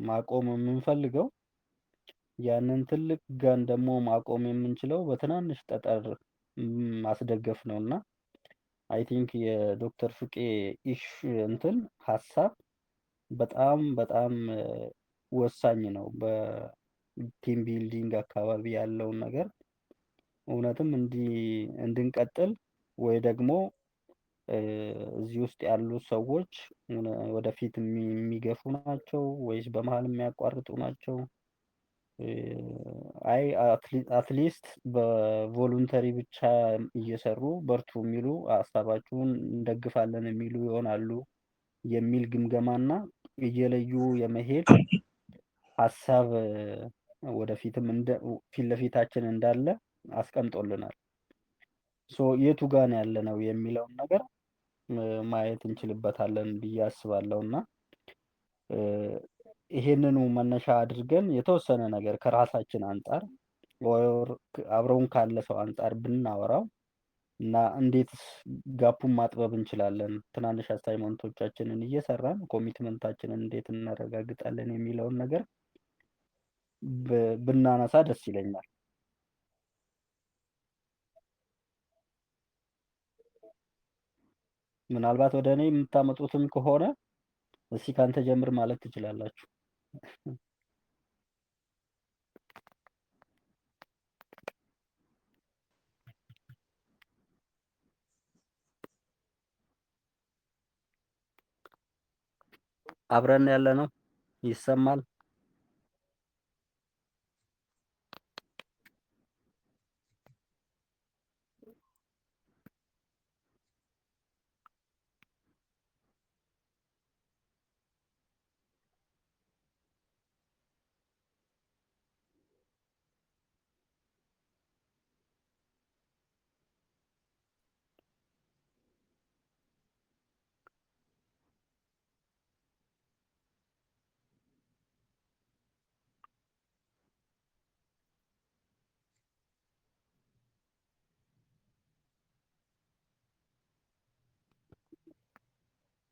ማቆም የምንፈልገው ያንን ትልቅ ጋን ደግሞ ማቆም የምንችለው በትናንሽ ጠጠር ማስደገፍ ነው እና አይ ቲንክ የዶክተር ፍቄ ኢሽ እንትን ሀሳብ በጣም በጣም ወሳኝ ነው። በቲም ቢልዲንግ አካባቢ ያለውን ነገር እውነትም እንድንቀጥል ወይ ደግሞ እዚህ ውስጥ ያሉ ሰዎች ወደፊት የሚገፉ ናቸው ወይስ በመሀል የሚያቋርጡ ናቸው? አይ አትሊስት በቮሉንተሪ ብቻ እየሰሩ በርቱ የሚሉ ሀሳባችሁን እንደግፋለን የሚሉ ይሆናሉ የሚል ግምገማና እየለዩ የመሄድ ሀሳብ ወደፊትም ፊት ለፊታችን እንዳለ አስቀምጦልናል። ሶ የቱ ጋር ነው ያለነው የሚለውን ነገር ማየት እንችልበታለን ብዬ አስባለሁ እና ይሄንኑ መነሻ አድርገን የተወሰነ ነገር ከራሳችን አንጻር ኦር አብረውን ካለ ሰው አንጻር ብናወራው እና እንዴት ጋፑን ማጥበብ እንችላለን፣ ትናንሽ አሳይመንቶቻችንን እየሰራን ኮሚትመንታችንን እንዴት እናረጋግጣለን የሚለውን ነገር ብናነሳ ደስ ይለኛል። ምናልባት ወደ እኔ የምታመጡትም ከሆነ እስኪ ካንተ ጀምር ማለት ትችላላችሁ። አብረን ያለ ነው ይሰማል?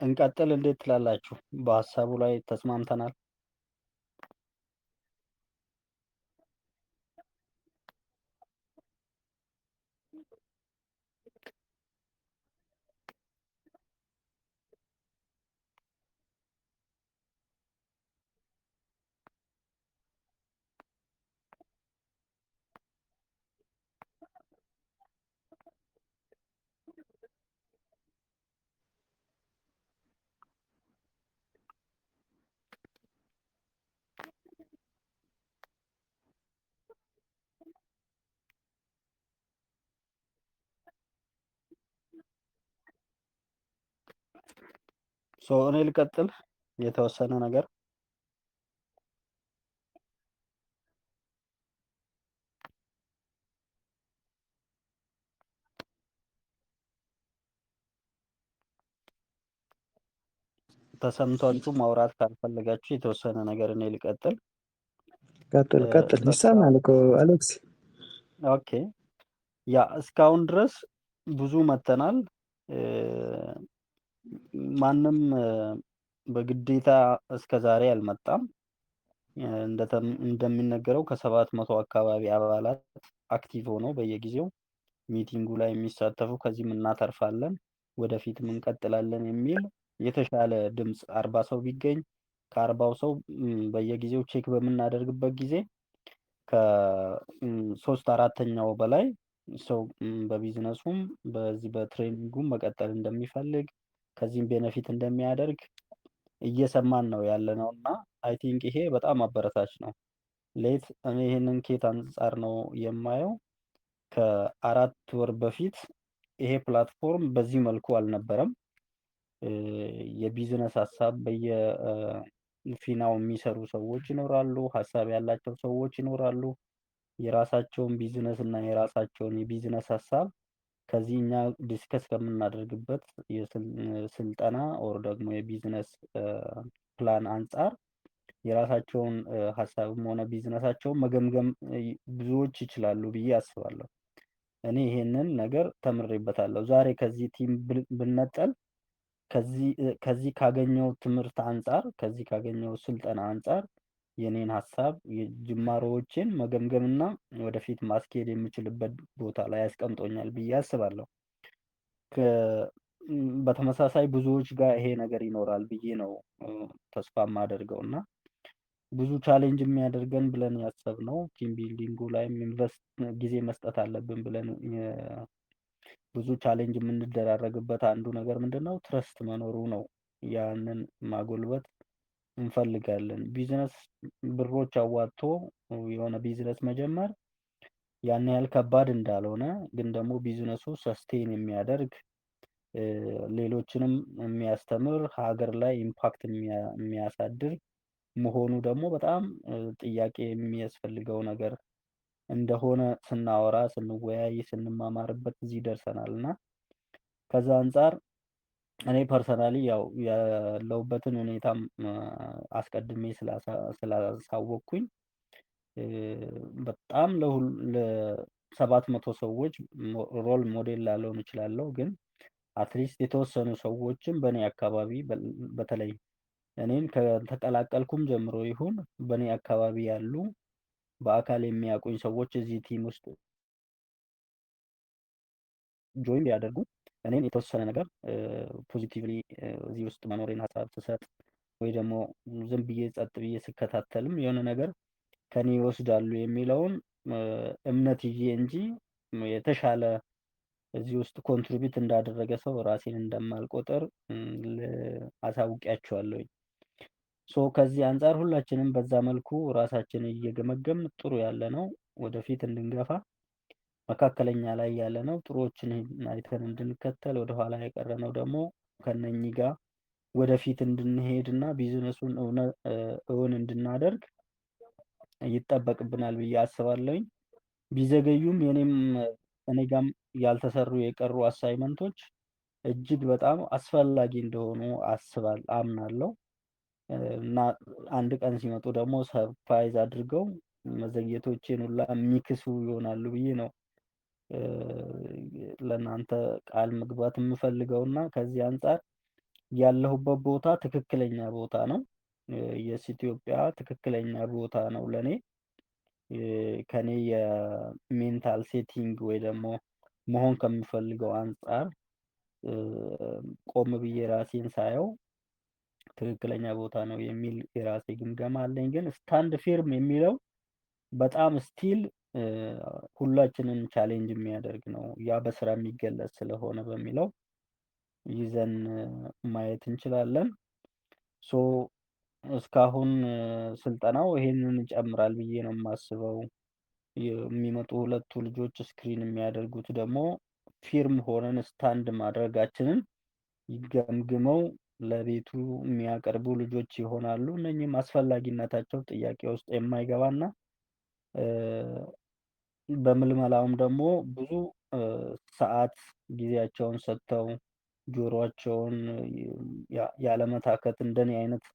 እንቀጥል እንዴት ትላላችሁ? በሀሳቡ ላይ ተስማምተናል? እኔ ልቀጥል የተወሰነ ነገር ተሰምቷችሁ ማውራት ካልፈለጋችሁ የተወሰነ ነገር እኔ ልቀጥል። ቀጥል ቀጥል፣ ይሰማል እኮ አሌክስ። ኦኬ ያ እስካሁን ድረስ ብዙ መተናል። ማንም በግዴታ እስከ ዛሬ አልመጣም። እንደሚነገረው ከ700 አካባቢ አባላት አክቲቭ ሆነው በየጊዜው ሚቲንጉ ላይ የሚሳተፉ ከዚህም እናተርፋለን ወደፊትም እንቀጥላለን የሚል የተሻለ ድምፅ 40 ሰው ቢገኝ ከ40ው ሰው በየጊዜው ቼክ በምናደርግበት ጊዜ ከሶስት አራተኛው በላይ ሰው በቢዝነሱም በዚህ በትሬኒንጉም መቀጠል እንደሚፈልግ ከዚህም ቤነፊት እንደሚያደርግ እየሰማን ነው ያለነው እና አይ ቲንክ ይሄ በጣም አበረታች ነው። እኔ ይሄንን ኬት አንጻር ነው የማየው። ከ4 ወር በፊት ይሄ ፕላትፎርም በዚህ መልኩ አልነበረም። የቢዝነስ ሀሳብ በየፊናው የሚሰሩ ሰዎች ይኖራሉ፣ ሀሳብ ያላቸው ሰዎች ይኖራሉ። የራሳቸውን ቢዝነስ እና የራሳቸውን የቢዝነስ ሀሳብ ከዚህ እኛ ዲስከስ ከምናደርግበት የስልጠና ኦር ደግሞ የቢዝነስ ፕላን አንጻር የራሳቸውን ሀሳብም ሆነ ቢዝነሳቸውን መገምገም ብዙዎች ይችላሉ ብዬ አስባለሁ። እኔ ይሄንን ነገር ተምሬበታለሁ። ዛሬ ከዚህ ቲም ብነጠል ከዚህ ካገኘው ትምህርት አንጻር ከዚህ ካገኘው ስልጠና አንጻር የኔን ሀሳብ የጅማሮዎችን መገምገምና ወደፊት ማስኬድ የምችልበት ቦታ ላይ ያስቀምጦኛል ብዬ አስባለሁ። በተመሳሳይ ብዙዎች ጋር ይሄ ነገር ይኖራል ብዬ ነው ተስፋ የማደርገው እና ብዙ ቻሌንጅ የሚያደርገን ብለን ያሰብነው ቲም ቢልዲንጉ ላይም ጊዜ መስጠት አለብን ብለን ብዙ ቻሌንጅ የምንደራረግበት አንዱ ነገር ምንድነው? ትረስት መኖሩ ነው። ያንን ማጎልበት እንፈልጋለን። ቢዝነስ ብሮች አዋጥቶ የሆነ ቢዝነስ መጀመር ያን ያህል ከባድ እንዳልሆነ ግን ደግሞ ቢዝነሱ ሰስቴን የሚያደርግ ሌሎችንም የሚያስተምር ሀገር ላይ ኢምፓክት የሚያሳድር መሆኑ ደግሞ በጣም ጥያቄ የሚያስፈልገው ነገር እንደሆነ ስናወራ ስንወያይ ስንማማርበት እዚህ ደርሰናል እና ከዛ አንጻር እኔ ፐርሰናሊ ያው ያለሁበትን ሁኔታም አስቀድሜ ስላሳወቅኩኝ በጣም ለ700 ሰዎች ሮል ሞዴል ላልሆን እችላለሁ። ግን አትሊስት የተወሰኑ ሰዎችን በእኔ አካባቢ በተለይ እኔን ከተቀላቀልኩም ጀምሮ ይሁን በእኔ አካባቢ ያሉ በአካል የሚያውቁኝ ሰዎች እዚህ ቲም ውስጥ ጆይን ቢያደርጉ እኔን የተወሰነ ነገር ፖዚቲቭሊ እዚህ ውስጥ መኖሬን ሀሳብ ስሰጥ ወይ ደግሞ ዝም ብዬ ጸጥ ብዬ ስከታተልም የሆነ ነገር ከኔ ይወስዳሉ የሚለውን እምነት ይዤ እንጂ የተሻለ እዚህ ውስጥ ኮንትሪቢዩት እንዳደረገ ሰው ራሴን እንደማልቆጥር አሳውቂያቸዋለሁኝ። ሶ ከዚህ አንጻር ሁላችንም በዛ መልኩ ራሳችንን እየገመገምን ጥሩ ያለነው ወደፊት እንድንገፋ መካከለኛ ላይ ያለነው ጥሩዎችን አይተን እንድንከተል ወደኋላ የቀረነው ደግሞ ከነኚህ ጋር ወደፊት እንድንሄድና ቢዝነሱን እውን እንድናደርግ ይጠበቅብናል ብዬ አስባለሁኝ። ቢዘገዩም እኔ ጋም ያልተሰሩ የቀሩ አሳይመንቶች እጅግ በጣም አስፈላጊ እንደሆኑ አምናለሁ እና አንድ ቀን ሲመጡ ደግሞ ሰርፕራይዝ አድርገው መዘግየቶቼን ሁላ የሚክሱ ይሆናሉ ብዬ ነው ለእናንተ ቃል መግባት የምፈልገው እና ከዚህ አንጻር ያለሁበት ቦታ ትክክለኛ ቦታ ነው። የስ ኢትዮጵያ ትክክለኛ ቦታ ነው ለኔ ከኔ የሜንታል ሴቲንግ ወይ ደግሞ መሆን ከምፈልገው አንጻር ቆም ብዬ ራሴን ሳየው ትክክለኛ ቦታ ነው የሚል የራሴ ግምገማ አለኝ። ግን ስታንድ ፊርም የሚለው በጣም ስቲል ሁላችንን ቻሌንጅ የሚያደርግ ነው። ያ በስራ የሚገለጽ ስለሆነ በሚለው ይዘን ማየት እንችላለን። ሶ እስካሁን ስልጠናው ይሄንን ይጨምራል ብዬ ነው የማስበው። የሚመጡ ሁለቱ ልጆች ስክሪን የሚያደርጉት ደግሞ ፊርም ሆነን ስታንድ ማድረጋችንን ይገምግመው ለቤቱ የሚያቀርቡ ልጆች ይሆናሉ። እነኚህም አስፈላጊነታቸው ጥያቄ ውስጥ የማይገባና በምልመላውም ደግሞ ብዙ ሰዓት ጊዜያቸውን ሰጥተው ጆሮአቸውን ያለመታከት እንደኔ አይነት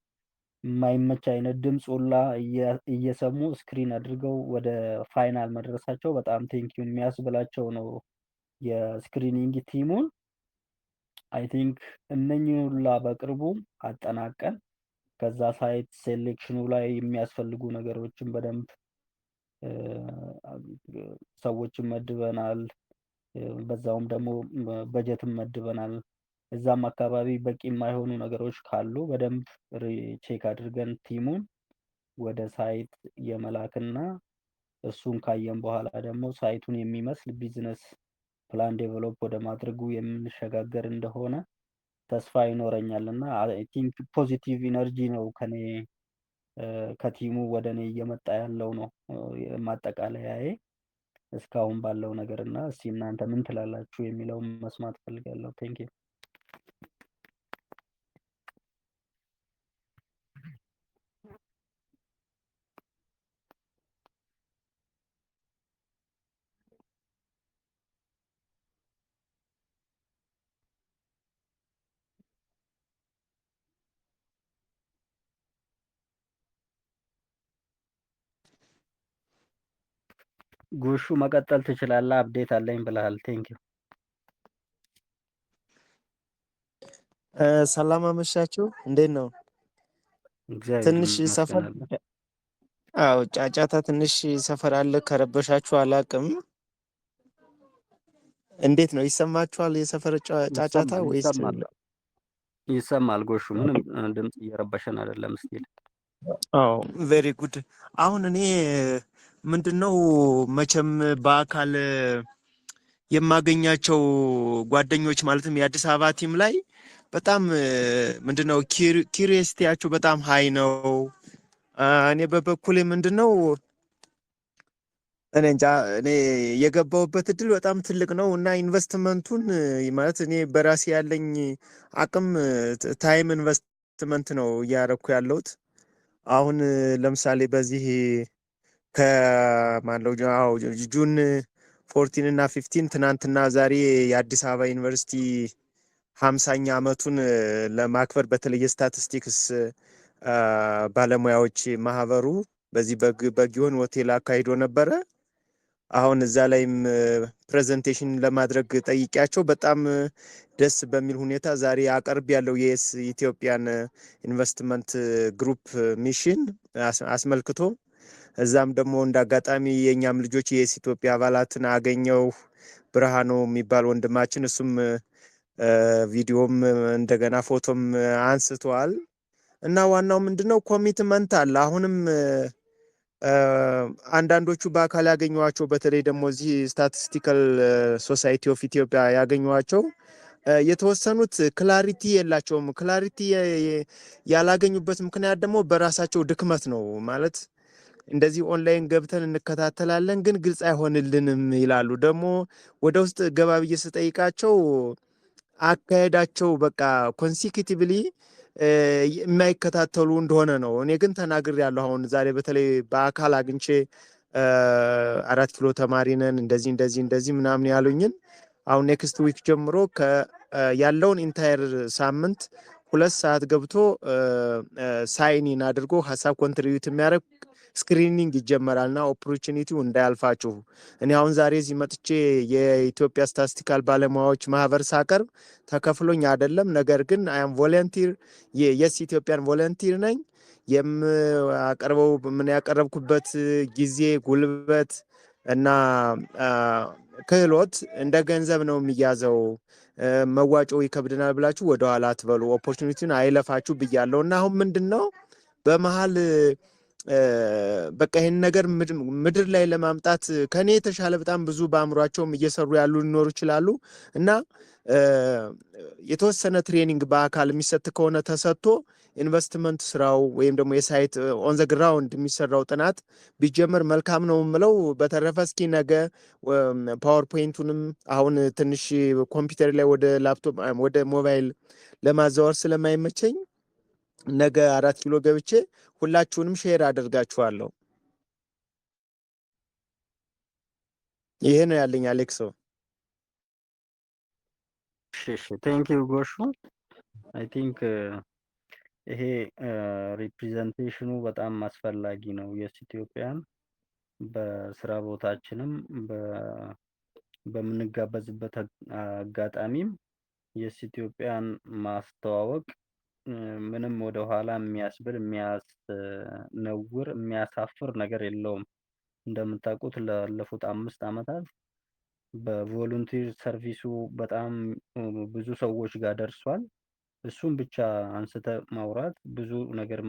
የማይመች አይነት ድምፅ ሁላ እየሰሙ ስክሪን አድርገው ወደ ፋይናል መድረሳቸው በጣም ቴንኪው የሚያስብላቸው ነው። የስክሪኒንግ ቲሙን አይ ቲንክ እነኚህን ሁላ በቅርቡ አጠናቀን ከዛ ሳይት ሴሌክሽኑ ላይ የሚያስፈልጉ ነገሮችን በደንብ ሰዎችን መድበናል። በዛውም ደግሞ በጀትም መድበናል። እዛም አካባቢ በቂ የማይሆኑ ነገሮች ካሉ በደንብ ቼክ አድርገን ቲሙን ወደ ሳይት የመላክና እሱን ካየን በኋላ ደግሞ ሳይቱን የሚመስል ቢዝነስ ፕላን ዴቨሎፕ ወደ ማድረጉ የምንሸጋገር እንደሆነ ተስፋ ይኖረኛል እና አይ ቲንክ ፖዚቲቭ ኢነርጂ ነው ከቲሙ ወደ እኔ እየመጣ ያለው ነው ማጠቃለያዬ እስካሁን ባለው ነገር እና እስቲ እናንተ ምን ትላላችሁ የሚለውን መስማት እፈልጋለሁ። ቴንኪው። ጉሹ መቀጠል ትችላለህ። አፕዴት አለኝ ብለሃል። ቴንኪው። ሰላም አመሻችሁ። እንዴት ነው? እግዚአብሔር ትንሽ ይመስገን ሰፈር አለ። አዎ፣ ጫጫታ ትንሽ ሰፈር አለ። ከረበሻችሁ አላቅም። እንዴት ነው ይሰማችኋል? የሰፈር ጫጫታ ይሰማል ወይስ? ይሰማል ይሰማል። ጎሹ ምንም ድምፅ እየረበሸን አይደለም። ስቲል አዎ ቬሪ ጉድ። አሁን እኔ ምንድነው መቼም በአካል የማገኛቸው ጓደኞች ማለትም የአዲስ አበባ ቲም ላይ በጣም ምንድነው ኪሪየሲቲያቸው በጣም ሀይ ነው። እኔ በበኩሌ ምንድነው እኔ እንጃ እኔ የገባሁበት እድል በጣም ትልቅ ነው እና ኢንቨስትመንቱን ማለት እኔ በራሴ ያለኝ አቅም ታይም ኢንቨስትመንት ነው እያረኩ ያለሁት። አሁን ለምሳሌ በዚህ ከማለው ጁን 14 እና 15 ትናንትና ዛሬ የአዲስ አበባ ዩኒቨርሲቲ 50ኛ ዓመቱን ለማክበር በተለይ የስታቲስቲክስ ባለሙያዎች ማህበሩ በዚህ በጊዮን ሆቴል አካሂዶ ነበረ። አሁን እዛ ላይም ፕሬዘንቴሽን ለማድረግ ጠይቂያቸው በጣም ደስ በሚል ሁኔታ ዛሬ አቀርብ ያለው የኤስ ኢትዮጵያን ኢንቨስትመንት ግሩፕ ሚሽን አስመልክቶ እዛም ደግሞ እንደ አጋጣሚ የእኛም ልጆች የኤስ ኢትዮጵያ አባላትን አገኘው። ብርሃኑ የሚባል ወንድማችን እሱም ቪዲዮም እንደገና ፎቶም አንስተዋል። እና ዋናው ምንድነው ኮሚትመንት አለ። አሁንም አንዳንዶቹ በአካል ያገኘዋቸው በተለይ ደግሞ እዚህ ስታቲስቲካል ሶሳይቲ ኦፍ ኢትዮጵያ ያገኘዋቸው የተወሰኑት ክላሪቲ የላቸውም። ክላሪቲ ያላገኙበት ምክንያት ደግሞ በራሳቸው ድክመት ነው። ማለት እንደዚህ ኦንላይን ገብተን እንከታተላለን ግን ግልጽ አይሆንልንም ይላሉ። ደግሞ ወደ ውስጥ ገባ ብዬ ስጠይቃቸው አካሄዳቸው በቃ ኮንሲኪቲቭሊ የማይከታተሉ እንደሆነ ነው። እኔ ግን ተናግሬያለሁ። አሁን ዛሬ በተለይ በአካል አግኝቼ 4 ኪሎ ተማሪ ነን እንደዚህ እንደዚህ እንደዚህ ምናምን ያሉኝን አሁን ኔክስት ዊክ ጀምሮ ያለውን ኢንታየር ሳምንት 2 ሰዓት ገብቶ ሳይኒን አድርጎ ሀሳብ ኮንትሪቢዩት የሚያደርግ ስክሪኒንግ ይጀመራልና ኦፖርቹኒቲው እንዳያልፋችሁ። እኔ አሁን ዛሬ እዚህ መጥቼ የኢትዮጵያ ስታቲስቲካል ባለሙያዎች ማህበር ሳቀርብ ተከፍሎኝ አይደለም። ነገር ግን አም ቮለንቲር የስ ኢትዮጵያን ቮለንቲር ነኝ። የማቀርበው ምን ያቀረብኩበት ጊዜ፣ ጉልበት እና ክህሎት እንደ ገንዘብ ነው የሚያዘው። መዋጮ ይከብድናል ብላችሁ ወደኋላ አትበሉ። ኦፖርቹኒቲውን አይለፋችሁ ብያለሁ እና አሁን ምንድን ነው በመሀል በቃ ይህን ነገር ምድር ላይ ለማምጣት ከኔ የተሻለ በጣም ብዙ በአእምሯቸውም እየሰሩ ያሉ ሊኖሩ ይችላሉ እና የተወሰነ ትሬኒንግ በአካል የሚሰጥ ከሆነ ተሰጥቶ ኢንቨስትመንት ስራው ወይም ደግሞ የሳይት ኦን ዘ ግራውንድ የሚሰራው ጥናት ቢጀመር መልካም ነው የምለው። በተረፈ እስኪ ነገ ፓወርፖይንቱንም አሁን ትንሽ ኮምፒውተር ላይ ወደ ላፕቶፕ ወደ ሞባይል ለማዛወር ስለማይመቸኝ ነገ 4 ኪሎ ገብቼ ሁላችሁንም ሼር አደርጋችኋለሁ። ይሄ ነው ያለኝ አሌክሶ። እሺ ቴንክ ዩ ጎሹ። አይ ቲንክ ይሄ ሪፕሬዘንቴሽኑ በጣም አስፈላጊ ነው። የስ ኢትዮጵያን በስራ ቦታችንም በምንጋበዝበት አጋጣሚም የስ ኢትዮጵያን ማስተዋወቅ ምንም ወደ ኋላ የሚያስብል የሚያስነውር የሚያሳፍር ነገር የለውም። እንደምታውቁት ላለፉት 5 ዓመታት በቮሉንቲር ሰርቪሱ በጣም ብዙ ሰዎች ጋር ደርሷል። እሱም ብቻ አንስተ ማውራት ብዙ ነገር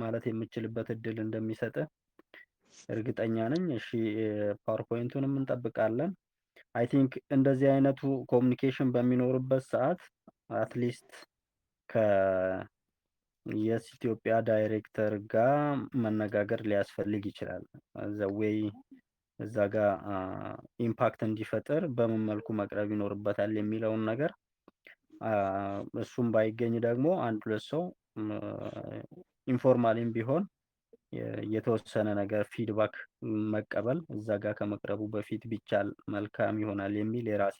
ማለት የምችልበት እድል እንደሚሰጥ እርግጠኛ ነኝ። እሺ ፓወርፖይንቱንም እንጠብቃለን። አይ ቲንክ እንደዚህ አይነቱ ኮሚኒኬሽን በሚኖርበት ሰዓት አትሊስት ከየስ ኢትዮጵያ ዳይሬክተር ጋር መነጋገር ሊያስፈልግ ይችላል። ዘዌይ እዛ ጋር ኢምፓክት እንዲፈጥር በምን መልኩ መቅረብ ይኖርበታል የሚለውን ነገር እሱም ባይገኝ ደግሞ 1-2 ሰው ኢንፎርማሊም ቢሆን የተወሰነ ነገር ፊድባክ መቀበል እዛ ጋር ከመቅረቡ በፊት ቢቻል መልካም ይሆናል የሚል የራሴ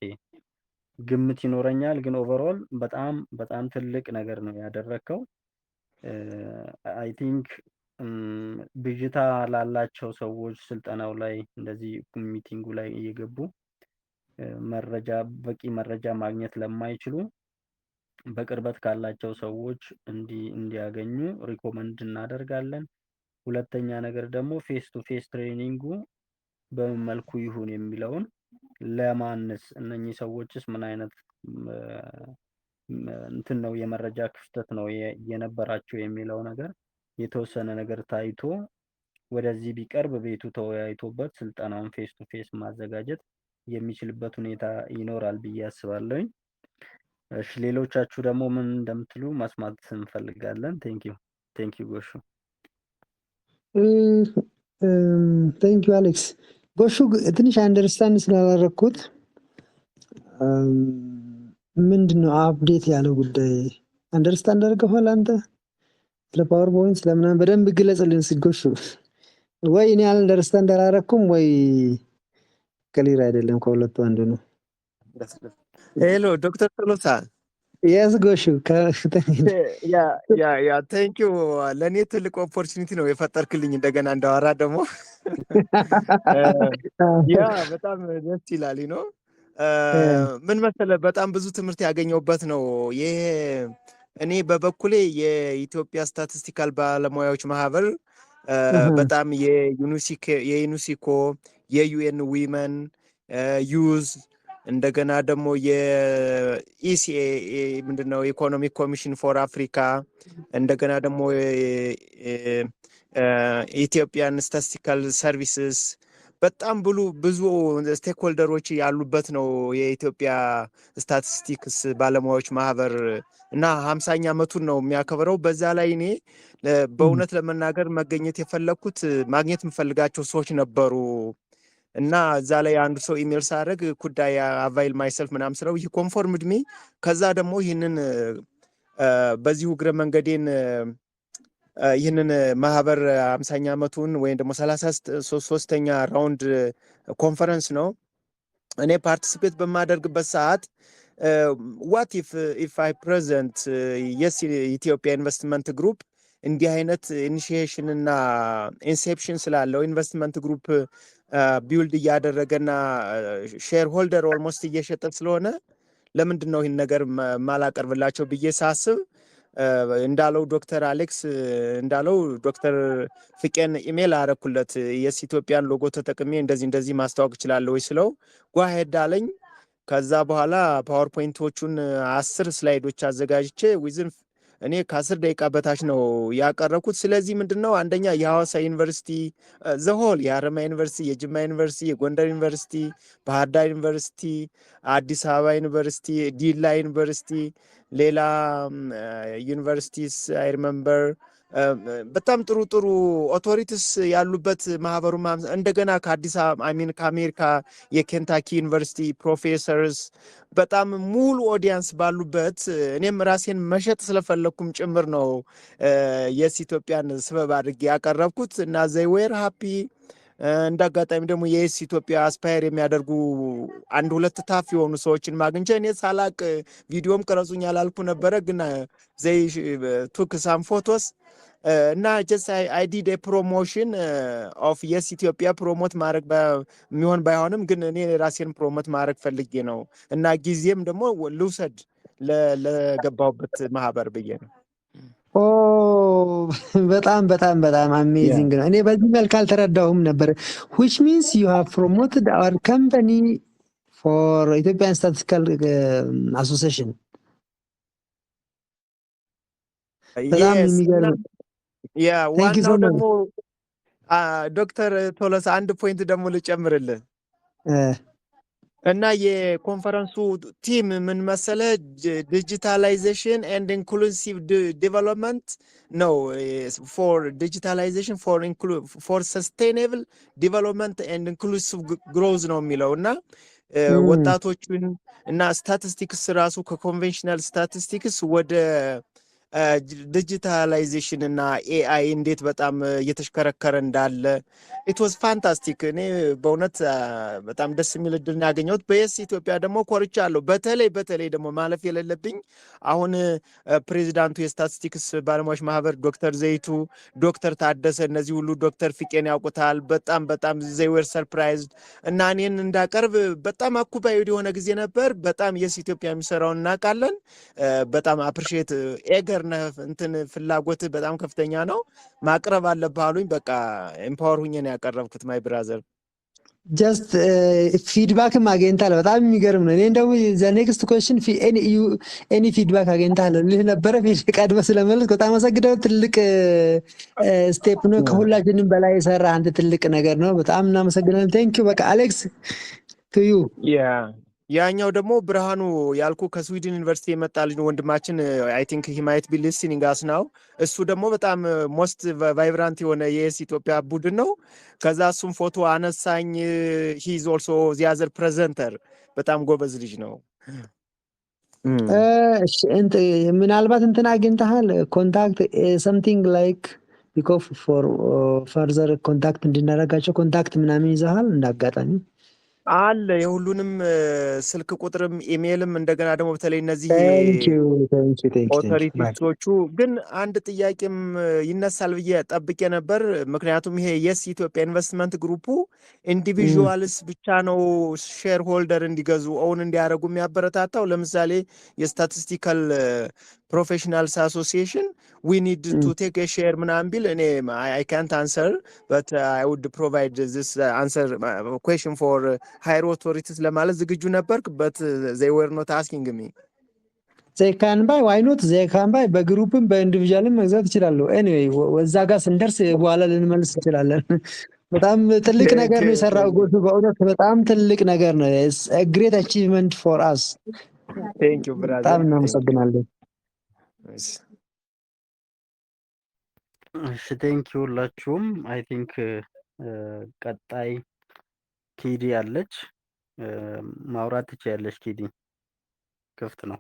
ግምት ይኖረኛል። ግን ኦቨርኦል በጣም በጣም ትልቅ ነገር ነው ያደረከው። አይ ቲንክ ብዥታ ላላቸው ሰዎች ስልጠናው ላይ እንደዚህ ሚቲንጉ ላይ እየገቡ በቂ መረጃ ማግኘት ለማይችሉ በቅርበት ካላቸው ሰዎች እንዲያገኙ ሪኮመንድ እናደርጋለን። ሁለተኛ ነገር ደግሞ ፌስ ቱ ፌስ ትሬኒንጉ በምን መልኩ ይሁን የሚለውን ለማንስ እነኚህ ሰዎችስ ምን አይነት እንትን ነው የመረጃ ክፍተት ነው የነበራቸው የሚለው ነገር የተወሰነ ነገር ታይቶ ወደዚህ ቢቀርብ ቤቱ ተወያይቶበት ስልጠናውን ፌስ ቱ ፌስ ማዘጋጀት የሚችልበት ሁኔታ ይኖራል ብዬ አስባለሁኝ። እሺ ሌሎቻችሁ ደግሞ ምን እንደምትሉ መስማት እንፈልጋለን። ቴንክ ዩ ጎሹ። ቴንክ ዩ አሌክስ። ጎሹ ትንሽ አንደርስታንድ ስላላረኩት ምንድነው አፕዴት ያለው ጉዳይ አንደርስታንድ አድርገዋል አንተ? ስለ ፓወርፖይንት ስለምናምን በደንብ ግለጽልን ጎሹ። ወይ እኔ አንደርስታንድ አላረኩም ወይ ክሊር አይደለም፣ ከሁለቱ አንዱ ነው። ሄሎ ዶክተር ቶሎሳ። የስ ጎሹ ያ ቴንክ ዩ። ለእኔ ትልቅ ኦፖርቹኒቲ ነው የፈጠርክልኝ እንደገና እንዳወራ ደግሞ ያ በጣም ደስ ይላል ነው። ምን መሰለህ በጣም ብዙ ትምህርት ያገኘሁበት ነው ይሄ። እኔ በበኩሌ የኢትዮጵያ ስታቲስቲካል ባለሙያዎች ማህበር በጣም የዩኒሲኮ የዩኤን ዊመን ዩዝ እንደገና ደግሞ የኢሲኤ ምንድነው ኢኮኖሚክ ኮሚሽን ፎር አፍሪካ እንደገና ደግሞ ኢትዮጵያን ስታቲስቲካል ሰርቪስስ በጣም ብዙ ስቴክሆልደሮች ያሉበት ነው የኢትዮጵያ ስታቲስቲክስ ባለሙያዎች ማህበር እና 50ኛ ዓመቱን ነው የሚያከብረው። በዛ ላይ እኔ በእውነት ለመናገር መገኘት የፈለኩት ማግኘት የምፈልጋቸው ሰዎች ነበሩ እና እዛ ላይ አንዱ ሰው ኢሜል ሳደርግ ኩዳይ አቫይል ማይሰልፍ ምናምን ስለው ይህ ኮንፎርምድ ሚ ከዛ ደግሞ ይህንን በዚሁ እግረ መንገዴን ይህንን ማህበር 50ኛ ዓመቱን ወይም ደግሞ 33ኛ ራውንድ ኮንፈረንስ ነው እኔ ፓርቲሲፔት በማደርግበት ሰዓት ዋት ኢፍ አይ ፕሬዘንት የስ ኢትዮጵያ ኢንቨስትመንት ግሩፕ እንዲህ አይነት ኢኒሺዬሽን እና ኢንሴፕሽን ስላለው ኢንቨስትመንት ግሩፕ ቢውልድ እያደረገና ሼር ሆልደር ኦልሞስት እየሸጠ ስለሆነ ለምንድን ነው ይህን ነገር ማላቀርብላቸው ብዬ ሳስብ እንዳለው ዶክተር አሌክስ እንዳለው ዶክተር ፍቄን ኢሜል አረኩለት የስ ኢትዮጵያን ሎጎ ተጠቅሜ እንደዚህ ማስተዋወቅ እችላለሁ ወይ ስለው ጓሄድ አለኝ። ከዛ በኋላ ፓወርፖይንቶቹን 10 ስላይዶች አዘጋጅቼ ዊዝን እኔ ከ10 ደቂቃ በታች ነው ያቀረብኩት። ስለዚህ ምንድነው አንደኛ የሐዋሳ ዩኒቨርሲቲ ዘሆል የሐረማያ ዩኒቨርሲቲ፣ የጅማ ዩኒቨርሲቲ፣ የጎንደር ዩኒቨርሲቲ፣ ባህር ዳር ዩኒቨርሲቲ፣ አዲስ አበባ ዩኒቨርሲቲ፣ ዲላ ዩኒቨርሲቲ፣ ሌላ ዩኒቨርሲቲስ አይ ሪመምበር በጣም ጥሩ ኦቶሪቲስ ያሉበት ማህበሩ እንደገና ከአዲስ አበባ አሚን ከአሜሪካ የኬንታኪ ዩኒቨርሲቲ ፕሮፌሰርስ በጣም ሙሉ ኦዲየንስ ባሉበት እኔም ራሴን መሸጥ ስለፈለኩም ጭምር ነው የስ ኢትዮጵያን ስበብ አድርጌ ያቀረብኩት እና ዘይ ዌር ሃፒ። እንደ አጋጣሚ ደግሞ የስ ኢትዮጵያ አስፓየር የሚያደርጉ አንድ ሁለት ታፍ የሆኑ ሰዎችን ማግኘት እኔ ሳላቅ ቪዲዮም ቀረጹኝ ያላልኩ ነበረ ግን ዘይ ቱክ ሳም ፎቶስ እና ጀስት አይ ዲድ ፕሮሞሽን ኦፍ የስ ኢትዮጵያ ፕሮሞት ማድረግ የሚሆን ባይሆንም ግን እኔ ራሴን ፕሮሞት ማድረግ ፈልጌ ነው እና ጊዜም ደግሞ ልውሰድ ለገባሁበት ማህበር ብዬ ነው። ኦ በጣም አሜዚንግ ነው። እኔ በዚህ መልክ አልተረዳሁም ነበር። which means you have promoted our company for Ethiopian Statistical Association። በጣም የሚገርም ያ ዋናው ደግሞ ዶክተር ቶሎሳ አንድ ፖይንት ደግሞ ልጨምርልህ እና የኮንፈረንሱ ቲም ምን መሰለ ዲጂታላይዜሽን ኤንድ ኢንክሉሲቭ ዲቨሎፕመንት ነው ፎር ዲጂታላይዜሽን ፎር ሰስቴይነብል ዲቨሎፕመንት ኤንድ ኢንክሉሲቭ ግሮዝ ነው የሚለው እና ወጣቶችን እና ስታቲስቲክስ ራሱ ከኮንቬንሽናል ስታቲስቲክስ ወደ ዲጂታላይዜሽን እና ኤአይ እንዴት በጣም እየተሽከረከረ እንዳለ ኢት ዋዝ ፋንታስቲክ። እኔ በእውነት በጣም ደስ የሚል እድል ነው ያገኘሁት። በየስ ኢትዮጵያ ደግሞ ኮርቻለሁ። በተለይ ደግሞ ማለፍ የሌለብኝ አሁን ፕሬዚዳንቱ የስታቲስቲክስ ባለሙያዎች ማህበር ዶክተር ዘይቱ፣ ዶክተር ታደሰ እነዚህ ሁሉ ዶክተር ፊቄን ያውቁታል። በጣም ዘይወር ሰርፕራይዝድ እና እኔን እንዳቀርብ በጣም አኩባይድ የሆነ ጊዜ ነበር። በጣም የስ ኢትዮጵያ የሚሰራውን እናውቃለን። በጣም አፕሪሺየት ኤገር ነህ እንትን ፍላጎት በጣም ከፍተኛ ነው። ማቅረብ አለብህ አሉኝ። በቃ ኤምፓወር ሁኜ ነው ያቀረብኩት ማይ ብራዘር። ጀስት ፊድባክም አግኝታለሁ። በጣም የሚገርም ነው። እኔ እንደውም ዘ ኔክስት ኮሽን ኤኒ ፊድባክ አግኝታለሁ ልህ ነበረ። ቀድመህ ስለመለስክ በጣም አመሰግናለሁ። ትልቅ ስቴፕ ነው። ከሁላችንም በላይ የሰራ አንድ ትልቅ ነገር ነው። በጣም እናመሰግናለን። ቴንኪው። በቃ አሌክስ ቱዩ ያኛው ደግሞ ብርሃኑ ያልኩ ከስዊድን ዩኒቨርሲቲ የመጣ ልጅ ወንድማችን አይ ቲንክ ሂ ማይት ቢ ሊስኒንግ አስ ናው። እሱ ደግሞ በጣም ሞስት ቫይብራንት የሆነ የኤስ ኢትዮጵያ ቡድን ነው። ከዛ እሱም ፎቶ አነሳኝ። ሂ ኢዝ ኦልሶ ዚ አዘር ፕሬዘንተር። በጣም ጎበዝ ልጅ ነው። ምናልባት እንትን አግኝተሃል ኮንታክት ሰምቲንግ ላይክ ቢኮፍ ፎር ፈርዘር ኮንታክት እንድናደርጋቸው ኮንታክት ምናምን ይዘሃል እንዳጋጣሚ አለ የሁሉንም ስልክ ቁጥርም ኢሜይልም እንደገና ደግሞ በተለይ እነዚህ ኦቶሪቲዎቹ ግን አንድ ጥያቄም ይነሳል ብዬ ጠብቄ ነበር። ምክንያቱም ይሄ የስ ኢትዮጵያ ኢንቨስትመንት ግሩፑ ኢንዲቪዥዋልስ ብቻ ነው ሼር ሆልደር እንዲገዙ ኦውን እንዲያደርጉ የሚያበረታታው። ለምሳሌ የስታቲስቲካል ፕሮፌሽናልስ አሶሲዬሽን ዊ ኒድ ቱ ቴክ ሼር ምናምን ቢል እኔ አይ ካንት አንሰር በት አይ ውድ ፕሮቫይድ ዚስ አንሰር ኩዌሽን ፎር ሃይር ኦቶሪቲስ ለማለት ዝግጁ ነበርክ። በት ዘይ ወር ኖት አስኪንግ ሚ ዘይካን ባይ ዋይ ኖት ዘይካን ባይ በግሩፕም በኢንዲቪዥዋልም መግዛት ይችላሉ። ኤኒዌይ ወዛ ጋር ስንደርስ በኋላ ልንመልስ እንችላለን። በጣም ትልቅ ነገር ነው የሰራው ጎቱ። በእውነት በጣም ትልቅ ነገር ነው። ግሬት አቺቭመንት ፎር አስ። ቴንክ ዩ ብራዘር። በጣም እናመሰግናለን። እሺ ቴንክ ዩ ሁላችሁም። አይ ቲንክ ቀጣይ ኪዲ አለች። ማውራት ትችያለሽ ኪዲ፣ ክፍት ነው።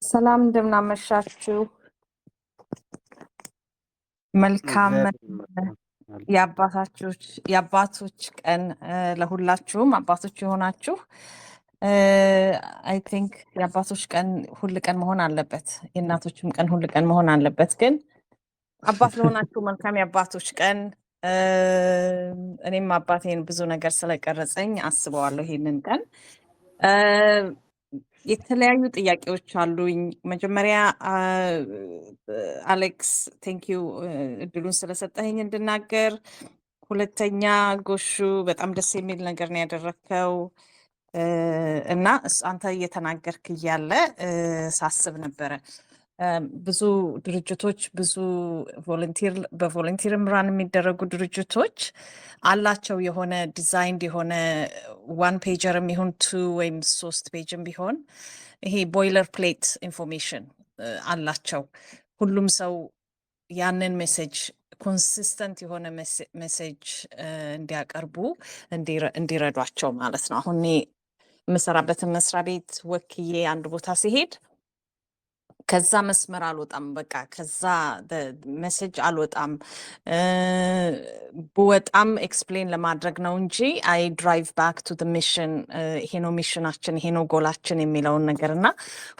ሰላም እንደምናመሻችሁ። መልካም የአባቶች ቀን ለሁላችሁም አባቶች የሆናችሁ። አይ ቲንክ የአባቶች ቀን ሁል ቀን መሆን አለበት፣ የእናቶችም ቀን ሁል ቀን መሆን አለበት። ግን አባት ለሆናችሁ መልካም የአባቶች ቀን። እኔም አባቴን ብዙ ነገር ስለቀረጸኝ አስበዋለሁ ይሄንን ቀን። የተለያዩ ጥያቄዎች አሉኝ። መጀመሪያ አሌክስ ቴንኪዩ እድሉን ስለሰጠኝ እንድናገር። ሁለተኛ ጎሹ በጣም ደስ የሚል ነገር ነው ያደረግከው እና አንተ እየተናገርክ እያለ ሳስብ ነበረ ብዙ ድርጅቶች ብዙ በቮለንቲርም ራን የሚደረጉ ድርጅቶች አላቸው የሆነ ዲዛይንድ የሆነ ዋን ፔጀርም ይሁን 2 ወይም 3 ፔጅም ቢሆን ይሄ ቦይለር ፕሌት ኢንፎርሜሽን አላቸው። ሁሉም ሰው ያንን ሜሴጅ ኮንሲስተንት የሆነ ሜሴጅ እንዲያቀርቡ እንዲረዷቸው ማለት ነው። አሁን የምሰራበትን መስሪያ ቤት ወክዬ አንድ ቦታ ሲሄድ ከዛ መስመር አልወጣም፣ በቃ ከዛ ሜሴጅ አልወጣም። ብወጣም ኤክስፕሌን ለማድረግ ነው እንጂ አይ ድራይቭ ባክ ቱ ሚሽን፣ ይሄ ነው ሚሽናችን፣ ይሄ ነው ጎላችን የሚለውን ነገር እና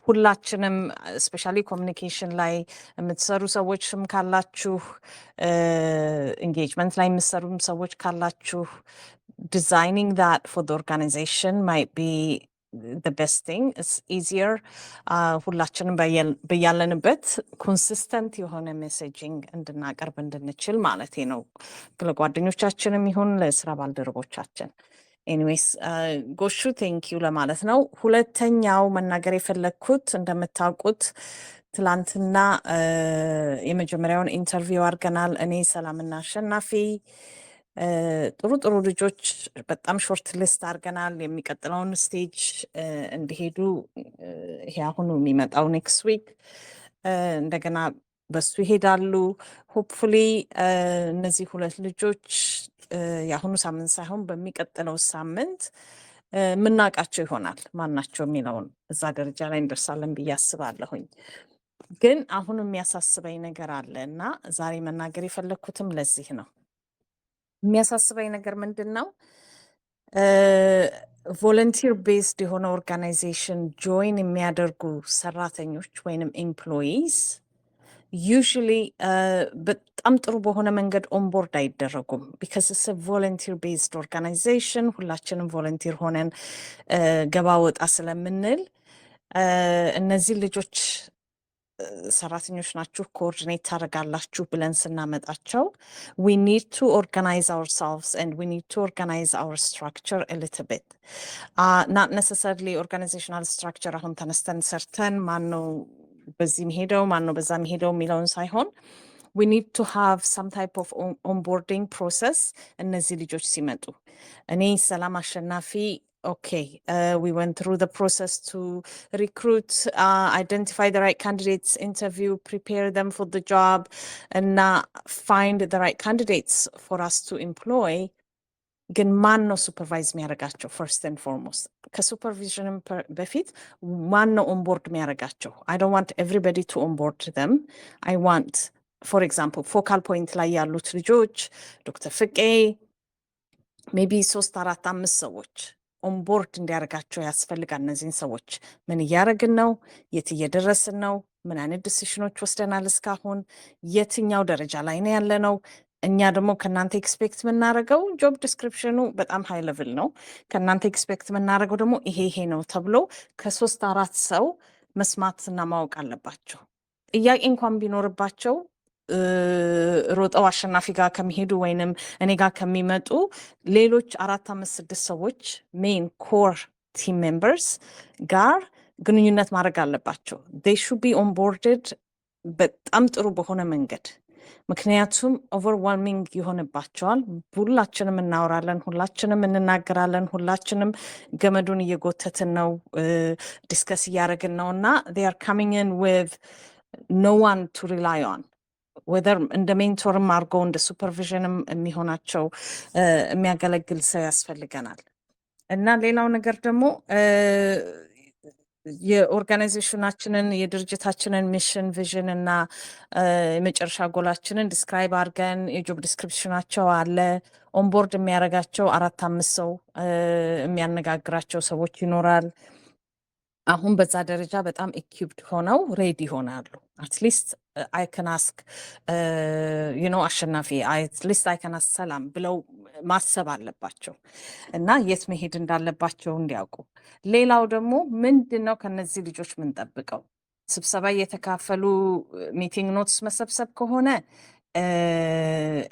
ሁላችንም ስፔሻሊ ኮሚኒኬሽን ላይ የምትሰሩ ሰዎችም ካላችሁ፣ ኤንጌጅመንት ላይ የምትሰሩም ሰዎች ካላችሁ designing that for the organization might be the best thing. It's easier. ሁላችንም በያለንበት ኮንሲስተንት የሆነ ሜሴጂንግ እንድናቀርብ እንድንችል ማለት ነው፣ ለጓደኞቻችንም ይሁን ለስራ ባልደረቦቻችን። ኤኒዌይስ ጎሹ ቴንኪዩ ለማለት ነው። ሁለተኛው መናገር የፈለግኩት እንደምታውቁት ትላንትና የመጀመሪያውን ኢንተርቪው አድርገናል። እኔ ሰላምና አሸናፊ ጥሩ ልጆች በጣም ሾርት ሊስት አድርገናል። የሚቀጥለውን ስቴጅ እንዲሄዱ ይሄ አሁኑ የሚመጣው ኔክስት ዊክ እንደገና በሱ ይሄዳሉ። ሆፕፉሊ እነዚህ 2 ልጆች የአሁኑ ሳምንት ሳይሆን በሚቀጥለው ሳምንት ምናቃቸው ይሆናል ማናቸው የሚለውን እዛ ደረጃ ላይ እንደርሳለን ብዬ አስባለሁኝ። ግን አሁን የሚያሳስበኝ ነገር አለ እና ዛሬ መናገር የፈለግኩትም ለዚህ ነው። የሚያሳስበኝ ነገር ምንድን ነው? ቮለንቲር ቤዝድ የሆነ ኦርጋናይዜሽን ጆይን የሚያደርጉ ሰራተኞች ወይንም ኤምፕሎይዝ ዩዥሊ በጣም ጥሩ በሆነ መንገድ ኦንቦርድ አይደረጉም። ቢካዝ ስ ቮለንቲር ቤዝድ ኦርጋናይዜሽን ሁላችንም ቮለንቲር ሆነን ገባ ወጣ ስለምንል እነዚህ ልጆች ሰራተኞች ናችሁ ኮኦርዲኔት ታደርጋላችሁ ብለን ስናመጣቸው we need to organize ourselves and we need to organize our structure a little bit. Not necessarily organizational structure አሁን ተነስተን ሰርተን ማነው በዚህ መሄደው ማነው በዛ መሄደው የሚለውን ሳይሆን we need to have some type of onboarding process እነዚህ ልጆች ሲመጡ እኔ ሰላም አሸናፊ okay, we went through the process to recruit, identify the right candidates, interview, prepare them for the job, and find the right candidates for us to employ. ግን ማን ነው ሱፐርቫይዝ የሚያደርጋቸው? ፈርስት ኤንድ ፎርሞስት ከሱፐርቪዥንም በፊት ማን ነው ኦንቦርድ የሚያደርጋቸው? I don't want everybody to onboard them. I want, for example, focal point ላይ ያሉት ልጆች ዶክተር ፍቄ ሜቢ 3 4 5 ሰዎች ኦንቦርድ እንዲያደርጋቸው ያስፈልጋል። እነዚህን ሰዎች ምን እያደረግን ነው? የት እየደረስን ነው? ምን አይነት ዲሲሽኖች ወስደናል? እስካሁን የትኛው ደረጃ ላይ ነው ያለ ነው? እኛ ደግሞ ከእናንተ ኤክስፔክት የምናደርገው ጆብ ዲስክሪፕሽኑ በጣም ሃይ ሌቭል ነው። ከእናንተ ኤክስፔክት የምናደርገው ደግሞ ይሄ ነው ተብሎ ከ3 4 ሰው መስማትና ማወቅ አለባቸው። ጥያቄ እንኳን ቢኖርባቸው ሮጠው አሸናፊ ጋር ከሚሄዱ ወይንም እኔ ጋር ከሚመጡ ሌሎች 4 5 6 ሰዎች ሜን ኮር ቲም ሜምበርስ ጋር ግንኙነት ማድረግ አለባቸው። they should be onboarded በጣም ጥሩ በሆነ መንገድ። ምክንያቱም ኦቨርዋልሚንግ ይሆንባቸዋል። ሁላችንም እናወራለን፣ ሁላችንም እንናገራለን፣ ሁላችንም ገመዱን እየጎተትን ነው፣ ዲስከስ እያደረግን ነው እና they are coming in with no one to rely on. ወደር እንደ ሜንቶርም አድርገው እንደ ሱፐርቪዥንም የሚሆናቸው የሚያገለግል ሰው ያስፈልገናል። እና ሌላው ነገር ደግሞ የኦርጋናይዜሽናችንን የድርጅታችንን ሚሽን ቪዥን እና የመጨረሻ ጎላችንን ዲስክራይብ አድርገን የጆብ ዲስክሪፕሽናቸው አለ። ኦንቦርድ የሚያደርጋቸው 4 5 ሰው የሚያነጋግራቸው ሰዎች ይኖራል። አሁን በዛ ደረጃ በጣም ኢኩይፕድ ሆነው ሬዲ ይሆናሉ። አትሊስት አይ ካን አስክ አሸናፊ አትሊስት አይ ካን አስክ ሰላም ብለው ማሰብ አለባቸው እና የት መሄድ እንዳለባቸው እንዲያውቁ። ሌላው ደግሞ ምንድን ነው ከነዚህ ልጆች ምንጠብቀው? ስብሰባ እየተካፈሉ ሚቲንግ ኖትስ መሰብሰብ ከሆነ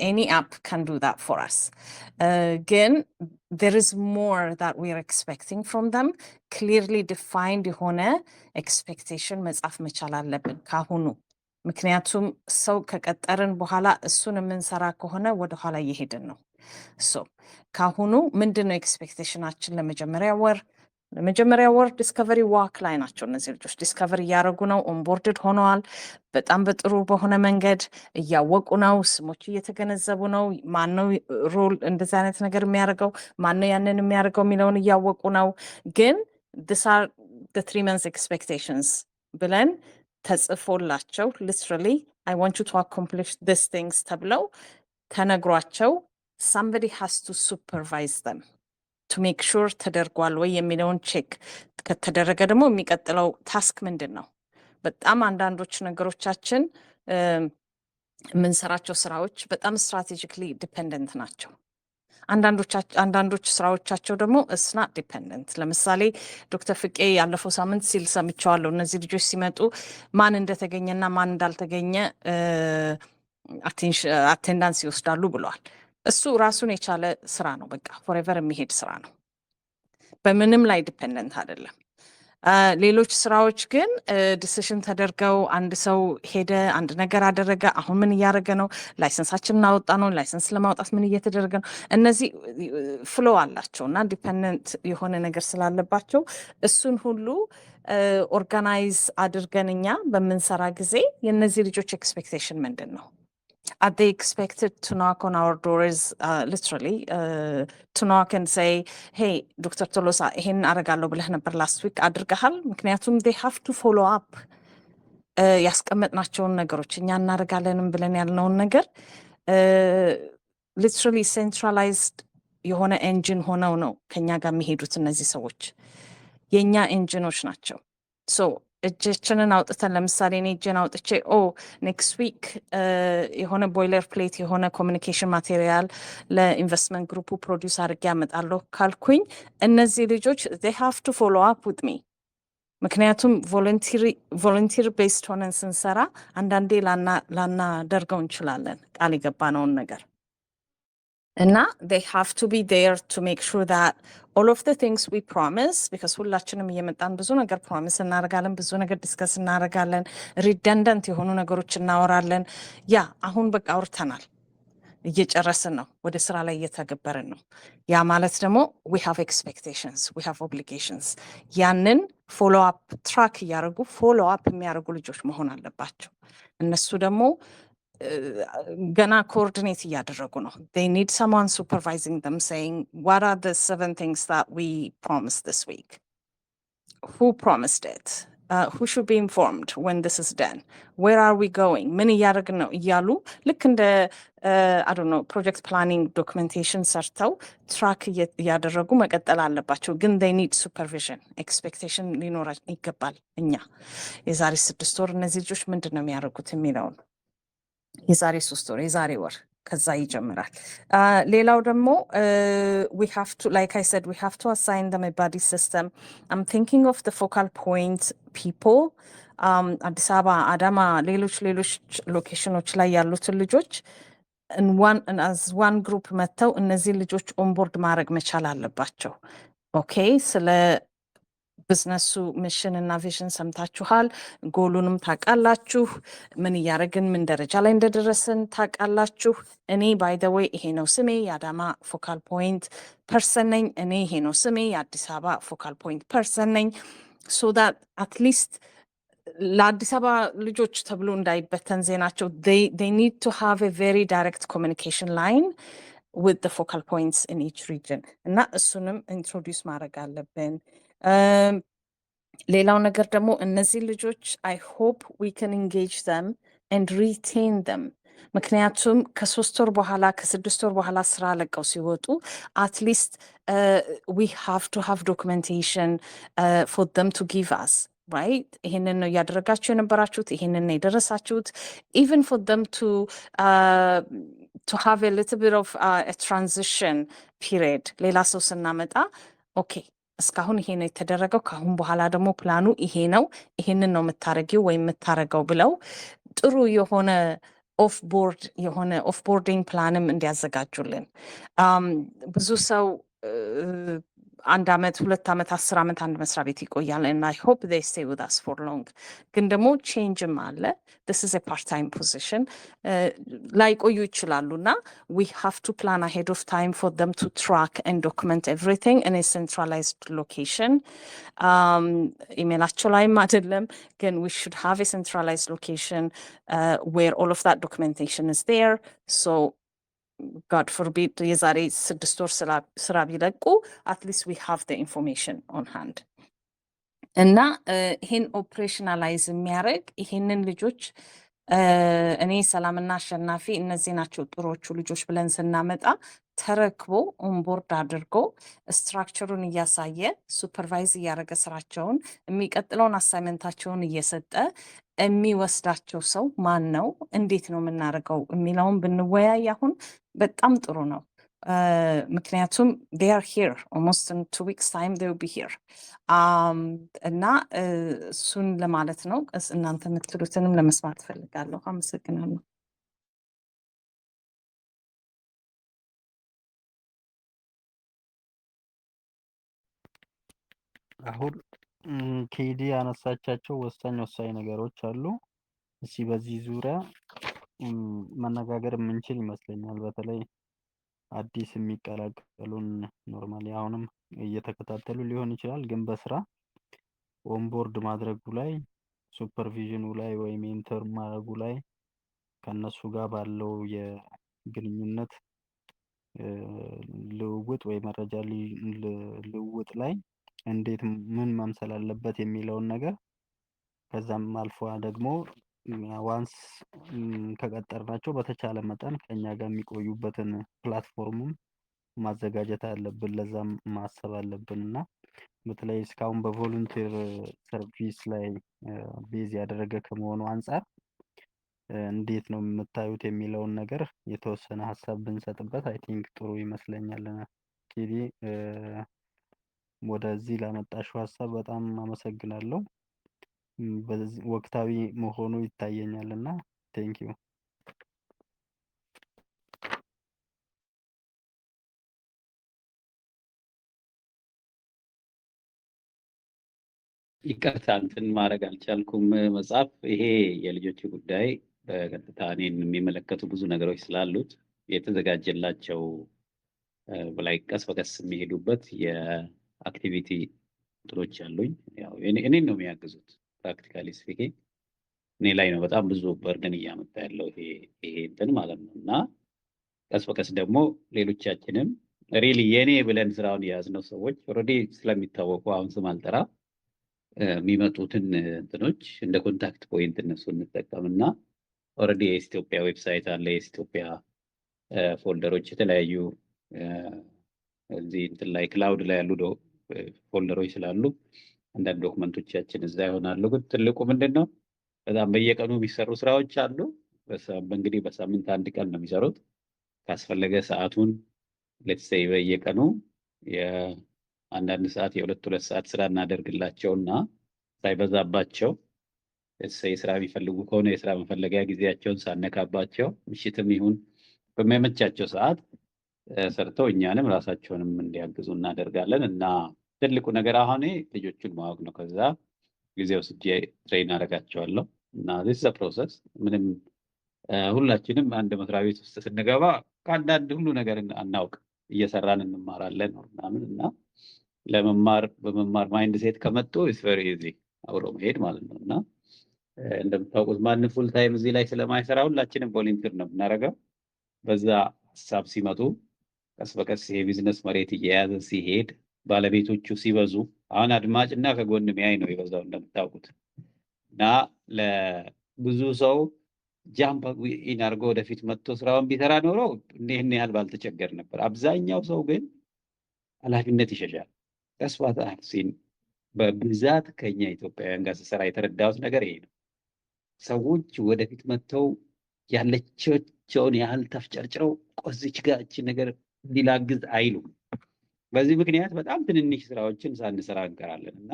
any app can do that for us. Again, there is more that we are expecting from them. Clearly defined የሆነ expectation መጻፍ መቻል አለብን ካሁኑ። ምክንያቱም ሰው ከቀጠርን በኋላ እሱን የምንሰራ ከሆነ ወደኋላ እየሄድን ነው። ካሁኑ ምንድን ነው ኤክስፔክቴሽናችን? ለመጀመሪያ ወር ዲስከቨሪ ዋክ ላይ ናቸው እነዚህ ልጆች። ዲስከቨሪ እያደረጉ ነው፣ ኦንቦርድድ ሆነዋል። በጣም በጥሩ በሆነ መንገድ እያወቁ ነው፣ ስሞች እየተገነዘቡ ነው። ማነው ሮል እንደዚህ አይነት ነገር የሚያደርገው፣ ማነው ያንን የሚያደርገው የሚለውን እያወቁ ነው። ግን this are the 3 months expectations ብለን ተጽፎላቸው literally I want you to accomplish these things ተብለው ተነግሯቸው somebody has to supervise them to make sure ተደርጓል ወይ የሚለውን ቼክ ከተደረገ ደግሞ የሚቀጥለው ታስክ ምንድን ነው? በጣም አንዳንዶች ነገሮቻችን የምንሰራቸው ስራዎች በጣም ስትራቴጂክሊ ዲፔንደንት ናቸው። አንዳንዶች ስራዎቻቸው ደግሞ እስናት ዲፔንደንት። ለምሳሌ ዶክተር ፍቄ ያለፈው ሳምንት ሲል ሰምቸዋለሁ። እነዚህ ልጆች ሲመጡ ማን እንደተገኘና ማን እንዳልተገኘ አቴንዳንስ ይወስዳሉ ብለዋል። እሱ ራሱን የቻለ ስራ ነው። በቃ ፎሬቨር የሚሄድ ስራ ነው። በምንም ላይ ዲፔንደንት አይደለም። ሌሎች ስራዎች ግን ዲሲሽን ተደርገው አንድ ሰው ሄደ፣ አንድ ነገር አደረገ፣ አሁን ምን እያደረገ ነው፣ ላይሰንሳችን እናወጣ ነው፣ ላይሰንስ ለማውጣት ምን እየተደረገ ነው። እነዚህ ፍሎ አላቸው እና ዲፔንደንት የሆነ ነገር ስላለባቸው እሱን ሁሉ ኦርጋናይዝ አድርገን እኛ በምንሰራ ጊዜ የእነዚህ ልጆች ኤክስፔክቴሽን ምንድን ነው? Are they expected to knock on our doors, literally, to knock and say, hey, Dr. Tolosa, ይሄን አረጋለሁ ብለህ ነበር last week አድርገሃል? ምክንያቱም they have to follow up ያስቀመጥናቸውን ነገሮች እኛ እናደርጋለንም ብለን ያልነውን ነገር ሊትራሊ ሴንትራላይዝድ የሆነ ኤንጂን ሆነው ነው ከኛ ጋር የሚሄዱት። እነዚህ ሰዎች የእኛ ኤንጂኖች ናቸው። ሶ እጃችንን አውጥተን ለምሳሌ እኔ እጄን አውጥቼ ኔክስት ዊክ የሆነ ቦይለር ፕሌት የሆነ ኮሚኒኬሽን ማቴሪያል ለኢንቨስትመንት ግሩፑ ፕሮዲውስ አድርጌ ያመጣለሁ ካልኩኝ እነዚህ ልጆች they have to follow up with me። ምክንያቱም ቮለንቲር ቤስድ ሆነን ስንሰራ አንዳንዴ ላናደርገው እንችላለን ቃል የገባነውን ነገር እና they have to be there to make sure that all of the things we promise, because ሁላችንም እየመጣን ብዙ ነገር ፕሮሚስ እናደርጋለን፣ ብዙ ነገር ዲስከስ እናደርጋለን፣ ሪደንደንት የሆኑ ነገሮች እናወራለን። ያ አሁን በቃ አውርተናል፣ እየጨረስን ነው፣ ወደ ስራ ላይ እየተገበርን ነው። ያ ማለት ደግሞ we have expectations, we have obligations። ያንን ፎሎ አፕ ትራክ እያደረጉ ፎሎ አፕ የሚያደርጉ ልጆች መሆን አለባቸው። እነሱ ደግሞ ገና ኮኦርዲኔት እያደረጉ ነው። they need someone supervising them saying what are the 7 things that we promised this week, who promised it, who should be informed when this is done, where are we going, ምን እያደረግን ነው እያሉ ልክ እንደ I don't know ፕሮጀክት ፕላኒንግ ዶክመንቴሽን ሰርተው ትራክ እያደረጉ መቀጠል አለባቸው። ግን they need supervision, expectation ሊኖር ይገባል። እኛ የዛሬ 6 ወር እነዚህ ልጆች ምንድን ነው የሚያደርጉት የሚለውን የዛሬ 3 ወር የዛሬ ወር ከዛ ይጀምራል። ሌላው ደግሞ we have to, like I said, we have to assign them a buddy system. I'm thinking of the focal point people, አዲስ አበባ፣ አዳማ፣ ሌሎች ሎኬሽኖች ላይ ያሉትን ልጆች as one group መጥተው እነዚህ ልጆች ኦንቦርድ ማድረግ መቻል አለባቸው። ኦኬ ስለ ቢዝነሱ ሚሽን እና ቪዥን ሰምታችኋል። ጎሉንም ታውቃላችሁ። ምን እያደረግን ምን ደረጃ ላይ እንደደረስን ታውቃላችሁ። እኔ ባይ ዘ ዌይ ይሄ ነው ስሜ፣ የአዳማ ፎካል ፖይንት ፐርሰን ነኝ። እኔ ይሄ ነው ስሜ፣ የአዲስ አበባ ፎካል ፖይንት ፐርሰን ነኝ። ሶ ዳት አትሊስት ለአዲስ አበባ ልጆች ተብሎ እንዳይበተን ዜናቸው they need to have a very direct communication line with the focal points in each region እና እሱንም ኢንትሮዲውስ ማድረግ አለብን። ሌላው ነገር ደግሞ እነዚህ ልጆች I hope we can engage them and retain them። ምክንያቱም ከ3 ወር በኋላ ከ6 ወር በኋላ ስራ ለቀው ሲወጡ አትሊስት we have to have documentation for them to give us, right? ይሄንን ነው እያደረጋችሁ የነበራችሁት፣ ይሄንን ነው የደረሳችሁት። even for them to have a little bit of a transition period። ሌላ ሰው ስናመጣ ኦኬ እስካሁን ይሄ ነው የተደረገው፣ ካሁን በኋላ ደግሞ ፕላኑ ይሄ ነው፣ ይሄንን ነው የምታረጊው ወይም የምታረገው ብለው ጥሩ የሆነ ኦፍ ቦርዲንግ ፕላንም እንዲያዘጋጁልን። ብዙ ሰው 1 ዓመት 2 ዓመት 10 ዓመት አንድ መስሪያ ቤት ይቆያል and I hope they stay with us for long። ግን ደግሞ ቼንጅም አለ። this is a part-time position ላይቆዩ ይችላሉና we have to plan ahead of time for them to track and document everything in a centralized location. ኢሜላቸው ላይም አይደለም ግን we should have a centralized location where all of that documentation is there. So God forbid የዛሬ 6 ወር ስራ ቢለቁ at least we have the information on hand። እና ይሄን ኦፕሬሽናላይዝ የሚያደርግ ይሄንን ልጆች እኔ ሰላምና አሸናፊ እነዚህ ናቸው ጥሮቹ ልጆች ብለን ስናመጣ ተረክቦ ኦንቦርድ አድርጎ ስትራክቸሩን እያሳየ ሱፐርቫይዝ እያደረገ ስራቸውን የሚቀጥለውን አሳይመንታቸውን እየሰጠ የሚወስዳቸው ሰው ማን ነው፣ እንዴት ነው የምናደርገው የሚለውን ብንወያይ አሁን በጣም ጥሩ ነው። ምክንያቱም they are here almost in 2 weeks time they will be here። እና እሱን ለማለት ነው። እናንተ የምትሉትንም ለመስማት ፈልጋለሁ። አመሰግናለሁ። አሁን ኬዲ ያነሳቻቸው ወሳኝ ነገሮች አሉ። እስኪ በዚህ ዙሪያ መነጋገር የምንችል ይመስለኛል። በተለይ አዲስ የሚቀላቀሉን ኖርማሊ አሁንም እየተከታተሉ ሊሆን ይችላል፣ ግን በስራ ኦንቦርድ ማድረጉ ላይ ሱፐርቪዥኑ ላይ ወይም ኢንተር ማድረጉ ላይ ከነሱ ጋር ባለው የግንኙነት ልውውጥ ወይ መረጃ ልውውጥ ላይ እንዴት ምን መምሰል አለበት የሚለውን ነገር ከዛም አልፎ ደግሞ ዋንስ ከቀጠርናቸው በተቻለ መጠን ከኛ ጋር የሚቆዩበትን ፕላትፎርሙም ማዘጋጀት አለብን። ለዛም ማሰብ አለብን እና በተለይ እስካሁን በቮሉንቲር ሰርቪስ ላይ ቤዝ ያደረገ ከመሆኑ አንጻር እንዴት ነው የምታዩት የሚለውን ነገር የተወሰነ ሀሳብ ብንሰጥበት አይ ቲንክ ጥሩ ይመስለኛል። ኪዲ ወደዚህ ላመጣሽው ሀሳብ በጣም አመሰግናለሁ። በዚህ ወቅታዊ መሆኑ ይታየኛልና ቴንክ ዩ። ይቅርታ እንትን ማድረግ አልቻልኩም። መጽሐፍ ይሄ የልጆቹ ጉዳይ በቀጥታ እኔን የሚመለከቱ ብዙ ነገሮች ስላሉት የተዘጋጀላቸው በላይ ቀስ በቀስ የሚሄዱበት የአክቲቪቲ እንትኖች አሉኝ። ያው እኔን ነው የሚያግዙት። ፕራክቲካሊ ስፒኪንግ እኔ ላይ ነው በጣም ብዙ በርደን እያመጣ ያለው ይሄ እንትን ማለት ነው። እና ቀስ በቀስ ደግሞ ሌሎቻችንም ሪሊ የኔ ብለን ስራውን የያዝነው ሰዎች ኦልሬዲ ስለሚታወቁ አሁን ስም አልጠራ የሚመጡትን እንትኖች እንደ ኮንታክት ፖይንት እነሱ እንጠቀምና ኦልሬዲ የኢትዮጵያ ዌብሳይት አለ፣ የኢትዮጵያ ፎልደሮች የተለያዩ እዚህ እንትን ላይ ክላውድ ላይ ያሉ ፎልደሮች ስላሉ አንዳንድ ዶክመንቶቻችን እዛ ይሆናሉ። ግን ትልቁ ምንድን ነው በጣም በየቀኑ የሚሰሩ ስራዎች አሉ። እንግዲህ በሳምንት አንድ ቀን ነው የሚሰሩት። ካስፈለገ ሰዓቱን ሌትስ ሴይ በየቀኑ አንዳንድ ሰዓት የሁለት ሰዓት ስራ እናደርግላቸውና ሳይበዛባቸው የስራ የሚፈልጉ ከሆነ የስራ መፈለጊያ ጊዜያቸውን ሳነካባቸው ምሽትም ይሁን በሚመቻቸው ሰዓት ሰርተው እኛንም ራሳቸውንም እንዲያግዙ እናደርጋለን። እና ትልቁ ነገር አሁን ልጆቹን ማወቅ ነው። ከዛ ጊዜ ወስጄ ትሬን አደርጋቸዋለሁ እና this is a process። ምንም ሁላችንም አንድ መስሪያ ቤት ውስጥ ስንገባ ከአንዳንድ ሁሉ ነገር አናውቅ እየሰራን እንማራለን ምናምን እና በመማር ማይንድ ሴት ከመጡ ኢትስ ቬሪ ኢዚ አብሮ መሄድ ማለት ነው። እና እንደምታውቁት ማንም ፉል ታይም እዚህ ላይ ስለማይሰራ ሁላችንም ቮለንቲር ነው የምናደርገው። በዛ ሀሳብ ሲመጡ ቀስ በቀስ የቢዝነስ መሬት እየያዘ ሲሄድ ባለቤቶቹ ሲበዙ አሁን አድማጭና ከጎን ሚያይ ነው የበዛው እንደምታውቁት። እና ለብዙ ሰው ጃምፕ ኢን አድርጎ ወደፊት መጥቶ ስራውን ቢሰራ ኖሮ ይህን ያህል ባልተቸገር ነበር። አብዛኛው ሰው ግን ኃላፊነት ይሸሻል። ተስፋት አክሲን በብዛት ከኛ ኢትዮጵያውያን ጋር ስሰራ የተረዳሁት ነገር ይሄ ነው። ሰዎች ወደፊት መጥተው ያለቻቸውን ያህል ተፍጨርጭረው ቆዝች ጋር እቺ ነገር ሊላግዝ አይሉም። በዚህ ምክንያት በጣም ትንንሽ ስራዎችን ሳንሰራ እንቀራለን። እና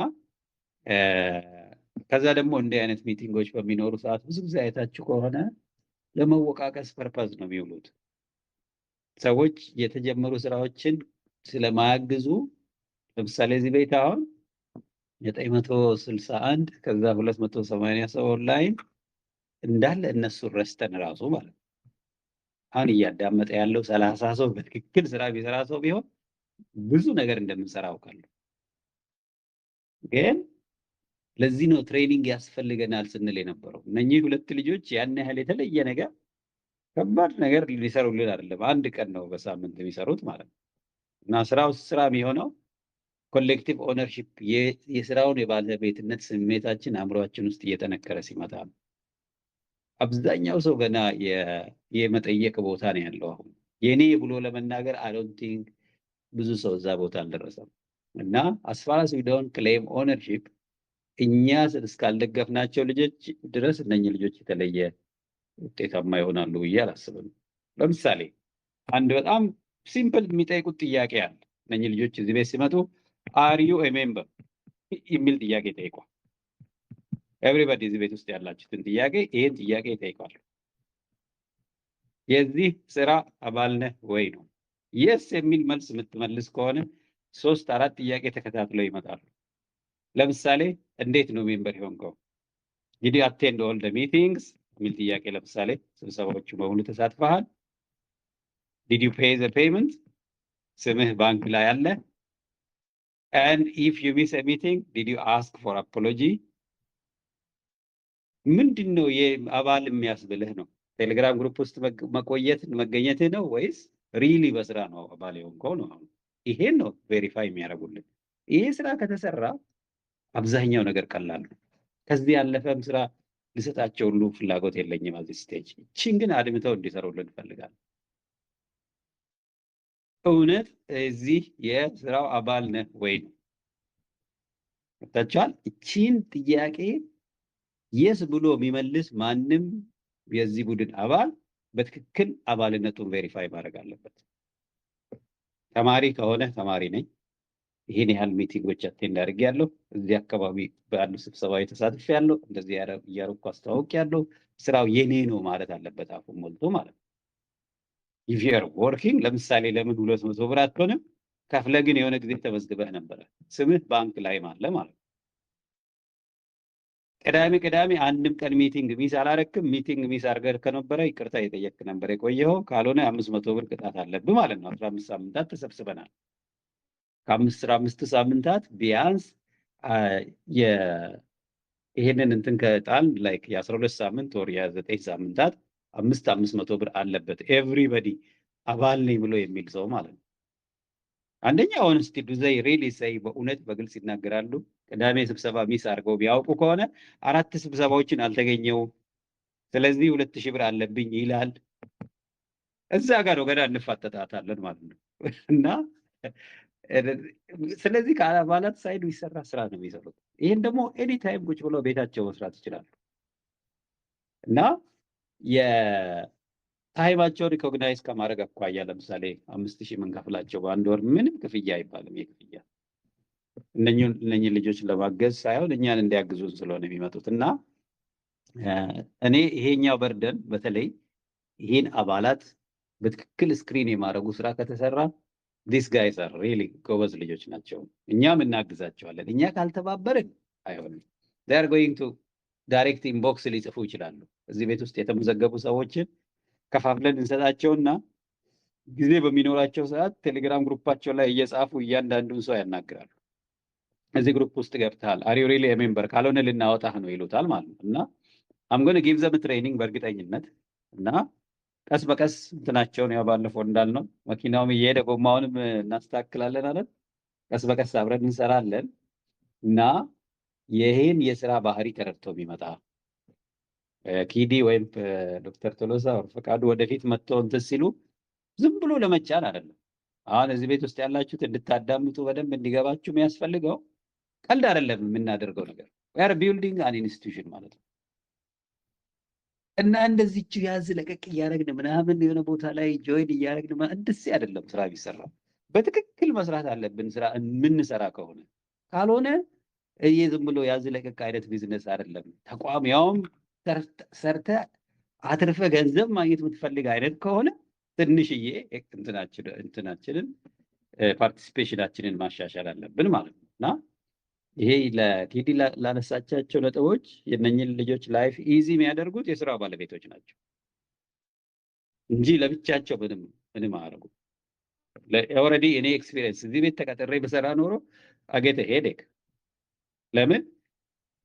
ከዛ ደግሞ እንዲህ አይነት ሚቲንጎች በሚኖሩ ሰዓት ብዙ ጊዜ አይታችሁ ከሆነ ለመወቃቀስ ፐርፐዝ ነው የሚውሉት። ሰዎች የተጀመሩ ስራዎችን ስለማያግዙ ለምሳሌ እዚህ ቤት አሁን 961 ከዛ 280 ሰው ኦንላይን እንዳለ እነሱ ረስተን ራሱ ማለት ነው። አሁን እያዳመጠ ያለው 30 ሰው በትክክል ስራ ቢሰራ ሰው ቢሆን ብዙ ነገር እንደምንሰራ አውቃለሁ። ግን ለዚህ ነው ትሬኒንግ ያስፈልገናል ስንል የነበረው። እነኚህ ሁለት ልጆች ያን ያህል የተለየ ነገር ከባድ ነገር ሊሰሩልን አይደለም፣ አንድ ቀን ነው በሳምንት የሚሰሩት ማለት ነው። እና ስራው ስራ የሚሆነው ኮሌክቲቭ ኦነርሺፕ የስራውን የባለቤትነት ስሜታችን አእምሯችን ውስጥ እየጠነከረ ሲመጣ ነው። አብዛኛው ሰው ገና የመጠየቅ ቦታ ነው ያለው። አሁን የኔ ብሎ ለመናገር አይ ዶንት ቲንክ ብዙ ሰው እዛ ቦታ አልደረሰም። እና as far as we don't claim ownership እኛ እስካልደገፍናቸው ልጆች ድረስ እነኚህ ልጆች የተለየ ውጤታማ ይሆናሉ ብዬ አላስብም። ለምሳሌ አንድ በጣም ሲምፕል የሚጠይቁት ጥያቄ አለ። እነኚህ ልጆች እዚህ ቤት ሲመጡ are you a member የሚል ጥያቄ ጠይቋል። ኤቭሪባዲ እዚህ ቤት ውስጥ ያላችሁትን ጥያቄ ይሄን ጥያቄ ይጠይቃሉ። የዚህ ስራ አባል ነህ ወይ ነው። የስ የሚል መልስ የምትመልስ ከሆነ 3-4 ጥያቄ ተከታትለው ይመጣሉ። ለምሳሌ እንዴት ነው ሜምበር የሆንከው? did you attend all the meetings የሚል ጥያቄ ለምሳሌ ስብሰባዎቹ በሙሉ ተሳትፈሃል? did you pay the payment ስምህ ባንክ ላይ አለ? and if you miss a meeting did you ask for apology? ምንድነው የአባል የሚያስብልህ ነው። ቴሌግራም ግሩፕ ውስጥ መገኘትህ ነው ወይስ ሪሊ በስራ ነው አባል የሆንከው ነው? ይሄን ነው ቬሪፋይ የሚያደርጉልን። ይሄ ስራ ከተሰራ አብዛኛው ነገር ቀላል ነው። ከዚህ ያለፈም ስራ ልሰጣቸው ሁሉ ፍላጎት የለኝም አዚህ ስቴጅ። እቺን ግን አድምተው እንዲሰሩልን እንፈልጋለን። እውነት እዚህ የስራው አባል ነህ ወይ ነው ታቻል። እቺን ጥያቄ የስ ብሎ የሚመልስ ማንም የዚህ ቡድን አባል በትክክል አባልነቱን ቬሪፋይ ማድረግ አለበት። ተማሪ ከሆነ ተማሪ ነኝ፣ ይሄን ያህል ሚቲንጎች አቴንድ አድርጌያለሁ፣ እዚህ አካባቢ ባሉ ስብሰባዎች ተሳትፌያለሁ፣ እንደዚህ እያደረኩ አስተዋውቄያለሁ፣ ስራው የኔ ነው ማለት አለበት አፉን ሞልቶ ማለት ነው። ኢፍ ዩ አር ወርኪንግ ለምሳሌ ለምን 200 ብር አትሆንም? ከፍለ ግን የሆነ ጊዜ ተመዝግበህ ነበረ፣ ስምህ ባንክ ላይ አለ ማለት ነው። ቅዳሜ አንድም ቀን ሚቲንግ ሚስ አላረክም። ሚቲንግ ሚስ አድርገህ ከነበረ ይቅርታ የጠየቅ ነበር የቆየኸው። ካልሆነ 500 ብር ቅጣት አለብህ ማለት ነው። 15 ሳምንታት ተሰብስበናል። ከ15 ሳምንታት ቢያንስ ይሄንን እንትን ከጣል ላይክ የ12 ሳምንት ወር የ9 ሳምንታት 500 ብር አለበት ኤቭሪባዲ አባል ነኝ ብሎ የሚል ሰው ማለት ነው። አንደኛ ሆነስቲ ዱ ዘይ ሪሊ ሰይ በእውነት በግልጽ ይናገራሉ። ቅዳሜ ስብሰባ ሚስ አድርገው ቢያውቁ ከሆነ 4 ስብሰባዎችን አልተገኘውም፣ ስለዚህ 2000 ብር አለብኝ ይላል። እዛ ጋር ነው ገና እንፋጠጣታለን ማለት ነው። እና ስለዚህ ከአባላት ሳይድ የሚሰራ ስራ ነው የሚሰሩት። ይህን ደግሞ ኤኒ ታይም ቁጭ ብለው ቤታቸው መስራት ይችላሉ። እና የታይማቸውን ሪኮግናይዝ ከማድረግ አኳያ ለምሳሌ 5000 የምንከፍላቸው በአንድ ወር ምንም ክፍያ አይባልም። የክፍያ እነኝህ ልጆች ለማገዝ ሳይሆን እኛን እንዲያግዙን ስለሆነ የሚመጡት። እና እኔ ይሄኛው በርደን በተለይ ይህን አባላት በትክክል ስክሪን የማድረጉ ስራ ከተሰራ ዲስ ጋይስ አር ሪሊ ጎበዝ ልጆች ናቸው። እኛም እናግዛቸዋለን። እኛ ካልተባበርን አይሆንም። they are going to ዳይሬክት ኢንቦክስ ሊጽፉ ይችላሉ። እዚህ ቤት ውስጥ የተመዘገቡ ሰዎችን ከፋፍለን እንሰጣቸውና ጊዜ በሚኖራቸው ሰዓት ቴሌግራም ግሩፓቸው ላይ እየጻፉ እያንዳንዱን ሰው ያናግራሉ። እዚህ ግሩፕ ውስጥ ገብተሃል፣ አር ዩ ሪሊ ሜምበር፣ ካልሆነ ልናወጣህ ነው ይሉታል ማለት ነው። እና አም ጎና ጊቭ ዘም ትሬኒንግ በእርግጠኝነት እና ቀስ በቀስ እንትናቸውን ያው ባለፈው እንዳልነው መኪናውም እየሄደ ጎማውንም እናስተካክላለን አለን። ቀስ በቀስ አብረን እንሰራለን እና ይሄን የስራ ባህሪ ተረድቶ ቢመጣ ኪዲ ወይም ዶክተር ቶሎሳ ፈቃዱ ወደፊት መጥተው እንትን ሲሉ ዝም ብሎ ለመጫን አይደለም። አሁን እዚህ ቤት ውስጥ ያላችሁት እንድታዳምጡ በደንብ እንዲገባችሁ የሚያስፈልገው ቀልድ አይደለም የምናደርገው ነገር። we are building an institution ማለት ነው። እና እንደዚህ ያዝ ለቀቅ እያደረግን ምናምን የሆነ ቦታ ላይ ጆይን እያደረግን እንደዚህ አይደለም ስራ ቢሰራ። በትክክል መስራት አለብን ስራ የምንሰራ ከሆነ። ካልሆነ ዝም ብሎ ያዝ ለቀቅ አይነት ቢዝነስ አይደለም። ተቋም ያውም ሰርተ አትርፈ ገንዘብ ማግኘት የምትፈልግ አይነት ከሆነ ትንሽዬ እንትናችንን ፓርቲሲፔሽናችንን ማሻሻል አለብን ማለት ነው። እና ይሄ ለቲዲ ላነሳቻቸው ነጥቦች የነኝን ልጆች ላይፍ ኢዚ የሚያደርጉት የስራ ባለቤቶች ናቸው እንጂ ለብቻቸው ምንም አያደርጉ። ኦልሬዲ እኔ ኤክስፒሪየንስ እዚህ ቤት ተቀጥሬ በሰራ ኖሮ አጌተ ሄዴክ ለምን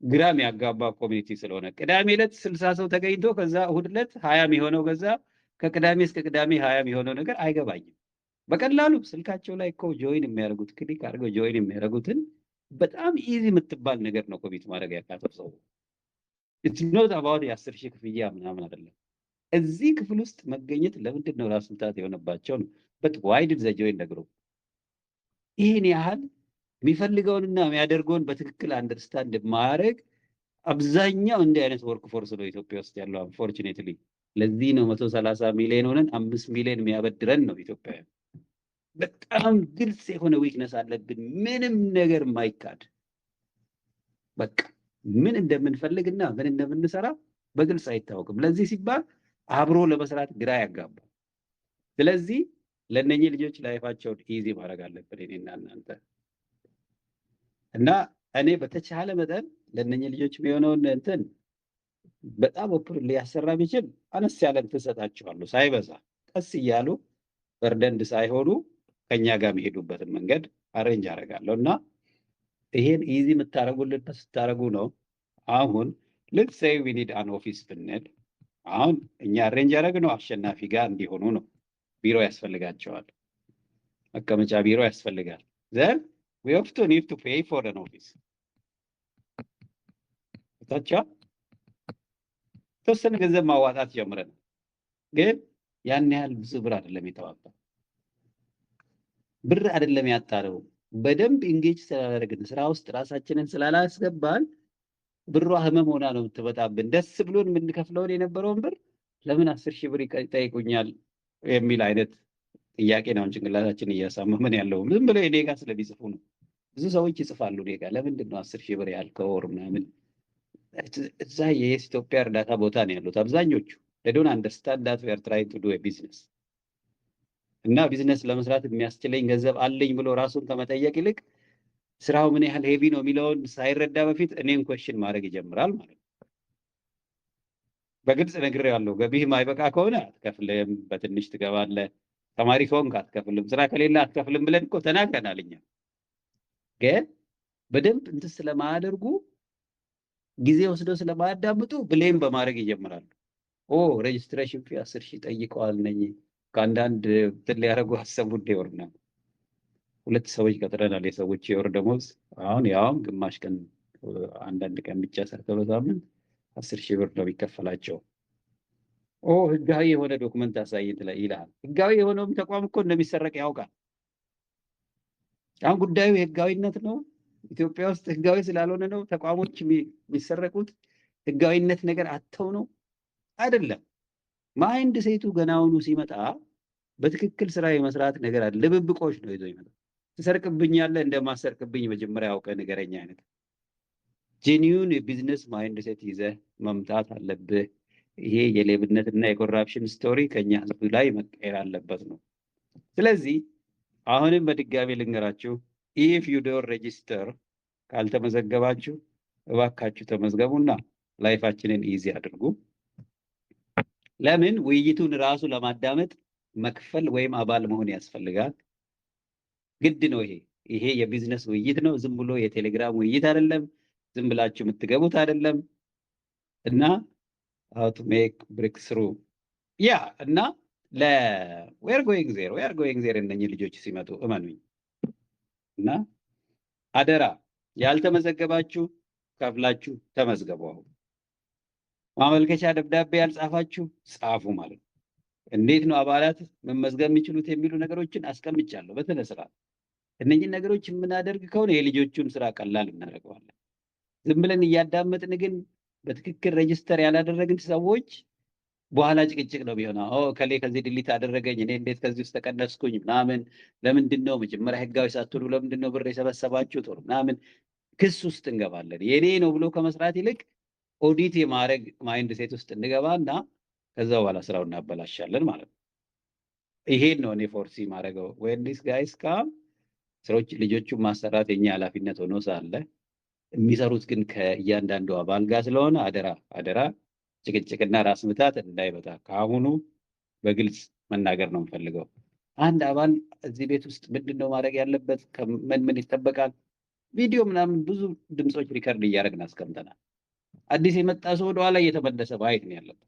ግራም ያጋባ ኮሚኒቲ ስለሆነ ቅዳሜ ዕለት 60 ሰው ተገኝቶ ከዛ እሁድ ዕለት 20 የሚሆነው ከዛ ከቅዳሜ እስከ ቅዳሜ 20 የሚሆነው ነገር አይገባኝም። በቀላሉ ስልካቸው ላይ እኮ ጆይን የሚያደርጉት ክሊክ አድርገው ጆይን የሚያደርጉትን በጣም ኢዚ የምትባል ነገር ነው ኮሚት ማድረግ ያቃተው ሰው። ኢትስ ኖት አባውት የ10,000 ክፍያ ምናምን አይደለም። እዚህ ክፍል ውስጥ መገኘት ለምንድን ነው ራስ ምታት የሆነባቸው ነው። በት ዋይ ዲድ ዘ ጆይን ነግሮ ይሄን ያህል የሚፈልገውንና የሚያደርገውን በትክክል አንደርስታንድ ማድረግ አብዛኛው እንዲህ አይነት ወርክ ፎርስ ነው ኢትዮጵያ ውስጥ ያለው። አንፎርቹኔትሊ ለዚህ ነው 130 ሚሊዮን ሆነን 5 ሚሊዮን የሚያበድረን ነው ኢትዮጵያ። በጣም ግልጽ የሆነ ዊክነስ አለብን። ምንም ነገር ማይካድ በቃ ምን እንደምንፈልግና ምን እንደምንሰራ በግልጽ አይታወቅም። ለዚህ ሲባል አብሮ ለመስራት ግራ ያጋባል። ስለዚህ ለነኚህ ልጆች ላይፋቸውን ኢዚ ማድረግ አለብን እኔና እናንተ። እና እኔ በተቻለ መጠን ለነኚህ ልጆች የሚሆነውን እንትን በጣም ኦፕን ሊያሰራ ቢችል አነስ ያለ እንትን ሰጣቸዋለሁ፣ ሳይበዛ ቀስ እያሉ በርደንድ ሳይሆኑ ከኛ ጋር የሚሄዱበትን መንገድ አሬንጅ አደርጋለሁ። እና ይሄን ኢዚ የምታደርጉልን ስታደርጉ ነው። አሁን ሌትስ ሴይ ዊ ኒድ አን ኦፊስ ብንል አሁን እኛ አሬንጅ ያደረግነው አሸናፊ ጋር እንዲሆኑ ነው። ቢሮ ያስፈልጋቸዋል፣ መቀመጫ ቢሮ ያስፈልጋል። ዘን we also need to pay for an office ታቻ ተወሰነ ገንዘብ ማዋጣት ጀምረን፣ ግን ያን ያህል ብዙ ብር አይደለም የተዋጣ ብር አይደለም ያጣረው። በደንብ ኢንጌጅ ስላላደረግን ስራ ውስጥ ራሳችንን ስላላስገባን ብሯ ህመም ሆና ነው የምትመጣብን። ደስ ብሎን የምንከፍለውን የነበረውን ብር ለምን 10,000 ብር ይጠይቁኛል የሚል አይነት ጥያቄ ነው ጭንቅላታችን እያሳመመን ያለው። ዝም ብለው እኔ ጋር ስለሚጽፉ ነው። ብዙ ሰዎች ይጽፋሉ እኔ ጋር ለምንድን ነው 10,000 ብር ያልከው ወር ምናምን። እዛ የኢትዮጵያ እርዳታ ቦታ ነው ያሉት አብዛኞቹ። they don't understand that we are trying to do a business እና ቢዝነስ ለመስራት የሚያስችለኝ ገንዘብ አለኝ ብሎ ራሱን ከመጠየቅ ይልቅ ስራው ምን ያህል ሄቪ ነው የሚለውን ሳይረዳ በፊት እኔን ኮሽን ማድረግ ይጀምራል ማለት ነው። በግልጽ ነግሬዋለሁ። ገቢህ ማይበቃ ከሆነ አትከፍልም፣ በትንሽ ትገባለህ። ተማሪ ከሆንክ አትከፍልም፣ ስራ ከሌለ አትከፍልም ብለን እኮ ተናግረናል። እኛ ግን በደንብ እንትን ስለማያደርጉ ጊዜ ወስደው ስለማያዳምጡ ብሌም በማድረግ ይጀምራሉ። ሬጅስትሬሽን ፊ 10,000 ጠይቀዋል ነኝ ከአንዳንድ እንትን ሊያደርጉ አሰቡ እንዲወርና 2 ሰዎች ቀጥረናል። የሰዎች የወር ደሞዝ አሁን ያውም ግማሽ ቀን አንዳንድ ቀን ብቻ ሰርተው በሳምንት 10,000 ብር ነው የሚከፈላቸው። ህጋዊ የሆነ ዶክመንት አሳይን ይልሃል። ህጋዊ የሆነውም ተቋም እኮ እንደሚሰረቅ ያውቃል። አሁን ጉዳዩ የህጋዊነት ነው። ኢትዮጵያ ውስጥ ህጋዊ ስላልሆነ ነው ተቋሞች የሚሰረቁት። ህጋዊነት ነገር አተው ነው አይደለም። ማይንድ ሴቱ ገናውኑ ሲመጣ በትክክል ስራ የመስራት ነገር አለ። ልብብቆች ነው ይዞ ይመጣ። ትሰርቅብኛለህ እንደማሰርቅብኝ መጀመሪያ አውቀህ ንገረኝ አይነት ጄኒዩን የቢዝነስ ማይንድ ሴት ይዘህ መምጣት አለብህ። ይሄ የሌብነትና የኮራፕሽን ስቶሪ ከኛ ህዝብ ላይ መቀየር አለበት ነው። ስለዚህ አሁንም በድጋሚ ልንገራችሁ፣ ኢፍ ዩ ዶንት ሬጂስተር ካልተመዘገባችሁ እባካችሁ ተመዝገቡና ላይፋችንን ኢዚ አድርጉ። ለምን ውይይቱን ራሱ ለማዳመጥ መክፈል ወይም አባል መሆን ያስፈልጋል። ግድ ነው። ይሄ የቢዝነስ ውይይት ነው። ዝም ብሎ የቴሌግራም ውይይት አይደለም። ዝም ብላችሁ የምትገቡት አይደለም። እና how to make breakthrough እና we are going there እነኚህ ልጆች ሲመጡ እመኑኝ። እና አደራ ያልተመዘገባችሁ ከፍላችሁ ተመዝገቡ። አሁን ማመልከቻ ደብዳቤ ያልጻፋችሁ ጻፉ ማለት ነው። እንዴት ነው አባላት መመዝገብ የሚችሉት የሚሉ ነገሮችን አስቀምጫለሁ በስነ ስርዓት። እነኚህ ነገሮች የምናደርግ ከሆነ የልጆቹን ስራ ቀላል እናደርገዋለን። ዝም ብለን እያዳመጥን ግን በትክክል ሬጅስተር ያላደረግን ሰዎች በኋላ ጭቅጭቅ ነው የሚሆነው። ከሌ ከዚህ ድሊት አደረገኝ፣ እኔ እንዴት ከዚህ ውስጥ ተቀነስኩኝ ምናምን፣ ለምንድን ነው መጀመሪያ ህጋዊ ሳትሆኑ ለምንድን ነው ብር የሰበሰባችሁት ጦር ምናምን ክስ ውስጥ እንገባለን። የኔ ነው ብሎ ከመስራት ይልቅ ኦዲት የማድረግ ማይንድ ሴት ውስጥ እንገባና ከዛ በኋላ ስራው እናበላሻለን ማለት ነው። ይሄን ነው እኔ ፎርሲ ማድረገው። when these guys come ስራዎች ልጆቹን ማሰራት የኛ ኃላፊነት ሆኖ ሳለ የሚሰሩት ግን ከእያንዳንዱ አባል ጋር ስለሆነ አደራ ጭቅጭቅና ራስ ምታት እንዳይበጣ ከአሁኑ በግልጽ መናገር ነው የምፈልገው። አንድ አባል እዚህ ቤት ውስጥ ምንድነው ማድረግ ያለበት፣ ምን ይጠበቃል፣ ቪዲዮ ምናምን ብዙ ድምጾች ሪከርድ እያደረግን አስቀምጠናል። አዲስ የመጣ ሰው ወደ ኋላ እየተመለሰ ማየት ነው ያለበት።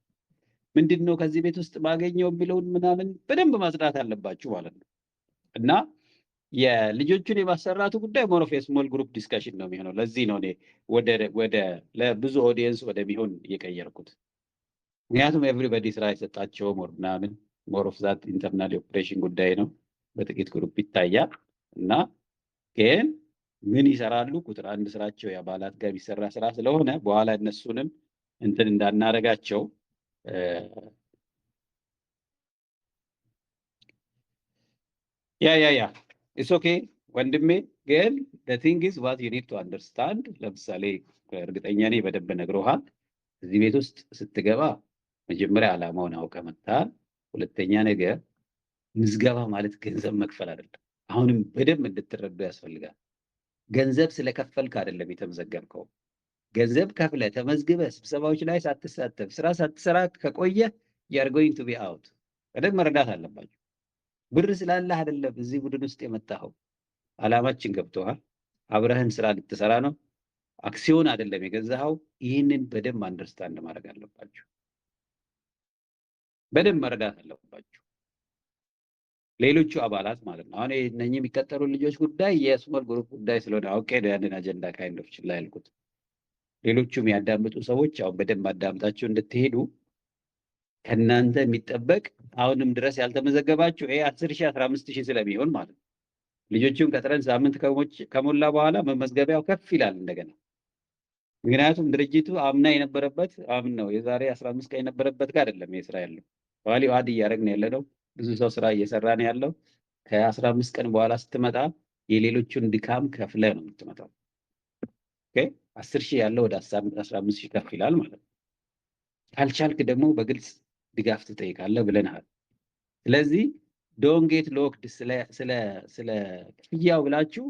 ምንድነው ከዚህ ቤት ውስጥ ማገኘው የሚለውን ምናምን በደንብ ማጽዳት አለባችሁ ማለት ነው። እና የልጆቹን የማሰራቱ ጉዳይ ሞር ኦፍ ስሞል ግሩፕ ዲስከሽን ነው የሚሆነው። ለዚህ ነው እኔ ወደ ለብዙ ኦዲየንስ ወደሚሆን እየቀየርኩት። ምክንያቱም ኤቭሪባዲ ስራ የሰጣቸው ምናምን ሞር ኦፍ ዛት ኢንተርናል ኦፕሬሽን ጉዳይ ነው፣ በጥቂት ግሩፕ ይታያል። እና ግን ምን ይሰራሉ? ቁጥር አንድ ስራቸው የአባላት ጋር የሚሰራ ስራ ስለሆነ በኋላ እነሱንም እንትን እንዳናረጋቸው ያ ኢትስ ኦኬ ወንድሜ። ግን the thing is what you need to understand። ለምሳሌ እርግጠኛ ነኝ በደንብ ነግሮሃል። እዚህ ቤት ውስጥ ስትገባ መጀመሪያ ዓላማውን አውቀህ መጥተሃል። ሁለተኛ ነገር ምዝገባ ማለት ገንዘብ መክፈል አይደለም። አሁንም በደንብ እንድትረዱ ያስፈልጋል። ገንዘብ ስለከፈልክ አይደለም የተመዘገብከው። ገንዘብ ከፍለህ ተመዝግበህ ስብሰባዎች ላይ ሳትሳተፍ ስራ ሳትሰራ ከቆየ you are going to be out። በደንብ መረዳት አለባችሁ። ብር ስላለህ አይደለም እዚህ ቡድን ውስጥ የመጣኸው። ዓላማችን ገብቶሃል። አብረህን ስራ ልትሰራ ነው። አክሲዮን አይደለም የገዛኸው። ይህንን በደንብ አንደርስታንድ ማድረግ አለባችሁ። በደንብ መረዳት አለባችሁ ሌሎቹ አባላት ማለት ነው። አሁን እነኚህ የሚቀጠሩ ልጆች ጉዳይ የስሞል ግሩፕ ጉዳይ ስለሆነ አውቄ ነው ያንን አጀንዳ ካይንድ ኦፍ ችላ ያልኩት። ሌሎቹም ያዳምጡ ሰዎች አሁን በደንብ አዳምጣችሁ እንድትሄዱ ከእናንተ የሚጠበቅ አሁንም ድረስ ያልተመዘገባችሁ 10,000 15,000 ስለሚሆን ማለት ነው። ልጆቹን ቀጥረን ሳምንት ከሞላ በኋላ መመዝገቢያው ከፍ ይላል እንደገና። ምክንያቱም ድርጅቱ አምና የነበረበት አምን ነው የዛሬ 15 ቀን የነበረበት ጋር አይደለም የስራ ያለው ቫልዩ አድ እያደረግን ያለ ነው። ብዙ ሰው ስራ እየሰራ ነው ያለው። ከ15 ቀን በኋላ ስትመጣ የሌሎቹን ድካም ከፍለ ነው የምትመጣው። ኦኬ 10,000 ያለው ወደ 15,000 ከፍ ይላል ማለት ነው። ካልቻልክ ደግሞ በግልጽ ድጋፍ ትጠይቃለህ ብለናል። ስለዚህ ዶንት ጌት ሎክድ ስለ ክፍያው ብላችሁ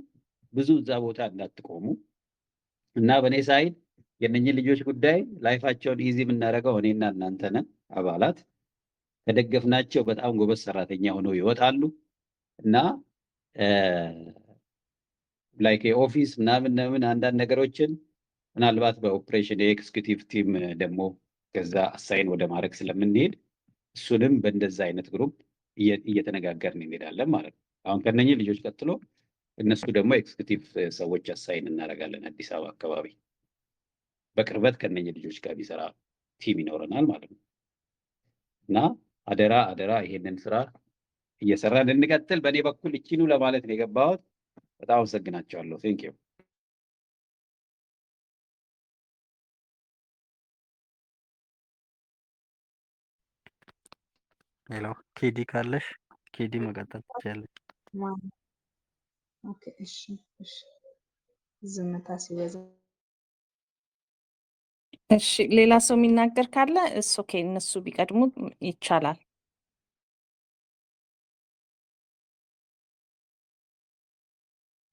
ብዙ እዛ ቦታ እንዳትቆሙ እና በኔ ሳይድ የነኚህ ልጆች ጉዳይ ላይፋቸውን ኢዚ የምናደርገው እኔና እናንተ ነን አባላት ከደገፍናቸው በጣም ጎበዝ ሰራተኛ ሆነው ይወጣሉ እና ላይክ የኦፊስ ምናምን አንዳንድ ነገሮችን ምናልባት በኦፕሬሽን የኤክስኪዩቲቭ ቲም ደግሞ ከዛ አሳይን ወደ ማድረግ ስለምንሄድ እሱንም በእንደዛ አይነት ግሩፕ እየተነጋገርን እንሄዳለን ማለት ነው። አሁን ከነኚህ ልጆች ቀጥሎ እነሱ ደግሞ ኤክስኪዩቲቭ ሰዎች አሳይን እናደርጋለን አዲስ አበባ አካባቢ በቅርበት ከነኚህ ልጆች ጋር ቢሰራ ቲም ይኖረናል ማለት ነው እና አደራ ይሄንን ስራ እየሰራን እንቀጥል። በእኔ በኩል እቺኑ ለማለት ነው የገባሁት። በጣም አመሰግናቸዋለሁ። ቴንክ ዩ። ሄሎ ኬዲ ካለሽ ኬዲ መቀጠል ትችላለሽ። ኦኬ እሺ ዝምታ ሲበዛ እሺ ሌላ ሰው የሚናገር ካለ እሱ ኦኬ እነሱ ቢቀድሙ ይቻላል።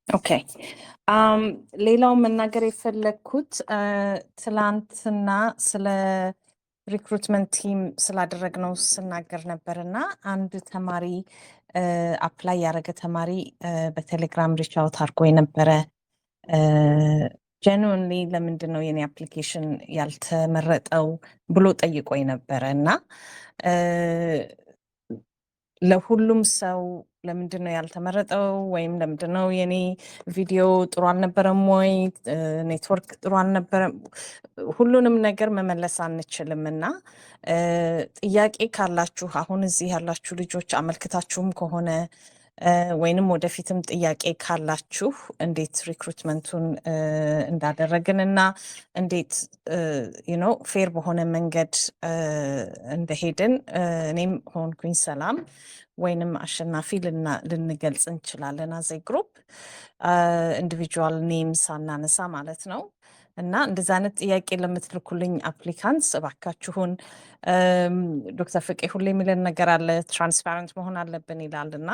ኦኬ ሌላው መናገር የፈለግኩት ትላንትና ስለ ሪክሩትመንት ቲም ስላደረግነው ስናገር ነበር እና አንድ ተማሪ አፕላይ ያደረገ ተማሪ በቴሌግራም ሪች አውት አድርጎ የነበረ ጀኑዊንሊ ለምንድን ነው የኔ አፕሊኬሽን ያልተመረጠው ብሎ ጠይቆ ነበረ እና ለሁሉም ሰው ለምንድን ነው ያልተመረጠው ወይም ለምንድን ነው የኔ ቪዲዮ ጥሩ አልነበረም ወይ ኔትወርክ ጥሩ አልነበረም፣ ሁሉንም ነገር መመለስ አንችልም እና ጥያቄ ካላችሁ አሁን እዚህ ያላችሁ ልጆች አመልክታችሁም ከሆነ ወይንም ወደፊትም ጥያቄ ካላችሁ እንዴት ሪክሩትመንቱን እንዳደረግን እና እንዴት ፌር በሆነ መንገድ እንደሄድን እኔም ሆንኩኝ ሰላም ወይንም አሸናፊ ልንገልጽ እንችላለን። አዘ ግሩፕ ኢንዲቪጁዋል ኔም ሳናነሳ ማለት ነው። እና እንደዛ አይነት ጥያቄ ለምትልኩልኝ አፕሊካንትስ እባካችሁን ዶክተር ፍቄ ሁሌ የሚለን ነገር አለ፣ ትራንስፓረንት መሆን አለብን ይላል እና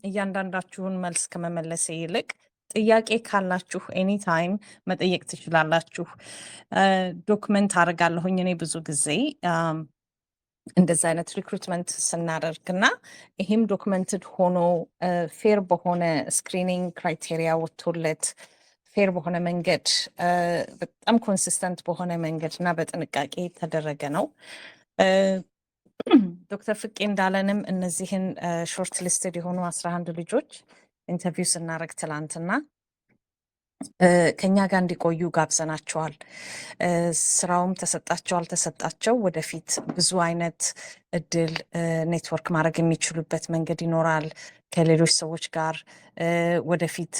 እያንዳንዳችሁን መልስ ከመመለስ ይልቅ ጥያቄ ካላችሁ ኤኒታይም መጠየቅ ትችላላችሁ። ዶክመንት አደርጋለሁኝ እኔ ብዙ ጊዜ እንደዛ አይነት ሪክሩትመንት ስናደርግ እና ይህም ዶክመንትድ ሆኖ ፌር በሆነ ስክሪኒንግ ክራይቴሪያ ወጥቶለት ፌር በሆነ መንገድ በጣም ኮንሲስተንት በሆነ መንገድ እና በጥንቃቄ የተደረገ ነው። ዶክተር ፍቄ እንዳለንም እነዚህን ሾርት ሊስትድ የሆኑ 11 ልጆች ኢንተርቪው ስናደርግ ትላንትና ከኛ ጋር እንዲቆዩ ጋብዘናቸዋል። ስራውም ተሰጣቸው አልተሰጣቸው ወደፊት ብዙ አይነት እድል ኔትወርክ ማድረግ የሚችሉበት መንገድ ይኖራል። ከሌሎች ሰዎች ጋር ወደፊት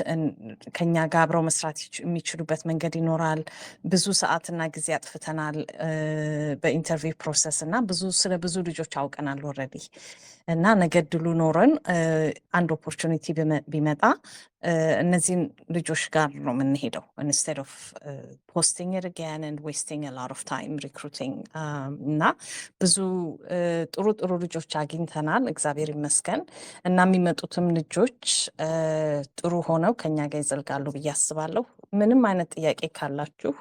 ከኛ ጋር አብረው መስራት የሚችሉበት መንገድ ይኖራል። ብዙ ሰዓትና ጊዜ አጥፍተናል በኢንተርቪው ፕሮሰስ እና ስለ ብዙ ልጆች አውቀናል ኦልሬዲ እና ነገ እድሉ ኖረን አንድ ኦፖርቹኒቲ ቢመጣ እነዚህን ልጆች ጋር ነው የምንሄደው ኢንስቴድ ኦፍ ፖስቲንግ ኢት አጋን ኤንድ ዌስቲንግ አ ሎት ኦፍ ታይም ሪክሩቲንግ እና ብዙ ጥሩ ልጆች አግኝተናል እግዚአብሔር ይመስገን እና የሚመጡትም ልጆች ጥሩ ሆነው ከኛ ጋር ይዘልቃሉ ብዬ አስባለሁ። ምንም አይነት ጥያቄ ካላችሁ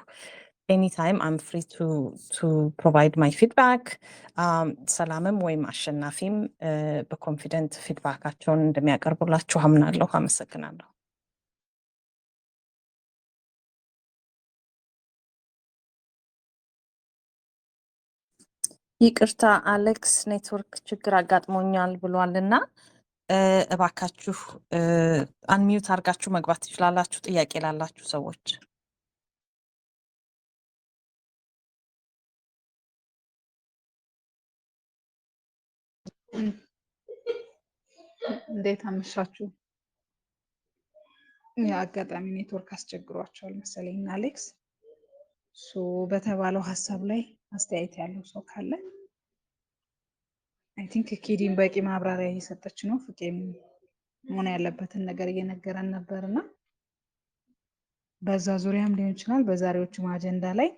ኤኒታይም አም ፍሪ ቱ ፕሮቫይድ ማይ ፊድባክ። ሰላምም ወይም አሸናፊም በኮንፊደንት ፊድባካቸውን እንደሚያቀርቡላችሁ አምናለሁ። አመሰግናለሁ። ይቅርታ አሌክስ ኔትወርክ ችግር አጋጥሞኛል ብሏልና እባካችሁ አንሚዩት አድርጋችሁ መግባት ትችላላችሁ፣ ጥያቄ ላላችሁ ሰዎች። እንዴት አመሻችሁ? የአጋጣሚ ኔትወርክ አስቸግሯቸዋል መሰለኝ እና አሌክስ በተባለው ሀሳብ ላይ አስተያየት ያለው ሰው ካለ አይ ቲንክ ኪዲን በቂ ማብራሪያ እየሰጠች ነው። ፍቄም መሆን ያለበትን ነገር እየነገረን ነበር እና በዛ ዙሪያም ሊሆን ይችላል በዛሬዎቹም አጀንዳ ላይ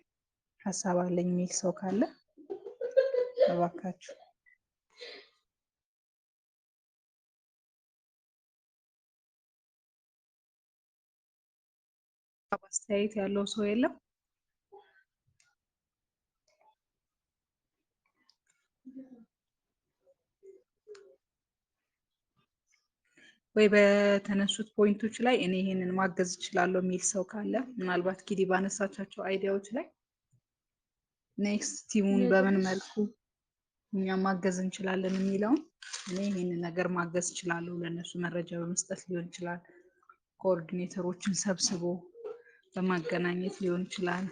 ሀሳብ አለኝ የሚል ሰው ካለ እባካችሁ። አስተያየት ያለው ሰው የለም? ወይ በተነሱት ፖይንቶች ላይ እኔ ይሄንን ማገዝ እችላለሁ የሚል ሰው ካለ ምናልባት ኪዲ ባነሳቻቸው አይዲያዎች ላይ ኔክስት ቲሙን በምን መልኩ እኛ ማገዝ እንችላለን የሚለውን እኔ ይሄንን ነገር ማገዝ እችላለሁ ለእነሱ መረጃ በመስጠት ሊሆን ይችላል፣ ኮኦርዲኔተሮችን ሰብስቦ በማገናኘት ሊሆን ይችላል።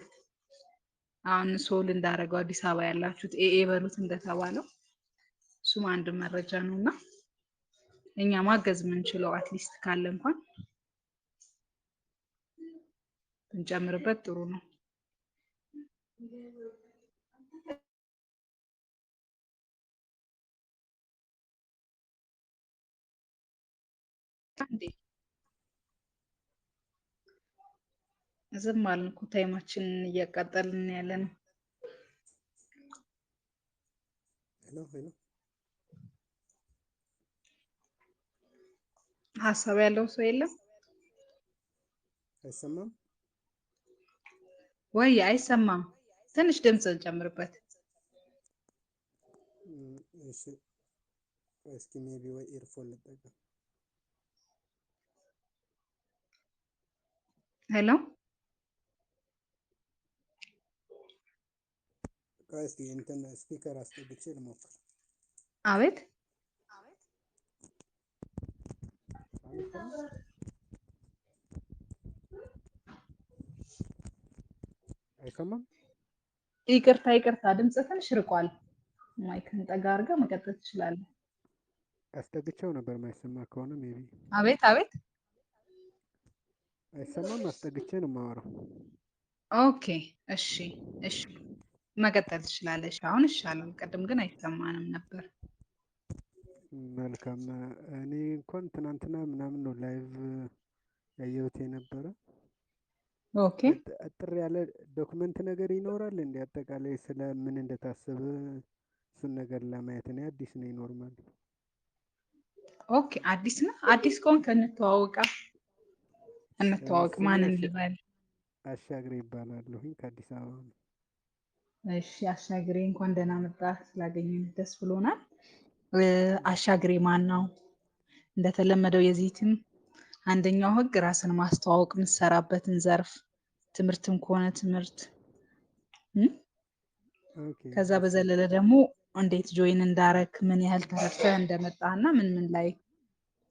አሁን ሶል እንዳደረገው አዲስ አበባ ያላችሁት ኤኤ በሉት እንደተባለው እሱም አንድ መረጃ ነው እና እኛ ማገዝ የምንችለው አትሊስት ካለ እንኳን ብንጨምርበት ጥሩ ነው። አንዴ ዝም አልን እኮ ታይማችንን እያቃጠልን ያለ ነው። ሀሳብ ያለው ሰው የለም? አይሰማም ወይ? አይሰማም። ትንሽ ድምፅ እንጨምርበት። እሺ እስኪ ሜቢ ወይ ኤርፎን ልጠቀም። ሄሎ እስኪ እንትን ስፒከር አስጠግቼ ልሞክር። አቤት አይሰማም? ይቅርታ፣ ድምፅ ትንሽ ርቋል። ማይክን ጠጋ አድርገህ መቀጠል ትችላለህ። አስጠግቼው ነበር። ማይሰማ ከሆነ ሜቢ አቤት አይሰማም። አስጠግቼ ነው የማወራው። ኦኬ እሺ መቀጠል ትችላለሽ። አሁን ይሻላል። ቅድም ግን አይሰማንም ነበር። መልካም። እኔ እንኳን ትናንትና ምናምን ነው ላይቭ ያየሁት የነበረ። ኦኬ አጥር ያለ ዶክመንት ነገር ይኖራል እንደ አጠቃላይ ስለ ምን እንደታሰበ እሱን ነገር ለማየት እኔ አዲስ ነኝ። ኖርማል ኦኬ። አዲስ ነው። አዲስ ከሆንክ እንተዋወቅ። ማንን ልበል? አሻግሬ ይባላለሁኝ ከአዲስ አበባ ነው። እሺ አሻግሬ፣ እንኳን ደህና መጣ። ስላገኘን ደስ ብሎናል። አሻግሬ ማን ነው? እንደተለመደው የዚህ ቲም አንደኛው ህግ ራስን ማስተዋወቅ፣ የምትሰራበትን ዘርፍ፣ ትምህርትም ከሆነ ትምህርት፣ ከዛ በዘለለ ደግሞ እንዴት ጆይን እንዳረክ፣ ምን ያህል ተረድተህ እንደመጣ እና ምን ላይ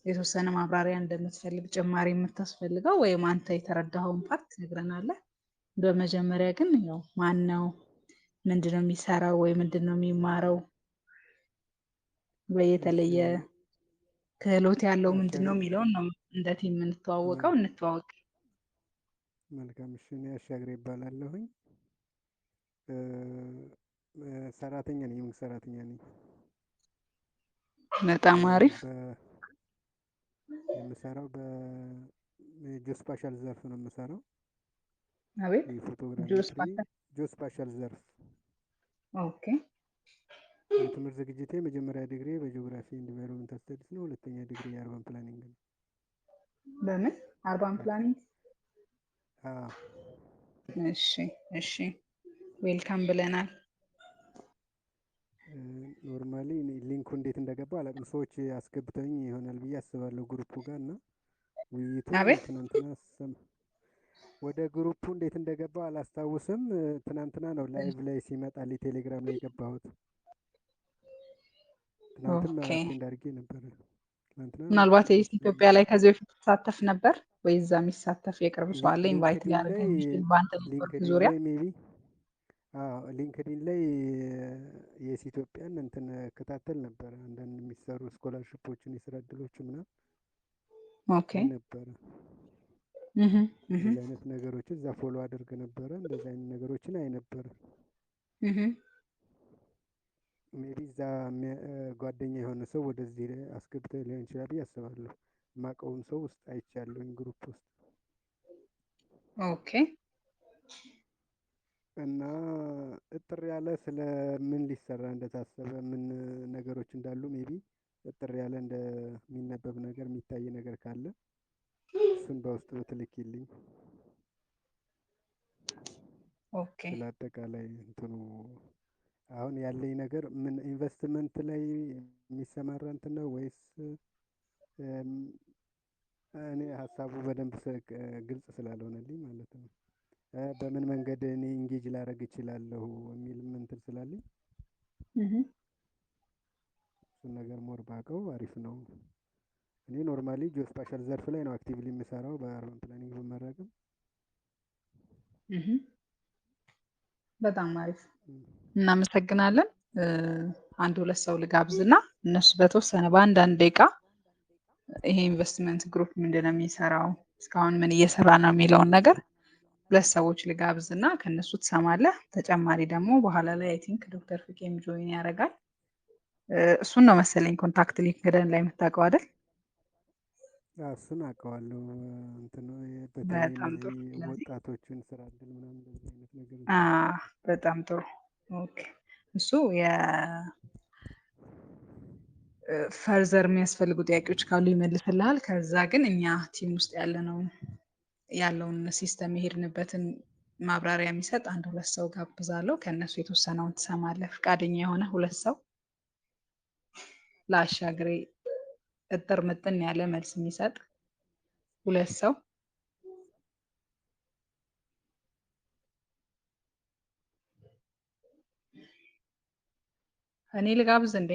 የተወሰነ ማብራሪያ እንደምትፈልግ ጭማሪ የምታስፈልገው ወይም አንተ የተረዳኸውን ፓርት ትነግረናለህ። በመጀመሪያ ግን ያው ማን ነው፣ ምንድነው የሚሰራው ወይ ምንድነው የሚማረው፣ ወይ የተለየ ክህሎት ያለው ምንድነው የሚለውን ነው እንደ ቲም የምንተዋወቀው። እንተዋወቅ። መልካም። እሺ እኔ አሻግሬ ይባላለሁኝ። ሰራተኛ ነኝ፣ የመንግስት ሰራተኛ ነኝ። በጣም አሪፍ። የምሰራው በጂኦስፓሻል ዘርፍ ነው የምሰራው። አቤት የፎቶግራሜትሪ ጂኦስፓሻል ዘርፍ። ኦኬ። የትምህርት ዝግጅቴ መጀመሪያ ዲግሪ በጂኦግራፊ ኤንድ ኢንቫይሮንመንታል ስተዲስ ነው። ሁለተኛ ዲግሪ የአርባን ፕላኒንግ ነው። በምን አርባን ፕላኒንግ? እሺ ዌልካም ብለናል። ኖርማሊ ሊንኩ እንዴት እንደገባ አላውቅም። ሰዎች አስገብተውኝ ይሆናል ብዬ አስባለሁ ግሩፑ ጋር እና ውይይቱን ትናንትና ወደ ግሩፑ እንዴት እንደገባ አላስታውስም። ትናንትና ነው ላይቭ ላይ ሲመጣልኝ ቴሌግራም ላይ የገባሁት። ትናንትና ኦኬ አቴንድ አድርጌ ነበረ። ትናንትና ምናልባት ሐሙስ ኢትዮጵያ ላይ ከዚህ በፊት ተሳተፍ ነበር ወይ እዛ የሚሳተፍ የቅርብ ሰው አለ ኢንቫይት ሊንክዲን ሊያደርግ ላይ የሚችል በአንተ ኔትወርክ ዙሪያ? ሜቢ ሊንክዲን ላይ የስ ኢትዮጵያን እንትን እከታተል ነበረ። አንዳንድ የሚሰሩ ስኮላርሽፖችን የስራ እድሎች ምናምን ኦኬ አይ ነበረ። እህ እህ እንደዚህ አይነት ነገሮችን እዛ ፎሎ አድርግ ነበረ። እንደዚህ አይነት ነገሮችን አይ ነበረ። እህ ሜቢ እዛ ጓደኛ የሆነ ሰው ወደዚህ አስገብተው ሊሆን ይችላል ብዬ አስባለሁ። የማውቀውን ሰው ውስጥ አይቻለሁኝ ግሩፕ ውስጥ ኦኬ እና እጥር ያለ ስለ ምን ሊሰራ እንደታሰበ ምን ነገሮች እንዳሉ ሜቢ እጥር ያለ እንደሚነበብ ነገር የሚታይ ነገር ካለ እሱን በውስጥ ብትልኪልኝ ኦኬ ስለ አጠቃላይ እንትኑ አሁን ያለኝ ነገር ምን ኢንቨስትመንት ላይ የሚሰማራ እንትን ነው ወይስ እኔ ሀሳቡ በደንብ ግልጽ ስላልሆነልኝ ማለት ነው። በምን መንገድ እኔ ኢንጌጅ ላደርግ እችላለሁ የሚልም እንትን ስላለኝ እሱን ነገር ሞር ባውቀው አሪፍ ነው። እኔ ኖርማሊ ጂኦስፓሻል ዘርፍ ላይ ነው አክቲቭሊ የምሰራው በአርባን ፕላኒንግ በመረቅም። በጣም አሪፍ እናመሰግናለን። አንድ ሁለት ሰው ልጋብዝና እነሱ በተወሰነ በአንዳንድ ደቂቃ ይሄ ኢንቨስትመንት ግሩፕ ምንድን ነው የሚሰራው፣ እስካሁን ምን እየሰራ ነው የሚለውን ነገር ሁለት ሰዎች ልጋብዝና ከነሱ ትሰማለህ። ተጨማሪ ደግሞ በኋላ ላይ አይ ቲንክ ዶክተር ፍቄም ጆይን ያደርጋል። እሱን ነው መሰለኝ ኮንታክት ሊንክድን ላይ የምታውቀው አይደል? እሱን አውቀዋለሁ። እንትን በተለይ በጣም ጥሩ። እነዚህ ስለዚህ ወጣቶችን ስራ እድል ምናምን እንደዚህ አይነት ነገር በጣም ጥሩ። ኦኬ እሱ ፈርዘር የሚያስፈልጉ ጥያቄዎች ካሉ ይመልስልሃል። ከዛ ግን እኛ ቲም ውስጥ ያለውን ሲስተም የሄድንበትን ማብራሪያ የሚሰጥ አንድ ሁለት ሰው ጋብዛለሁ። ከእነሱ የተወሰነውን ትሰማለህ። ፈቃደኛ የሆነ ሁለት ሰው ለአሻግሬ እጥር ምጥን ያለ መልስ የሚሰጥ ሁለት ሰው እኔ ልጋብዝ እንዴ?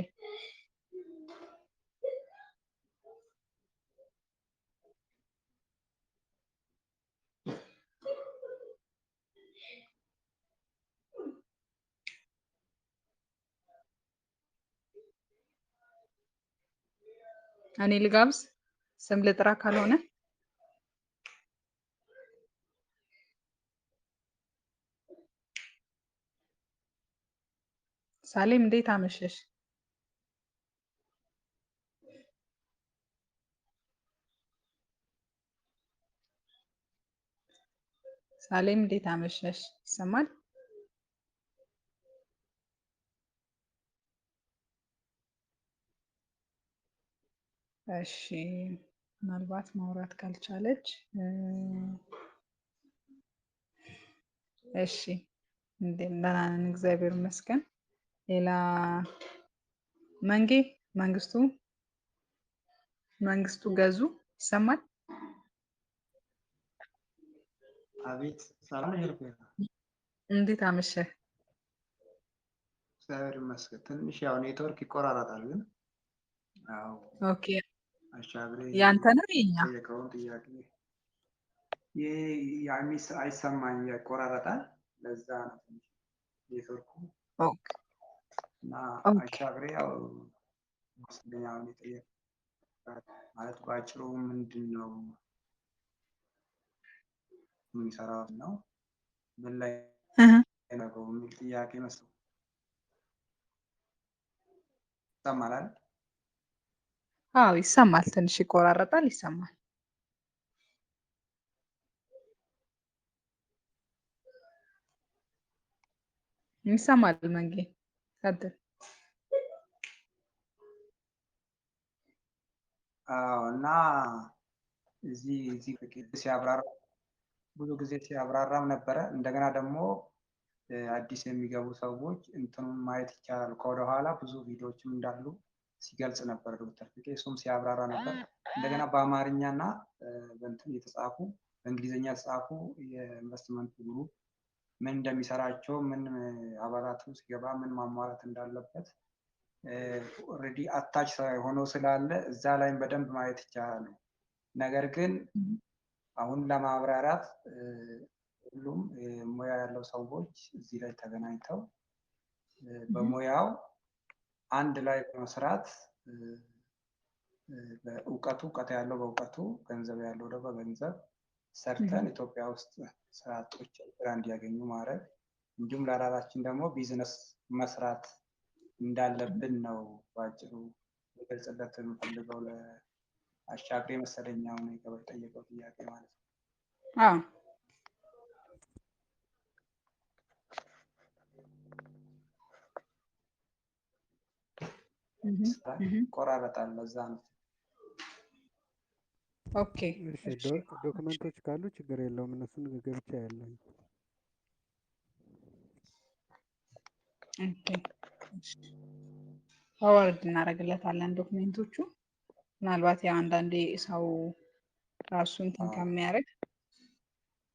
እኔ ልጋብዝ? ስም ልጥራ ካልሆነ ሳሌም እንዴት አመሸሽ? ሳሌም እንዴት አመሸሽ? ይሰማል? እሺ ምናልባት ማውራት ካልቻለች እሺ ደህና ነን እግዚአብሔር ይመስገን። ሌላ መንግስቱ ገዙ ይሰማል? አቤት ሰላም ነው። እንዴት አመሸህ? እግዚአብሔር ይመስገን። ትንሽ ያው ኔትወርክ ይቆራረጣል ግን ያው ኦኬ አሻግሬ ያንተ ነው የኛ? ጠየቀውን ጥያቄ አይሰማኝ ይቆራረጣል። ለዛ ነው ትንሽ ኔትወርኩ ኦኬ እና ኦኬ አሻግሬ ያው መስለኛውን የጠየቅ ማለት በአጭሩ ምንድን ነው የሚሰራው ነው ምን ላይ ነው የሚል ጥያቄ መስሎ ይሰማል አይደል? አዎ ይሰማል። ትንሽ ይቆራረጣል፣ ይሰማል። ይሰማል። መንጌ ቀጥል። አዎ እና እዚህ ሲያብራራ ብዙ ጊዜ ሲያብራራም ነበረ። እንደገና ደግሞ አዲስ የሚገቡ ሰዎች እንትኑን ማየት ይቻላል። ከወደኋላ ብዙ ቪዲዮዎችም እንዳሉ ሲገልጽ ነበር ዶክተር ፍቄ። እሱም ሲያብራራ ነበር። እንደገና በአማርኛ እና በእንትን የተጻፉ በእንግሊዝኛ የተጻፉ የኢንቨስትመንት ግሩፕ ምን እንደሚሰራቸው ምን አባላቱ ሲገባ ምን ማሟላት እንዳለበት ኦልሬዲ አታች ሆኖ ስላለ እዛ ላይም በደንብ ማየት ይቻላል። ነገር ግን አሁን ለማብራራት ሁሉም ሙያ ያለው ሰዎች እዚህ ላይ ተገናኝተው በሙያው አንድ ላይ በመስራት እውቀት ያለው በእውቀቱ ገንዘብ ያለው ደግሞ በገንዘብ ሰርተን ኢትዮጵያ ውስጥ ስራ አጦች ስራ እንዲያገኙ ማድረግ እንዲሁም ለራሳችን ደግሞ ቢዝነስ መስራት እንዳለብን ነው ባጭሩ ልገልጽለት የምፈልገው። ለአሻግሬ መሰለኛው ነው የጠየቀው ጥያቄ ማለት ነው። ቆራረጣል ለዛ ነው። ኦኬ ዶክመንቶች ካሉ ችግር የለውም እነሱን ገብቻ ያለኝ። ኦኬ ፎርዋርድ እናደርግለታለን ዶክሜንቶቹ። ምናልባት ያው አንዳንዴ ሰው ራሱን እንትን ከሚያደርግ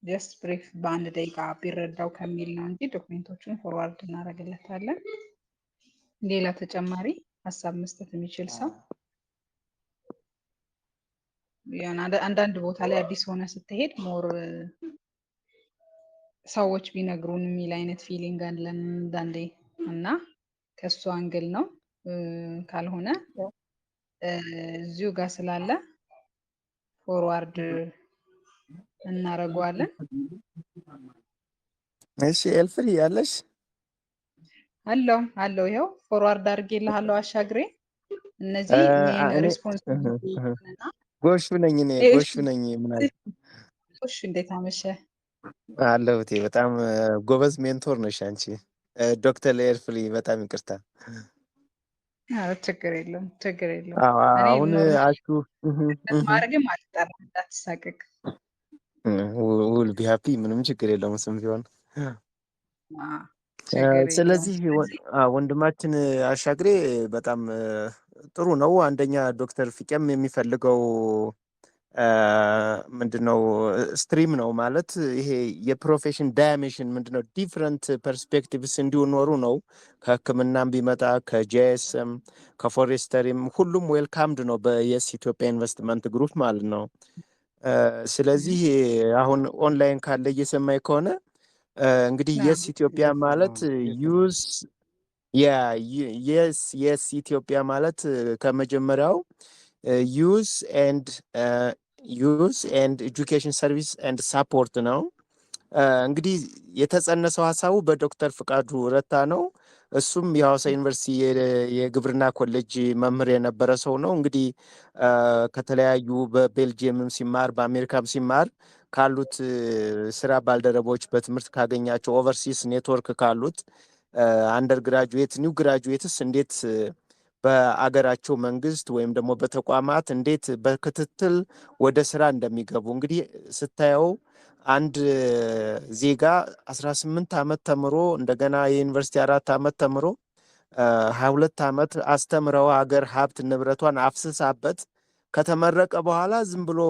ጀስት ብሪፍ በአንድ ደቂቃ ቢረዳው ከሚል ነው እንጂ ዶክሜንቶቹን ፎርዋርድ እናደርግለታለን። ሌላ ተጨማሪ ሀሳብ መስጠት የሚችል ሰው? አንዳንድ ቦታ ላይ አዲስ ሆነ ስትሄድ ሞር ሰዎች ቢነግሩን የሚል አይነት ፊሊንግ አለን አንዳንዴ እና ከሱ አንግል ነው። ካልሆነ እዚሁ ጋር ስላለ ፎርዋርድ እናደርገዋለን። እሺ ኤልፍሪ ያለሽ? አለው ይኸው ፎርዋርድ አድርጌልሃለሁ አሻግሬ። እነዚህ ሜን ሪስፖንሲቢሊቲ እና ጎሹ ነኝ እኔ ጎሹ ነኝ። ምናምን ጎሽ እንዴት አመሸ? አለሁት። በጣም ጎበዝ ሜንቶር ነሽ አንቺ ዶክተር ኤልፍሪ። በጣም ይቅርታ። ችግር የለውም ችግር የለውም። አሁን አሹ ማድረግም አልጠራም እንዳትሳቀቅ። ውል ቢሃፒ ምንም ችግር የለውም ስም ቢሆን። ስለዚህ ወንድማችን አሻግሬ በጣም ጥሩ ነው። አንደኛ ዶክተር ፊቄም የሚፈልገው ምንድነው ስትሪም ነው ማለት ይሄ የፕሮፌሽን ዳይሜንሽን ምንድነው ዲፍረንት ፐርስፔክቲቭስ እንዲኖሩ ነው። ከሕክምናም ቢመጣ ከጄኤስም ከፎሬስተሪም ሁሉም ዌልካምድ ነው በየስ ኢትዮጵያ ኢንቨስትመንት ግሩፕ ማለት ነው። ስለዚህ አሁን ኦንላይን ካለ እየሰማኝ ከሆነ እንግዲህ የስ ኢትዮጵያ ማለት ዩዝ የስ ኢትዮጵያ ማለት ከመጀመሪያው ዩዝ ኤንድ ኤጁኬሽን ሰርቪስ ኤንድ ሳፖርት ነው። እንግዲህ የተጸነሰው ሀሳቡ በዶክተር ፍቃዱ ረታ ነው። እሱም የሐዋሳ ዩኒቨርሲቲ የግብርና ኮሌጅ መምህር የነበረ ሰው ነው። እንግዲህ ከተለያዩ በቤልጅየምም ሲማር በአሜሪካም ሲማር ካሉት ስራ ባልደረቦች በትምህርት ካገኛቸው ኦቨርሲስ ኔትወርክ ካሉት አንደር ግራጁዌት ኒው ግራጁዌትስ እንዴት በአገራቸው መንግስት ወይም ደግሞ በተቋማት እንዴት በክትትል ወደ ስራ እንደሚገቡ እንግዲህ ስታየው አንድ ዜጋ 18 ዓመት ተምሮ እንደገና የዩኒቨርሲቲ 4 ዓመት ተምሮ 22 ዓመት አስተምረው ሀገር ሀብት ንብረቷን አፍስሳበት ከተመረቀ በኋላ ዝም ብሎ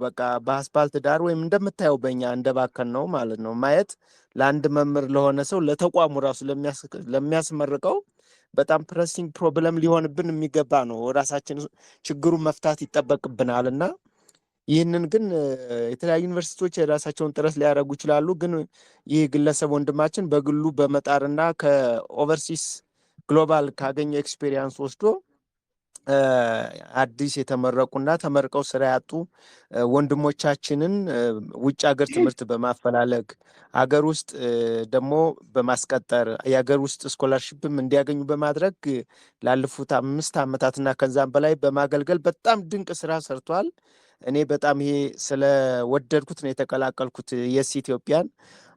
በቃ በአስፓልት ዳር ወይም እንደምታየው በእኛ እንደባከን ነው ማለት ነው ማየት ለአንድ መምህር ለሆነ ሰው ለተቋሙ ራሱ ለሚያስመርቀው በጣም ፕሬሲንግ ፕሮብለም ሊሆንብን የሚገባ ነው። ራሳችን ችግሩን መፍታት ይጠበቅብናል እና ይህንን ግን የተለያዩ ዩኒቨርሲቲዎች የራሳቸውን ጥረት ሊያደርጉ ይችላሉ። ግን ይህ ግለሰብ ወንድማችን በግሉ በመጣርና ከኦቨርሲስ ግሎባል ካገኘው ኤክስፔሪንስ ወስዶ አዲስ የተመረቁና ተመርቀው ስራ ያጡ ወንድሞቻችንን ውጭ ሀገር ትምህርት በማፈላለግ ሀገር ውስጥ ደግሞ በማስቀጠር የሀገር ውስጥ ስኮላርሽፕም እንዲያገኙ በማድረግ ላለፉት 5 ዓመታትና ከዛም በላይ በማገልገል በጣም ድንቅ ስራ ሰርቷል። እኔ በጣም ይሄ ስለወደድኩት ነው የተቀላቀልኩት የስ ኢትዮጵያን።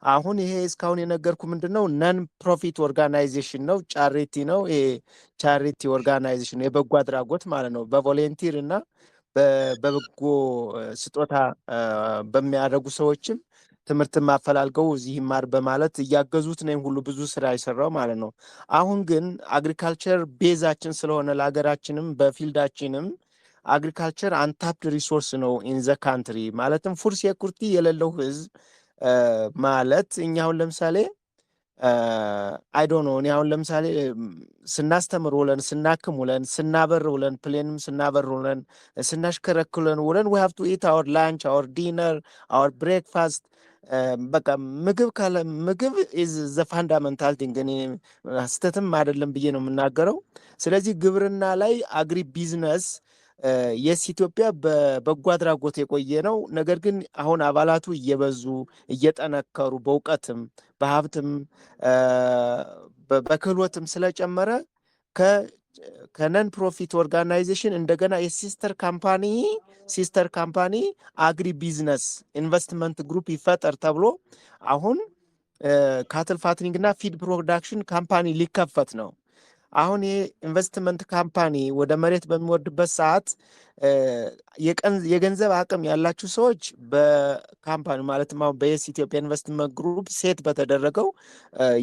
አሁን ይሄ እስካሁን የነገርኩ ምንድነው ነን ፕሮፊት ኦርጋናይዜሽን ነው፣ ቻሪቲ ነው። ይሄ ቻሪቲ ኦርጋናይዜሽን የበጎ አድራጎት ማለት ነው። በቮለንቲር እና በበጎ ስጦታ በሚያደርጉ ሰዎችም ትምህርት ማፈላልገው እዚህ ይማር በማለት እያገዙት ነው ሁሉ ብዙ ስራ የሰራው ማለት ነው። አሁን ግን አግሪካልቸር ቤዛችን ስለሆነ ለሀገራችንም በፊልዳችንም አግሪካልቸር አንታፕድ ሪሶርስ ነው ኢን ዘ ካንትሪ ማለትም ፉድ ሴኩሪቲ የሌለው ህዝብ ማለት እኛ አሁን ለምሳሌ አይ ዶንት ኖ እኔ አሁን ለምሳሌ ስናስተምር ውለን ስናክም ውለን ስናበር ውለን ፕሌንም ስናበር ውለን ስናሽከረክለን ውለን we have to eat our lunch our dinner our breakfast በቃ ምግብ ካለ ምግብ is the fundamental thing እኔ ስተትም አይደለም ብዬ ነው የምናገረው። ስለዚህ ግብርና ላይ አግሪ ቢዝነስ የስ ኢትዮጵያ በበጎ አድራጎት የቆየ ነው። ነገር ግን አሁን አባላቱ እየበዙ እየጠነከሩ በእውቀትም በሀብትም በክህሎትም ስለጨመረ ከነን ፕሮፊት ኦርጋናይዜሽን እንደገና የሲስተር ካምፓኒ አግሪ ቢዝነስ ኢንቨስትመንት ግሩፕ ይፈጠር ተብሎ አሁን ካትል ፋትኒንግ እና ፊድ ፕሮዳክሽን ካምፓኒ ሊከፈት ነው። አሁን ይህ ኢንቨስትመንት ካምፓኒ ወደ መሬት በሚወርድበት ሰዓት የገንዘብ አቅም ያላችሁ ሰዎች በካምፓኒ ማለትም አሁን በየስ ኢትዮጵያ ኢንቨስትመንት ግሩፕ ሴት በተደረገው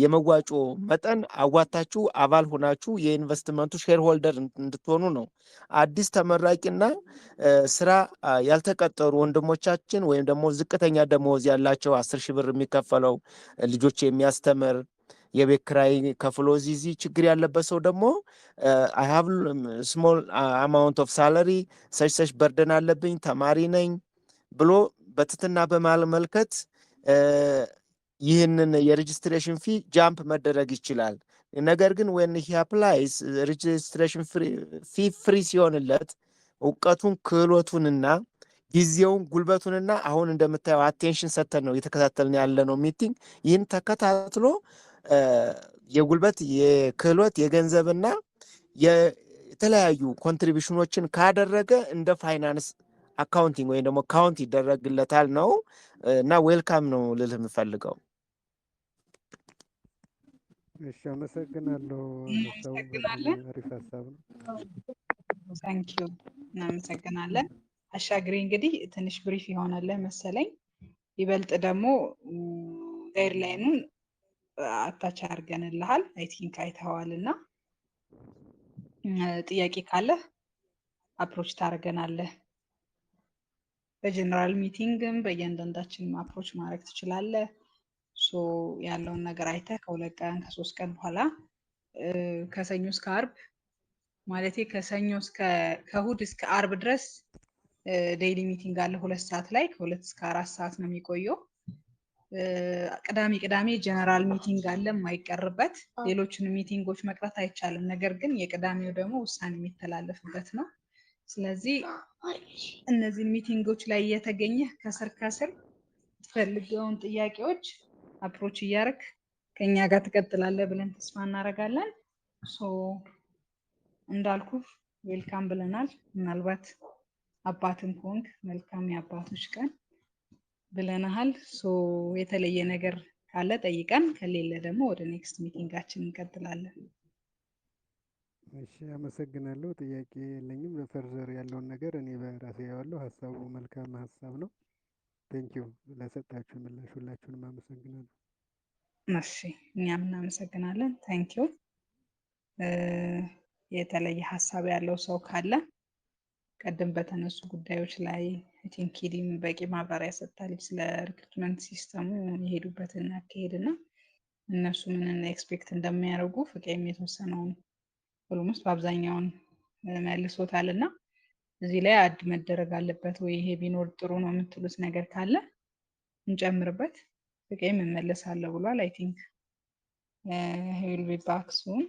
የመዋጮ መጠን አዋታችሁ አባል ሆናችሁ የኢንቨስትመንቱ ሼር ሆልደር እንድትሆኑ ነው። አዲስ ተመራቂና ስራ ያልተቀጠሩ ወንድሞቻችን ወይም ደግሞ ዝቅተኛ ደመወዝ ያላቸው 10 ሺህ ብር የሚከፈለው ልጆች የሚያስተምር የቤት ኪራይ ከፍሎ እዚህ ችግር ያለበት ሰው ደግሞ አይ ሃቭ ስሞል አማውንት ኦፍ ሳለሪ ሰች በርደን አለብኝ ተማሪ ነኝ ብሎ በትትና በማመልከት ይህንን የሬጅስትሬሽን ፊ ጃምፕ መደረግ ይችላል። ነገር ግን when he applies registration ፊ ፍሪ ሲሆንለት እውቀቱን ክህሎቱንና ጊዜውን ጉልበቱንና አሁን እንደምታየው አቴንሽን ሰተን ነው እየተከታተልን ያለ ነው ሚቲንግ ይህን ተከታትሎ የጉልበት የክህሎት የገንዘብና የተለያዩ ኮንትሪቢሽኖችን ካደረገ እንደ ፋይናንስ አካውንቲንግ ወይም ደግሞ ካውንት ይደረግለታል ነው እና ዌልካም ነው ልልህ የምፈልገው። እሺ አመሰግናለሁ። ሰው እናመሰግናለን። አሪፍ ሀሳብ ነው። ታንኪዩ እናመሰግናለን። አሻግሬ እንግዲህ ትንሽ ብሪፍ ይሆናል መሰለኝ። ይበልጥ ደግሞ ጋይድላይኑን አታች አድርገንልሃል አይ ቲንክ አይተኸዋል እና ጥያቄ ካለ አፕሮች ታደርገናለህ። በጀነራል ሚቲንግም በእያንዳንዳችንም አፕሮች ማድረግ ትችላለህ። ሶ ያለውን ነገር አይተህ ከ2 ቀን ከ3 ቀን በኋላ ከሰኞ እስከ አርብ ማለቴ ከእሑድ እስከ አርብ ድረስ ዴይሊ ሚቲንግ አለ 2 ሰዓት ላይ ከ2 እስከ 4 ሰዓት ነው የሚቆየው። ቅዳሜ ጀነራል ሚቲንግ አለ የማይቀርበት። ሌሎችን ሚቲንጎች መቅረት አይቻልም። ነገር ግን የቅዳሜው ደግሞ ውሳኔ የሚተላለፍበት ነው። ስለዚህ እነዚህ ሚቲንጎች ላይ እየተገኘህ ከስር ትፈልገውን ጥያቄዎች አፕሮች እያደረግ ከኛ ጋር ትቀጥላለህ ብለን ተስፋ እናደርጋለን። ሶ እንዳልኩ ዌልካም ብለናል። ምናልባት አባትም ሆንክ መልካም የአባቶች ቀን ብለናል። ሶ የተለየ ነገር ካለ ጠይቀን፣ ከሌለ ደግሞ ወደ ኔክስት ሚቲንጋችን እንቀጥላለን። እሺ አመሰግናለሁ። ጥያቄ የለኝም። ለፈርዘር ያለውን ነገር እኔ በራሴ ያዋለሁ። ሀሳቡ መልካም ሀሳብ ነው። ቴንኪዩ ለሰጣችሁ ምላሽ ሁላችሁንም አመሰግናለሁ። እሺ እኛም እናመሰግናለን። ታንኪዩ። የተለየ ሀሳብ ያለው ሰው ካለ ቀደም በተነሱ ጉዳዮች ላይ አይ ቲንክ ኪዲም በቂ ማብራሪያ ሰጥታለች ስለ ሪክሩትመንት ሲስተሙ የሄዱበትን አካሄድና እነሱ ምን ኤክስፔክት እንደሚያደርጉ ፍቄም የተወሰነውን ኦልሞስት በአብዛኛውን መልሶታል እና እዚህ ላይ አድ መደረግ አለበት ወይ ይሄ ቢኖር ጥሩ ነው የምትሉት ነገር ካለ እንጨምርበት። ፍቄም እመለሳለሁ ብሏል። አይ ቲንክ he will be back soon።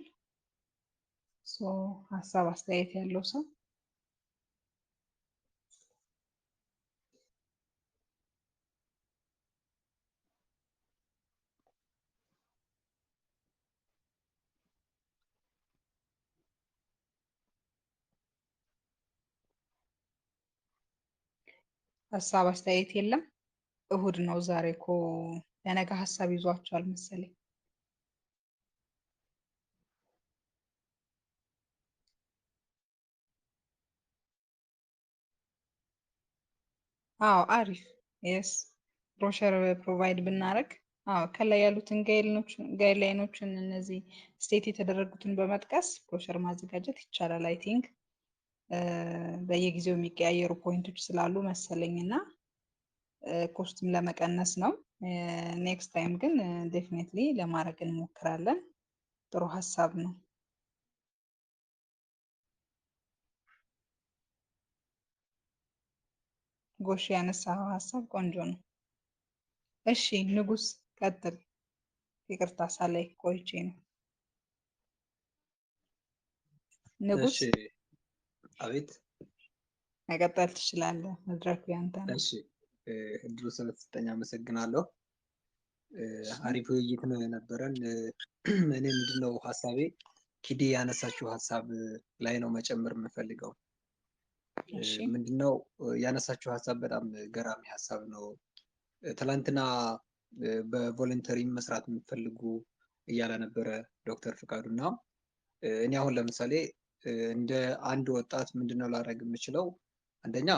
ሶ ሀሳብ አስተያየት ያለው ሰው ሀሳብ አስተያየት የለም። እሁድ ነው ዛሬ እኮ ለነገ ሀሳብ ይዟቸዋል መሰለኝ። አዎ አሪፍ የስ ብሮሸር ፕሮቫይድ ብናደርግ ከላይ ያሉትን ጋይድላይኖችን እነዚህ ስቴት የተደረጉትን በመጥቀስ ብሮሸር ማዘጋጀት ይቻላል። አይ ቲንክ በየጊዜው የሚቀያየሩ ፖይንቶች ስላሉ መሰለኝ እና ኮስትም ለመቀነስ ነው። ኔክስት ታይም ግን ዴፊኔትሊ ለማድረግ እንሞክራለን። ጥሩ ሀሳብ ነው። ጎሽ ያነሳው ሀሳብ ቆንጆ ነው። እሺ ንጉስ ቀጥል። ይቅርታ ሳላይ ቆይቼ ነው። ንጉስ እሺ አቤት። መቀጠል ትችላለህ። መድረኩ ያንተ ነው። እሺ እድሉ ስለተሰጠኝ አመሰግናለሁ። አሪፍ ውይይት ነው የነበረን። እኔ ምንድነው ሀሳቤ ኪዲ ያነሳችው ሀሳብ ላይ ነው መጨመር የምፈልገው። እሺ ምንድነው ያነሳችው ሀሳብ በጣም ገራሚ ሀሳብ ነው። ትላንትና በቮለንተሪ መስራት የምትፈልጉ እያለ ነበረ ዶክተር ፍቃዱና እኔ አሁን ለምሳሌ እንደ አንድ ወጣት ምንድነው ላደርግ የምችለው? አንደኛ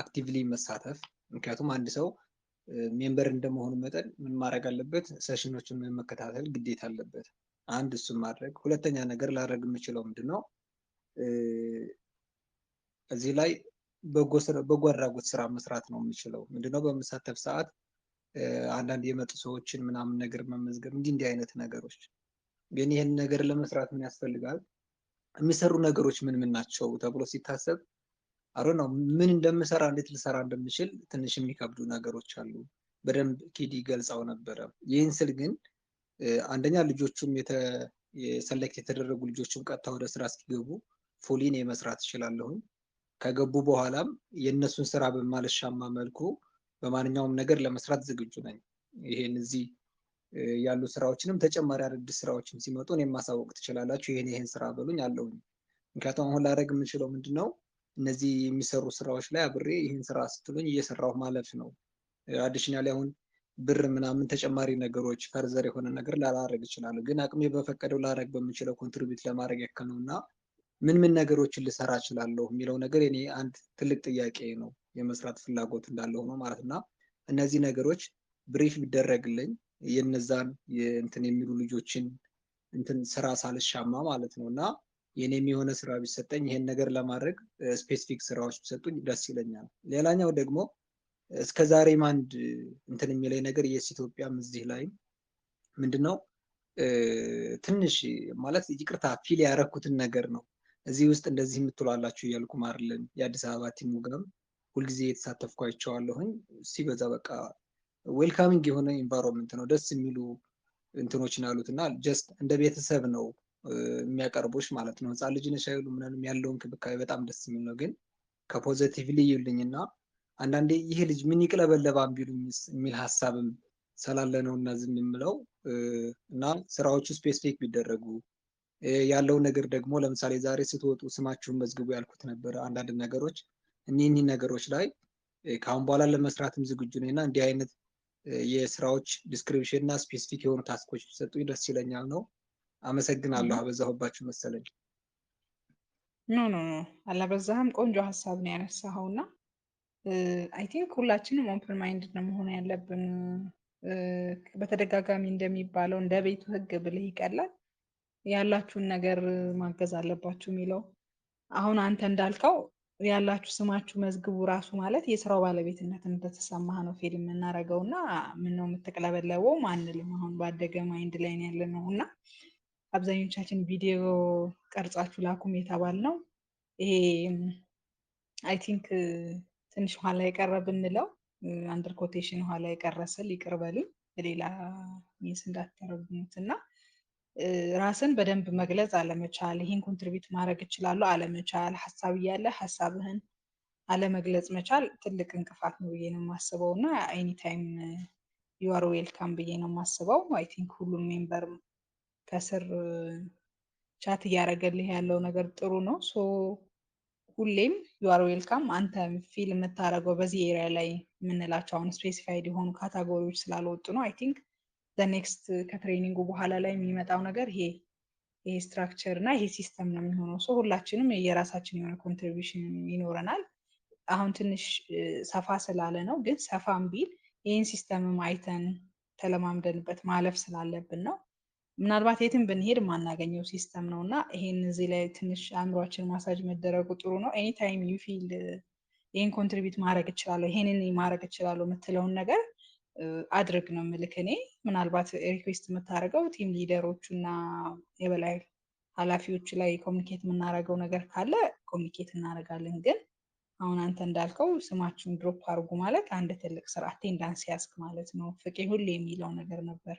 አክቲቭሊ መሳተፍ። ምክንያቱም አንድ ሰው ሜምበር እንደመሆኑ መጠን ምን ማድረግ አለበት? ሴሽኖችን መከታተል ግዴታ አለበት። አንድ እሱን ማድረግ። ሁለተኛ ነገር ላደርግ የምችለው ምንድነው እዚህ ላይ በጎ አድራጎት ስራ መስራት ነው የምችለው። ምንድነው በምሳተፍ ሰዓት አንዳንድ የመጡ ሰዎችን ምናምን ነገር መመዝገብ፣ እንዲህ አይነት ነገሮች። ግን ይህን ነገር ለመስራት ምን ያስፈልጋል? የሚሰሩ ነገሮች ምን ምን ናቸው ተብሎ ሲታሰብ አሮ ነው ምን እንደምሰራ እንዴት ልሰራ እንደምችል ትንሽ የሚከብዱ ነገሮች አሉ። በደንብ ኪዲ ገልጻው ነበረ። ይህን ስል ግን አንደኛ ልጆቹም የሰሌክት የተደረጉ ልጆችም ቀጥታ ወደ ስራ እስኪገቡ ፉሊን የመስራት እችላለሁኝ። ከገቡ በኋላም የእነሱን ስራ በማልሻማ መልኩ በማንኛውም ነገር ለመስራት ዝግጁ ነኝ። ይሄን እዚህ ያሉ ስራዎችንም ተጨማሪ አዳዲስ ስራዎችን ሲመጡ እኔም ማሳወቅ ትችላላችሁ። ይሄን ስራ በሉኝ አለሁኝ። ምክንያቱም አሁን ላደርግ የምችለው ምንድነው እነዚህ የሚሰሩ ስራዎች ላይ አብሬ ይህን ስራ ስትሉኝ እየሰራሁ ማለፍ ነው። አዲሽናሊ አሁን ብር ምናምን ተጨማሪ ነገሮች ፈርዘር የሆነ ነገር ላላረግ እችላለሁ። ግን አቅሜ በፈቀደው ላረግ በምችለው ኮንትሪቢዩት ለማድረግ ያክል ነው እና ምን ነገሮችን ልሰራ እችላለሁ የሚለው ነገር እኔ አንድ ትልቅ ጥያቄ ነው። የመስራት ፍላጎት እንዳለው ነው ማለት እና እነዚህ ነገሮች ብሪፍ ቢደረግልኝ የነዛን እንትን የሚሉ ልጆችን እንትን ስራ ሳልሻማ ማለት ነው እና የኔም የሆነ ስራ ቢሰጠኝ ይሄን ነገር ለማድረግ ስፔሲፊክ ስራዎች ቢሰጡኝ ደስ ይለኛል። ሌላኛው ደግሞ እስከዛሬም አንድ እንትን የሚለኝ ነገር የስ ኢትዮጵያም እዚህ ላይ ምንድነው ትንሽ ማለት ይቅርታ ፊል ያረኩትን ነገር ነው እዚህ ውስጥ እንደዚህ የምትሏላችሁ እያልኩ ማርልን የአዲስ አበባ ቲሙ ጋርም ሁልጊዜ የተሳተፍኩ አይቼዋለሁኝ። ሲበዛ በቃ ዌልካሚንግ የሆነ ኢንቫይሮንመንት ነው። ደስ የሚሉ እንትኖችን አሉት እና ጀስት እንደ ቤተሰብ ነው የሚያቀርቡሽ ማለት ነው። ህፃን ልጅ ነሽ አይሉ ምንም ያለው እንክብካቤ በጣም ደስ የሚል ነው። ግን ከፖዚቲቭሊ ይልኝና አንዳንዴ ይሄ ልጅ ምን ይቅለበለባም ቢሉኝ የሚል ሀሳብም ስላለ ነው እና ዝም የምለው እና ስራዎቹ ስፔሲፊክ ቢደረጉ ያለው ነገር ደግሞ ለምሳሌ ዛሬ ስትወጡ ስማችሁን መዝግቡ ያልኩት ነበር። አንዳንድ ነገሮች እኒህ ነገሮች ላይ ከአሁን በኋላ ለመስራትም ዝግጁ ነኝ እና እንዲህ አይነት የስራዎች ዲስክሪፕሽን እና ስፔሲፊክ የሆኑ ታስኮች ቢሰጡኝ ደስ ይለኛል ነው። አመሰግናለሁ። አበዛሁባችሁ መሰለኝ። ኖ አላበዛህም። ቆንጆ ሀሳብ ነው ያነሳኸው እና አይ ቲንክ ሁላችንም ኦፕን ማይንድ ነው መሆን ያለብን። በተደጋጋሚ እንደሚባለው እንደ ቤቱ ህግ ብልህ ይቀላል። ያላችሁን ነገር ማገዝ አለባችሁ የሚለው አሁን አንተ እንዳልከው ያላችሁ ስማችሁ መዝግቡ ራሱ ማለት የስራው ባለቤትነት እንደተሰማህ ነው ፊል የምናደርገው እና ምን ነው የምትቅለበለበው ማንልም። አሁን ባደገ ማይንድ ላይ ያለ ነው እና አብዛኞቻችን ቪዲዮ ቀርጻችሁ ላኩም የተባል ነው። ይሄ አይ ቲንክ ትንሽ ኋላ የቀረ ብንለው አንደር ኮቴሽን ኋላ የቀረ ስል ይቅር በሉኝ በሌላ ሚስ እንዳትተረጉሙት እና ራስን በደንብ መግለጽ አለመቻል፣ ይህን ኮንትሪቢዩት ማድረግ እችላለሁ አለመቻል፣ ሀሳብ እያለ ሀሳብህን አለመግለጽ መቻል ትልቅ እንቅፋት ነው ብዬ ነው የማስበው እና ኤኒታይም ዩአር ዌልካም ብዬ ነው የማስበው። አይ ቲንክ ሁሉም ሜምበር ከስር ቻት እያደረገልህ ያለው ነገር ጥሩ ነው። ሶ ሁሌም ዩአር ዌልካም። አንተ ፊል የምታደርገው በዚህ ኤሪያ ላይ የምንላቸው አሁን ስፔሲፋይድ የሆኑ ካታጎሪዎች ስላልወጡ ነው። አይ ቲንክ ኔክስት ከትሬኒንጉ በኋላ ላይ የሚመጣው ነገር ይሄ ስትራክቸር እና ይሄ ሲስተም ነው የሚሆነው። ሶ ሁላችንም የራሳችን የሆነ ኮንትሪቢሽን ይኖረናል። አሁን ትንሽ ሰፋ ስላለ ነው፣ ግን ሰፋም ቢል ይህን ሲስተምም አይተን ተለማምደንበት ማለፍ ስላለብን ነው። ምናልባት የትም ብንሄድ ማናገኘው ሲስተም ነው እና ይሄን እዚህ ላይ ትንሽ አእምሯችን ማሳጅ መደረጉ ጥሩ ነው። ኤኒታይም ዩ ፊል ይህን ኮንትሪቢዩት ማድረግ እችላለሁ፣ ይሄንን ማድረግ እችላለሁ የምትለውን ነገር አድርግ ነው የምልክ። እኔ ምናልባት ሪኩዌስት የምታደርገው ቲም ሊደሮቹ እና የበላይ ኃላፊዎቹ ላይ ኮሚኒኬት የምናደርገው ነገር ካለ ኮሚኒኬት እናደርጋለን። ግን አሁን አንተ እንዳልከው ስማችሁን ድሮፕ አድርጉ ማለት አንድ ትልቅ ስራ አቴንዳንስ ያስክ ማለት ነው። ፍቄ ሁሌ የሚለው ነገር ነበር።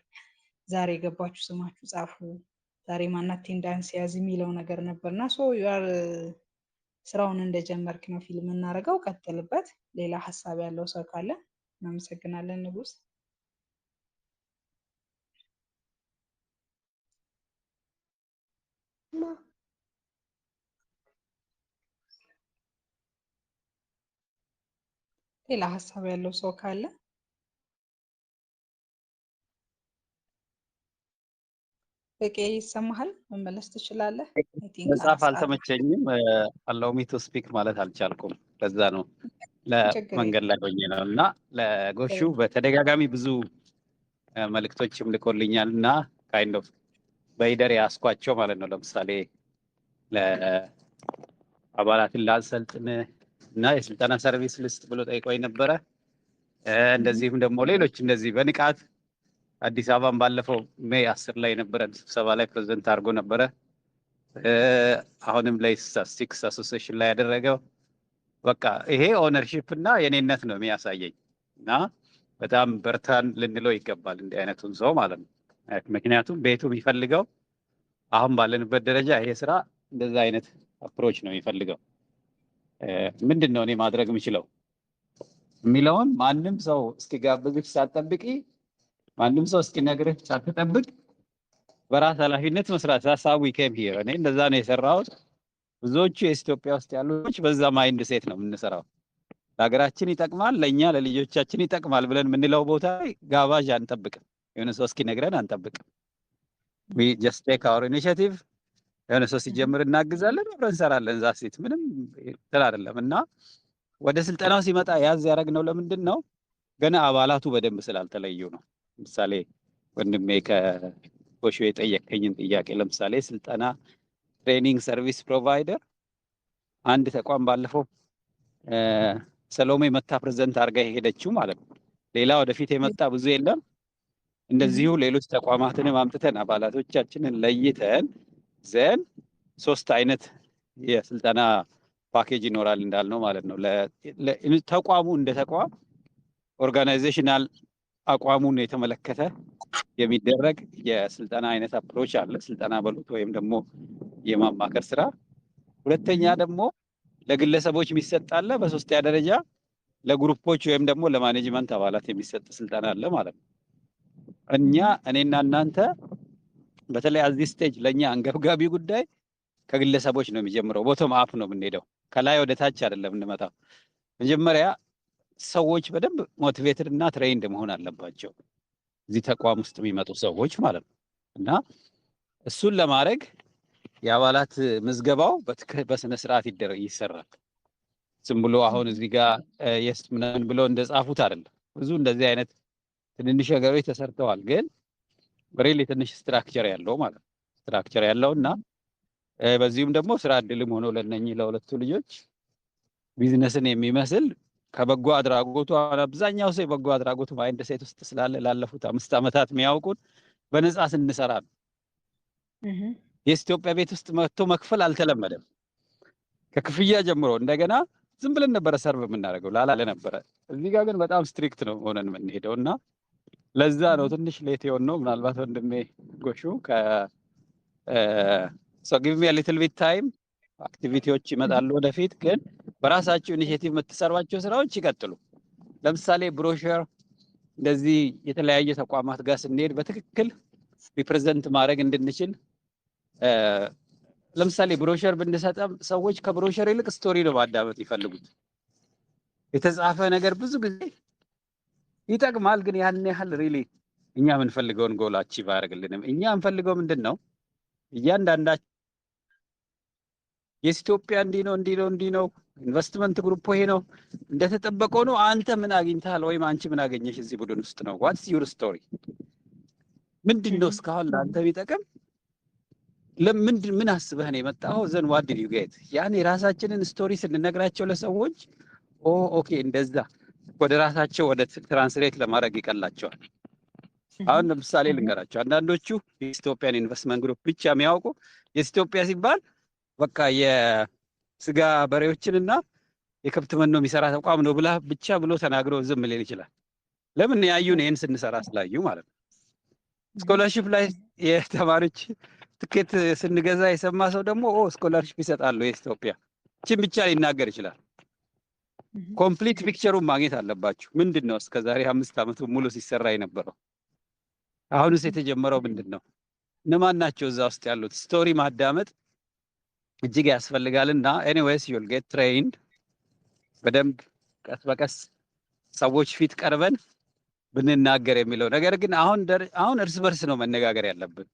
ዛሬ የገባችሁ ስማችሁ ጻፉ፣ ዛሬ ማን አቴንዳንስ ያዝ የሚለው ነገር ነበርና ሶ ዩአር ስራውን እንደጀመርክ ነው ፊልም እናደርገው። ቀጥልበት። ሌላ ሀሳብ ያለው ሰው ካለ እናመሰግናለን። ንጉስ ሌላ ሀሳብ ያለው ሰው ካለ በቂ ይሰማሃል፣ መመለስ ትችላለህ። መጽሐፍ አልተመቸኝም። አላው ሚ ቱ ስፒክ ማለት አልቻልኩም። ለዛ ነው ለመንገድ ላይ ሆኜ ነው እና ለጎሹ በተደጋጋሚ ብዙ መልእክቶችም ልኮልኛል እና ካይንድ ኦፍ በሂደር ያስኳቸው ማለት ነው። ለምሳሌ ለአባላትን ላሰልጥን እና የስልጠና ሰርቪስ ልስጥ ብሎ ጠይቆኝ ነበረ። እንደዚህም ደግሞ ሌሎች እንደዚህ በንቃት አዲስ አበባን ባለፈው ሜይ 10 ላይ የነበረ ስብሰባ ላይ ፕሬዘንት አድርጎ ነበረ። አሁንም ላይ ስታቲስቲክስ አሶሲዬሽን ላይ ያደረገው በቃ ይሄ ኦነርሺፕ እና የኔነት ነው የሚያሳየኝ እና በጣም በርታን ልንለው ይገባል እንዲህ አይነቱን ሰው ማለት ነው። ምክንያቱም ቤቱ የሚፈልገው አሁን ባለንበት ደረጃ ይሄ ስራ እንደዛ አይነት አፕሮች ነው የሚፈልገው። ምንድን ነው እኔ ማድረግ የምችለው የሚለውን ማንም ሰው እስኪጋብዝሽ ሳትጠብቂ፣ ማንም ሰው እስኪነግርህ ሳትጠብቅ በራስ ኃላፊነት መስራት ሀሳቡ ኬም ሂር። እኔ እንደዛ ነው የሰራሁት። ብዙዎቹ የኢትዮጵያ ውስጥ ያሉት በዛ ማይንድ ሴት ነው የምንሰራው። ለሀገራችን ይጠቅማል፣ ለእኛ ለልጆቻችን ይጠቅማል ብለን የምንለው ቦታ ላይ ጋባዥ አንጠብቅም። የሆነ ሰው እስኪነግረን አንጠብቅም። ዊ ጀስት ቴክ አወር ኢኒሺየቲቭ። የሆነ ሰው ሲጀምር እናግዛለን፣ አብረን እንሰራለን። እዛ ሴት ምንም እንትን አይደለም። እና ወደ ስልጠናው ሲመጣ ያዝ ያደረግነው ለምንድን ነው? ገና አባላቱ በደንብ ስላልተለዩ ነው። ለምሳሌ ወንድሜ ከጎሹ የጠየቀኝን ጥያቄ ለምሳሌ ስልጠና ትሬኒንግ ሰርቪስ ፕሮቫይደር አንድ ተቋም ባለፈው ሰሎሜ መታ ፕሬዘንት አድርጋ የሄደችው ማለት ነው። ሌላ ወደፊት የመጣ ብዙ የለም። እንደዚሁ ሌሎች ተቋማትንም አምጥተን አባላቶቻችንን ለይተን ዘን 3 አይነት የስልጠና ፓኬጅ ይኖራል እንዳልነው ማለት ነው። ተቋሙ እንደ ተቋም ኦርጋናይዜሽናል አቋሙን የተመለከተ የሚደረግ የስልጠና አይነት አፕሮች አለ። ስልጠና በሉት ወይም ደግሞ የማማከር ስራ። ሁለተኛ ደግሞ ለግለሰቦች የሚሰጥ አለ። በሶስተኛ ደረጃ ለግሩፖች ወይም ደግሞ ለማኔጅመንት አባላት የሚሰጥ ስልጠና አለ ማለት ነው። እኔና እናንተ በተለይ አዚህ ስቴጅ ለእኛ አንገብጋቢ ጉዳይ ከግለሰቦች ነው የሚጀምረው። ቦቶም አፕ ነው የምንሄደው፣ ከላይ ወደ ታች አይደለም እንመጣው። መጀመሪያ ሰዎች በደንብ ሞቲቬትድ እና ትሬንድ መሆን አለባቸው፣ እዚህ ተቋም ውስጥ የሚመጡ ሰዎች ማለት ነው። እና እሱን ለማድረግ የአባላት ምዝገባው በስነ ስርዓት ይሰራል። ዝም ብሎ አሁን እዚህ ጋር የስ ምናምን ብሎ እንደጻፉት አይደለም። ብዙ እንደዚህ አይነት ትንንሽ ነገሮች ተሰርተዋል፣ ግን ሪሊ ትንሽ ስትራክቸር ያለው ማለት ነው። ስትራክቸር ያለው እና በዚሁም ደግሞ ስራ እድልም ሆኖ ለነኚህ ለሁለቱ ልጆች ቢዝነስን የሚመስል ከበጎ አድራጎቱ አብዛኛው ሰው የበጎ አድራጎቱ ማይንድ ሴት ውስጥ ስላለ ላለፉት 5 ዓመታት የሚያውቁን በነፃ ስንሰራ ነው። የኢትዮጵያ ቤት ውስጥ መጥቶ መክፈል አልተለመደም። ከክፍያ ጀምሮ እንደገና ዝም ብለን ነበረ ሰርቭ የምናደርገው ላላለ ነበረ። እዚህ ጋር ግን በጣም ስትሪክት ነው ሆነን የምንሄደው እና ለዛ ነው ትንሽ ሌት የሆነው። ምናልባት ወንድሜ ጎሹ so give me a little bit time አክቲቪቲዎች ይመጣሉ ወደፊት፣ ግን በራሳችሁ ኢኒሼቲቭ የምትሰሯቸው ስራዎች ይቀጥሉ። ለምሳሌ ብሮሸር እንደዚህ የተለያየ ተቋማት ጋር ስንሄድ በትክክል ሪፕሬዘንት ማድረግ እንድንችል ለምሳሌ ብሮሸር ብንሰጠም ሰዎች ከብሮሸር ይልቅ ስቶሪ ነው ማዳመጥ ይፈልጉት። የተጻፈ ነገር ብዙ ጊዜ ይጠቅማል፣ ግን ያን ያህል ሪሊ እኛ የምንፈልገውን ጎል አቺቭ አያደርግልንም። እኛ የምንፈልገው ምንድን ነው? እያንዳንዳችን የኢትዮጵያ እንዲህ ነው ኢንቨስትመንት ግሩፕ ይሄ ነው እንደተጠበቀው ነው። አንተ ምን አግኝተሃል ወይም አንቺ ምን አገኘሽ እዚህ ቡድን ውስጥ ነው? ዋትስ ዩር ስቶሪ? ምንድነው እስካሁን ለአንተ ቢጠቅም? ምን አስበህ ነው የመጣኸው? ዘን ዋት ዲድ ዩ ጌት? ያን የራሳችንን ስቶሪ ስንነግራቸው ለሰዎች ኦኬ እንደዛ ወደ ራሳቸው ወደ ትራንስሌት ለማድረግ ይቀላቸዋል። አሁን ለምሳሌ ልንገራቸው፣ አንዳንዶቹ የኢትዮጵያን ኢንቨስትመንት ግሩፕ ብቻ የሚያውቁ የኢትዮጵያ ሲባል በቃ የስጋ በሬዎችንና የከብት መኖ የሚሰራ ተቋም ነው ብቻ ብሎ ተናግሮ ዝም ሊል ይችላል። ለምን? ያዩን ይህን ስንሰራ ስላዩ ማለት ነው። ስኮላርሺፕ ላይ የተማሪዎች ትኬት ስንገዛ የሰማ ሰው ደግሞ ስኮላርሺፕ ይሰጣሉ የኢትዮጵያ እችን ብቻ ሊናገር ይችላል። ኮምፕሊት ፒክቸሩን ማግኘት አለባችሁ። ምንድን ነው እስከዛሬ 5 ዓመት ሙሉ ሲሰራ የነበረው? አሁንስ የተጀመረው ምንድን ነው? እነማን ናቸው እዛ ውስጥ ያሉት? ስቶሪ ማዳመጥ እጅግ ያስፈልጋልና ኤኒዌይስ ዩል ጌት ትሬንድ። በደንብ ቀስ በቀስ ሰዎች ፊት ቀርበን ብንናገር የሚለው ነገር ግን አሁን እርስ በርስ ነው መነጋገር ያለብን።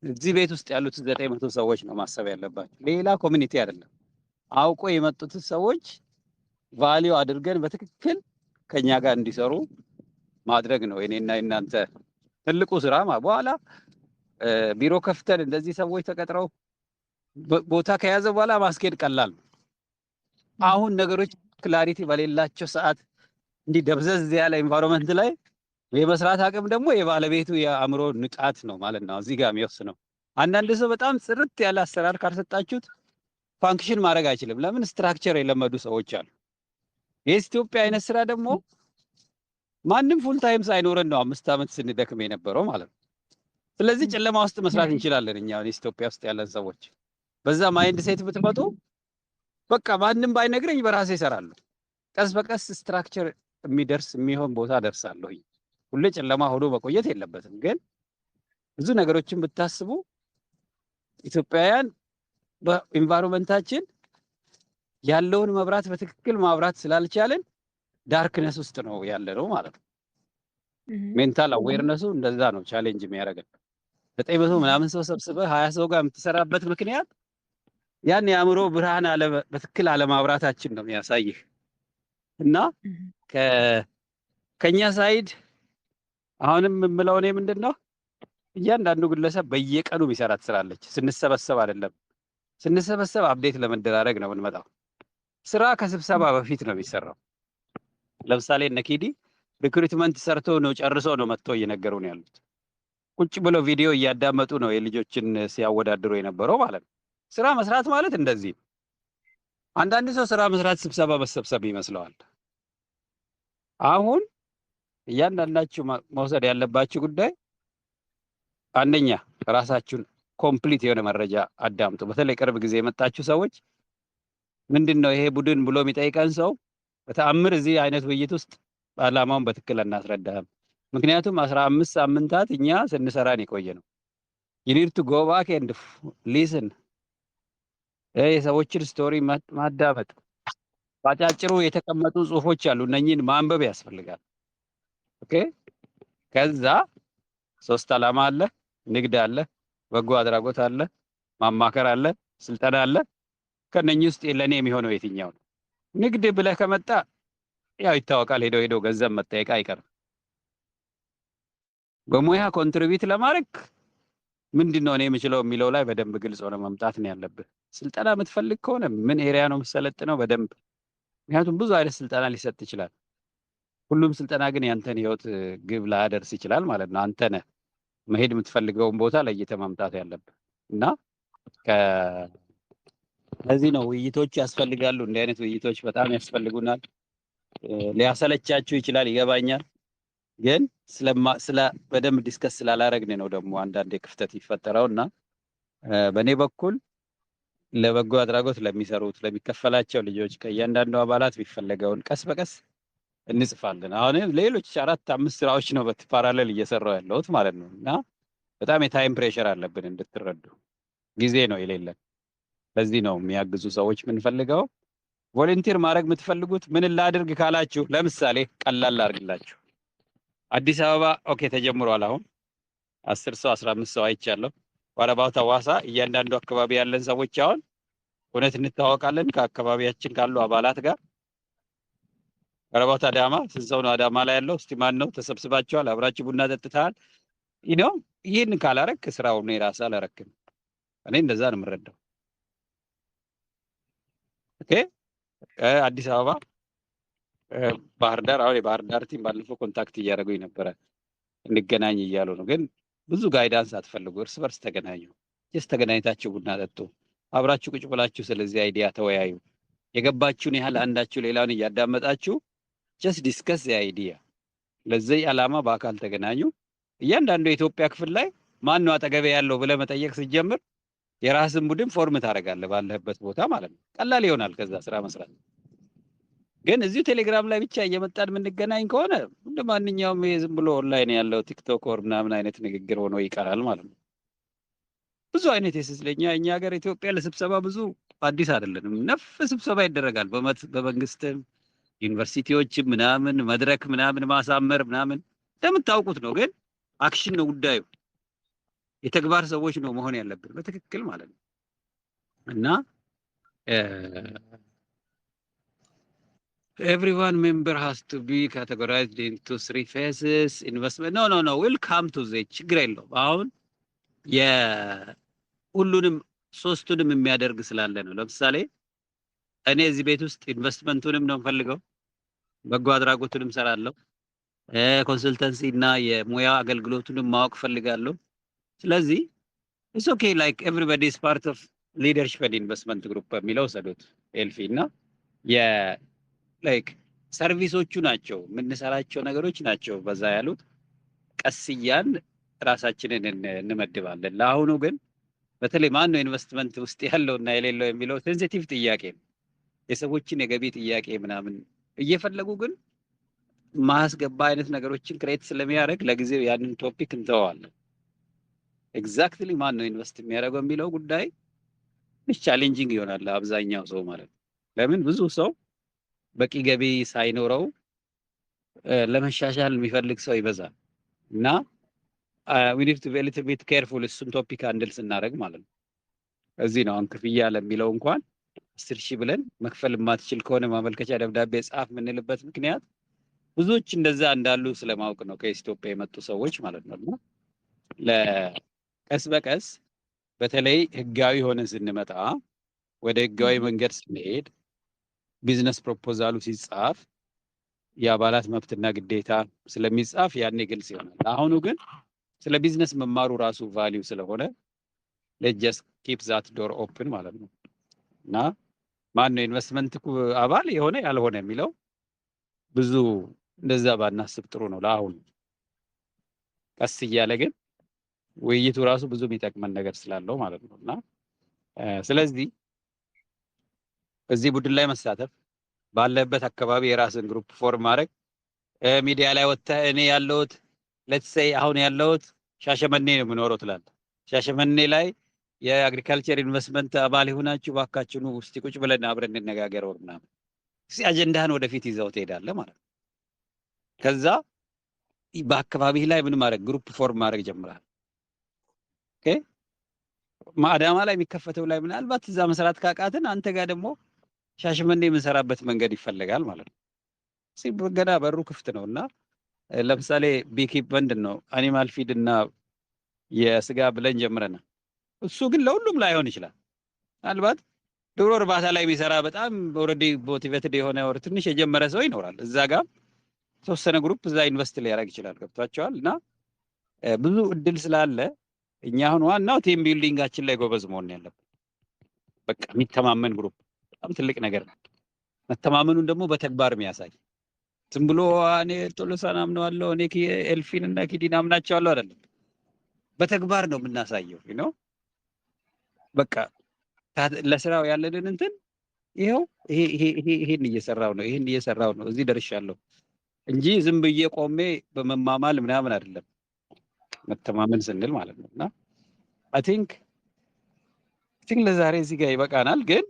እዚህ ቤት ውስጥ ያሉት 900 ሰዎች ነው ማሰብ ያለባቸው፣ ሌላ ኮሚኒቲ አይደለም። አውቆ የመጡት ሰዎች ቫሊዩ አድርገን በትክክል ከኛ ጋር እንዲሰሩ ማድረግ ነው የኔና የናንተ ትልቁ ስራ። በኋላ ቢሮ ከፍተን እንደዚህ ሰዎች ተቀጥረው ቦታ ከያዘ በኋላ ማስኬድ ቀላል ነው። አሁን ነገሮች ክላሪቲ በሌላቸው ሰዓት እንዲህ ደብዘዝ ያለ ኤንቫይሮንመንት ላይ የመስራት አቅም ደግሞ የባለቤቱ የአእምሮ ንቃት ነው ማለት ነው እዚህ ጋር የሚወስነው። አንዳንድ ሰው በጣም ጽርት ያለ አሰራር ካልሰጣችሁት ፋንክሽን ማድረግ አይችልም። ለምን? ስትራክቸር የለመዱ ሰዎች አሉ። የኢትዮጵያ አይነት ስራ ደግሞ ማንም ፉል ታይም ሳይኖረን ነው 5 ዓመት ስንደክም የነበረው ማለት ነው። ስለዚህ ጨለማ ውስጥ መስራት እንችላለን እኛ ኢትዮጵያ ውስጥ ያለን ሰዎች። በዛ ማይንድ ሴት ብትመጡ በቃ ማንም ባይነግረኝ በራሴ እሰራለሁ። ቀስ በቀስ ስትራክቸር የሚደርስ የሚሆን ቦታ ደርሳለሁ። ሁሌ ጨለማ ሆኖ መቆየት የለበትም። ግን ብዙ ነገሮችን ብታስቡ ኢትዮጵያውያን በኢንቫይሮንመንታችን ያለውን መብራት በትክክል ማብራት ስላልቻለን ዳርክነስ ውስጥ ነው ያለ ነው ማለት ነው። ሜንታል አዌርነሱ እንደዛ ነው ቻሌንጅ የሚያደርገን። 900 ምናምን ሰው ሰብስበህ 20 ሰው ጋር የምትሰራበት ምክንያት ያን የአእምሮ ብርሃን በትክክል አለማብራታችን ነው የሚያሳይህ። እና ከኛ ሳይድ አሁንም የምለው እኔ ምንድን ነው እያንዳንዱ ግለሰብ በየቀኑ የሚሰራት ስራለች። ስንሰበሰብ አይደለም፣ ስንሰበሰብ አፕዴት ለመደራረግ ነው የምንመጣው። ስራ ከስብሰባ በፊት ነው የሚሰራው። ለምሳሌ እነ ኪዲ ሪክሩትመንት ሰርቶ ነው ጨርሶ ነው መጥቶ እየነገሩ ነው ያሉት። ቁጭ ብሎ ቪዲዮ እያዳመጡ ነው የልጆችን ሲያወዳድሩ የነበረው ማለት ነው። ስራ መስራት ማለት እንደዚህ ነው። አንዳንድ ሰው ስራ መስራት ስብሰባ መሰብሰብ ይመስለዋል። አሁን እያንዳንዳችሁ መውሰድ ያለባችሁ ጉዳይ አንደኛ ራሳችሁን ኮምፕሊት የሆነ መረጃ አዳምጡ። በተለይ ቅርብ ጊዜ የመጣችሁ ሰዎች ምንድን ነው ይሄ ቡድን ብሎ የሚጠይቀን ሰው በተአምር እዚህ አይነት ውይይት ውስጥ ዓላማውን በትክክል እናስረዳህም። ምክንያቱም 15 ሳምንታት እኛ ስንሰራን የቆየ ነው። you need to go back and listen የሰዎችን ስቶሪ ማዳመጥ። ባጫጭሩ የተቀመጡ ጽሁፎች አሉ፣ እነኚህን ማንበብ ያስፈልጋል። ኦኬ። ከዛ 3 ዓላማ አለ፣ ንግድ አለ፣ በጎ አድራጎት አለ፣ ማማከር አለ፣ ስልጠና አለ። ከነኚህ ውስጥ ለኔ የሚሆነው የትኛው ነው? ንግድ ብለህ ከመጣ ያው ይታወቃል፣ ሄዶ ገንዘብ መጠየቅ አይቀርም። በሙያ ኮንትሪቢዩት ለማድረግ ምንድነው እኔ የምችለው የሚለው ላይ በደንብ ግልጽ ሆነ መምጣት ነው ያለብህ። ስልጠና የምትፈልግ ከሆነ ምን ኤሪያ ነው የምትሰለጥነው በደንብ። ምክንያቱም ብዙ አይነት ስልጠና ሊሰጥ ይችላል። ሁሉም ስልጠና ግን ያንተን ህይወት ግብ ላያደርስ ይችላል ማለት ነው። አንተ ነህ መሄድ የምትፈልገውን ቦታ ለይተህ ማምጣት ያለብህ እና ለዚህ ነው ውይይቶች ያስፈልጋሉ። እንዲህ አይነት ውይይቶች በጣም ያስፈልጉናል። ሊያሰለቻችሁ ይችላል፣ ይገባኛል። ግን በደንብ ዲስከስ ስላላረግን ነው ደግሞ አንዳንዴ ክፍተት ይፈጠረው እና በእኔ በኩል ለበጎ አድራጎት ለሚሰሩት ለሚከፈላቸው ልጆች ከእያንዳንዱ አባላት የሚፈለገውን ቀስ በቀስ እንጽፋለን። አሁን ሌሎች 4-5 ስራዎች ነው በፓራሌል እየሰራው ያለሁት ማለት ነው እና በጣም የታይም ፕሬሸር አለብን እንድትረዱ። ጊዜ ነው የሌለን። ለዚህ ነው የሚያግዙ ሰዎች የምንፈልገው። ቮለንቲር ማድረግ የምትፈልጉት ምን ላድርግ ካላችሁ፣ ለምሳሌ ቀላል ላድርግላችሁ። አዲስ አበባ ኦኬ ተጀምሯል። አሁን 10 ሰው 15 ሰው አይቻለሁ። ወረባው ሐዋሳ እያንዳንዱ አካባቢ ያለን ሰዎች አሁን እውነት እንታወቃለን ከአካባቢያችን ካሉ አባላት ጋር። ወረባው አዳማ ስንት ሰው ነው አዳማ ላይ ያለው? እስቲ ማን ነው? ተሰብስባችኋል? አብራችሁ ቡና ጠጥተሃል? ይህን ካላረክ ስራውን የራስህ አላረክም። እኔ እንደዛ ነው የምረዳው። ኦኬ አዲስ አበባ ባህር ዳር አሁን የባህር ዳር ቲም ባለፈው ኮንታክት እያደረጉኝ ነበረ እንገናኝ እያሉ ነው። ግን ብዙ ጋይዳንስ አትፈልጉ፣ እርስ በርስ ተገናኙ። ጀስት ተገናኝታችሁ ቡና ጠጡ፣ አብራችሁ ቁጭ ብላችሁ ስለዚህ አይዲያ ተወያዩ። የገባችሁን ያህል አንዳችሁ ሌላውን እያዳመጣችሁ ጀስት ዲስከስ አይዲያ። ለዚህ ዓላማ በአካል ተገናኙ። እያንዳንዱ የኢትዮጵያ ክፍል ላይ ማን ነው አጠገቤ ያለው ብለህ መጠየቅ ስትጀምር የራስን ቡድን ፎርም ታደርጋለህ ባለህበት ቦታ ማለት ነው። ቀላል ይሆናል ከዛ ስራ መስራት። ግን እዚሁ ቴሌግራም ላይ ብቻ እየመጣን የምንገናኝ ከሆነ እንደ ማንኛውም ዝም ብሎ ኦንላይን ያለው ቲክቶክ ወር ምናምን አይነት ንግግር ሆኖ ይቀራል ማለት ነው። ብዙ አይነት የስለኛ እኛ ሀገር ኢትዮጵያ ለስብሰባ ብዙ አዲስ አይደለንም። ነፍ ስብሰባ ይደረጋል በመንግስትም ዩኒቨርሲቲዎችም ምናምን መድረክ ምናምን ማሳመር ምናምን እንደምታውቁት ነው። ግን አክሽን ነው ጉዳዩ። የተግባር ሰዎች ነው መሆን ያለብን በትክክል ማለት ነው። እና everyone member has to be categorized into 3 phases investment no we'll come to the ችግር የለውም። አሁን የሁሉንም ሶስቱንም የሚያደርግ ስላለ ነው። ለምሳሌ እኔ እዚህ ቤት ውስጥ ኢንቨስትመንቱንም ነው የምፈልገው፣ በጎ አድራጎቱንም ሰራለሁ፣ ኮንሰልተንሲ እና የሙያ አገልግሎቱንም ማወቅ ፈልጋለሁ። ስለዚህ it's okay like everybody is part of leadership and investment group የሚለው ሰዱት ኤልፊ እና ላይክ ሰርቪሶቹ ናቸው የምንሰራቸው ነገሮች ናቸው በዛ ያሉት። ቀስያን ራሳችንን እንመድባለን። ለአሁኑ ግን በተለይ ማን ነው ኢንቨስትመንት ውስጥ ያለውና የሌለው የሚለው ሴንሲቲቭ ጥያቄ ነው። የሰዎችን የገቢ ጥያቄ ምናምን እየፈለጉ ግን ማስገባ አይነት ነገሮችን ክሬት ስለሚያደርግ ለጊዜው ያንን ቶፒክ እንተዋለን። ኤግዛክትሊ ማን ነው ኢንቨስት የሚያደርገው የሚለው ጉዳይ ቻሌንጂንግ ይሆናል አብዛኛው ሰው ማለት ነው። ለምን ብዙ ሰው በቂ ገቢ ሳይኖረው ለመሻሻል የሚፈልግ ሰው ይበዛል እና we need to be a little bit careful እሱን ቶፒክ አንድል ስናደርግ ማለት ነው። እዚህ ነው ክፍያ ለሚለው እንኳን 10,000 ብለን መክፈል የማትችል ከሆነ ማመልከቻ ደብዳቤ ጻፍ የምንልበት ምክንያት ብዙዎች እንደዛ እንዳሉ ስለማወቅ ነው፣ ከኢትዮጵያ የመጡ ሰዎች ማለት ነው። ለቀስ በቀስ በተለይ ህጋዊ ሆነን ስንመጣ ወደ ህጋዊ መንገድ ስንሄድ ቢዝነስ ፕሮፖዛሉ ሲጻፍ የአባላት መብትና ግዴታ ስለሚጻፍ ያኔ ግልጽ ይሆናል። አሁኑ ግን ስለ ቢዝነስ መማሩ ራሱ ቫልዩ ስለሆነ let's just keep that door open ማለት ነው። እና ማን ነው ኢንቨስትመንት አባል የሆነ ያልሆነ የሚለው ብዙ እንደዛ ባናስብ ጥሩ ነው ለአሁኑ። ቀስ እያለ ግን ውይይቱ ራሱ ብዙ የሚጠቅመን ነገር ስላለው ማለት ነው። እና ስለዚህ እዚህ ቡድን ላይ መሳተፍ፣ ባለበት አካባቢ የራስን ግሩፕ ፎርም ማድረግ፣ ሚዲያ ላይ ወጥተህ እኔ ያለሁት ሌትስ ሴይ አሁን ያለሁት ሻሸመኔ ነው የምኖረው ትላለህ። ሻሸመኔ ላይ የአግሪካልቸር ኢንቨስትመንት አባል ይሆናችሁ ባካችሁኑ ውስጥ ቁጭ ብለን አብረን እንነጋገር ወር ምናምን እስኪ አጀንዳህን ወደፊት ይዘው ትሄዳለህ ማለት ነው። ከዛ በአካባቢህ ላይ ምን ማድረግ ግሩፕ ፎርም ማድረግ ጀምራል። ኦኬ አዳማ ላይ የሚከፈተው ላይ ምናልባት እዛ መስራት ካቃትን አንተ ጋር ደግሞ ሻሸመኔ የምንሰራበት መንገድ ይፈልጋል ማለት ነው። ገና በሩ ክፍት ነው። እና ለምሳሌ ቢኪፕ ምንድን ነው አኒማል ፊድ እና የስጋ ብለን ጀምረናል። እሱ ግን ለሁሉም ላይሆን ይችላል። ምናልባት ዶሮ እርባታ ላይ የሚሰራ በጣም ኦልሬዲ ሞቲቬትድ የሆነ ወር ትንሽ የጀመረ ሰው ይኖራል። እዛ ጋር ተወሰነ ግሩፕ እዛ ኢንቨስት ሊያደርግ ይችላል። ገብቷቸዋል። እና ብዙ እድል ስላለ እኛ አሁን ዋናው ቲም ቢልዲንጋችን ላይ ጎበዝ መሆን ያለብን። በቃ የሚተማመን ግሩፕ በጣም ትልቅ ነገር ነው። መተማመኑን ደግሞ በተግባር የሚያሳይ ዝም ብሎ እኔ ቶሎሳን አምነዋለሁ እኔ ኤልፊን እና ኪዲን አምናቸዋለሁ አይደለም። በተግባር ነው የምናሳየው ነው። በቃ ለስራው ያለንን እንትን ይሄው ይሄን እየሰራው ነው ይሄን እየሰራው ነው እዚህ ደርሻለሁ እንጂ ዝም ብዬ ቆሜ በመማማል ምናምን አይደለም። መተማመን ስንል ማለት ነው። እና አይ ቲንክ ለዛሬ እዚህ ጋር ይበቃናል። ግን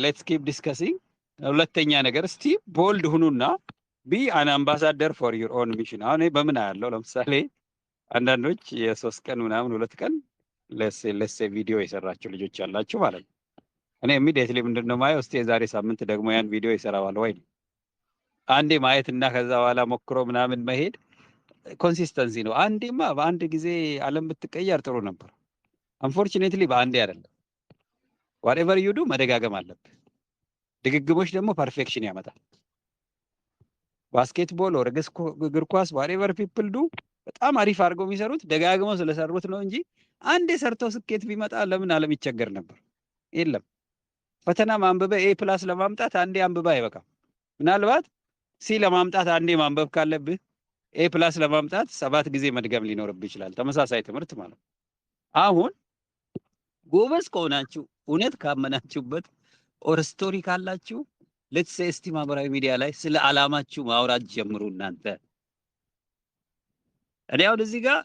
ሌትስ ኪፕ ዲስከሲንግ። ሁለተኛ ነገር እስቲ ቦልድ ሁኑና ቢ አን አምባሳደር ፎር ዩር ኦን ሚሽን። አሁን በምን ያለው ለምሳሌ አንዳንዶች የ3 ቀን ምናምን 2 ቀን ለሴ ቪዲዮ የሰራቸው ልጆች ያላችሁ ማለት ነው። እኔ ኢሚዲየትሊ ምንድነው ማየው እስቲ የዛሬ ሳምንት ደግሞ ያን ቪዲዮ ይሰራዋል ወይ አንዴ ማየት እና ከዛ በኋላ ሞክሮ ምናምን መሄድ ኮንሲስተንሲ ነው። አንዴማ በአንድ ጊዜ ዓለም ብትቀየር ጥሩ ነበር። አንፎርቹኔትሊ በአንዴ አይደለም። whatever you do መደጋገም አለብህ። ድግግሞች ደግሞ ፐርፌክሽን ያመጣል። ባስኬትቦል ኦር እግር ኳስ ዋሬቨር ፒፕል ዱ በጣም አሪፍ አድርገው የሚሰሩት ደጋግመው ስለሰሩት ነው እንጂ አንዴ ሰርተው ስኬት ቢመጣ ለምን ዓለም ይቸገር ነበር? የለም። ፈተና ማንበበ ኤ ፕላስ ለማምጣት አንዴ አንብበ አይበቃም። ምናልባት ሲ ለማምጣት አንዴ ማንበብ ካለብህ ኤ ፕላስ ለማምጣት 7 ጊዜ መድገም ሊኖርብህ ይችላል። ተመሳሳይ ትምህርት ማለት ነው። አሁን ጎበዝ ከሆናችሁ እውነት ካመናችሁበት ኦር ስቶሪ ካላችሁ ሌትስ ሴይ እስቲ ማህበራዊ ሚዲያ ላይ ስለ ዓላማችሁ ማውራት ጀምሩ። እናንተ እኔ አሁን እዚህ ጋር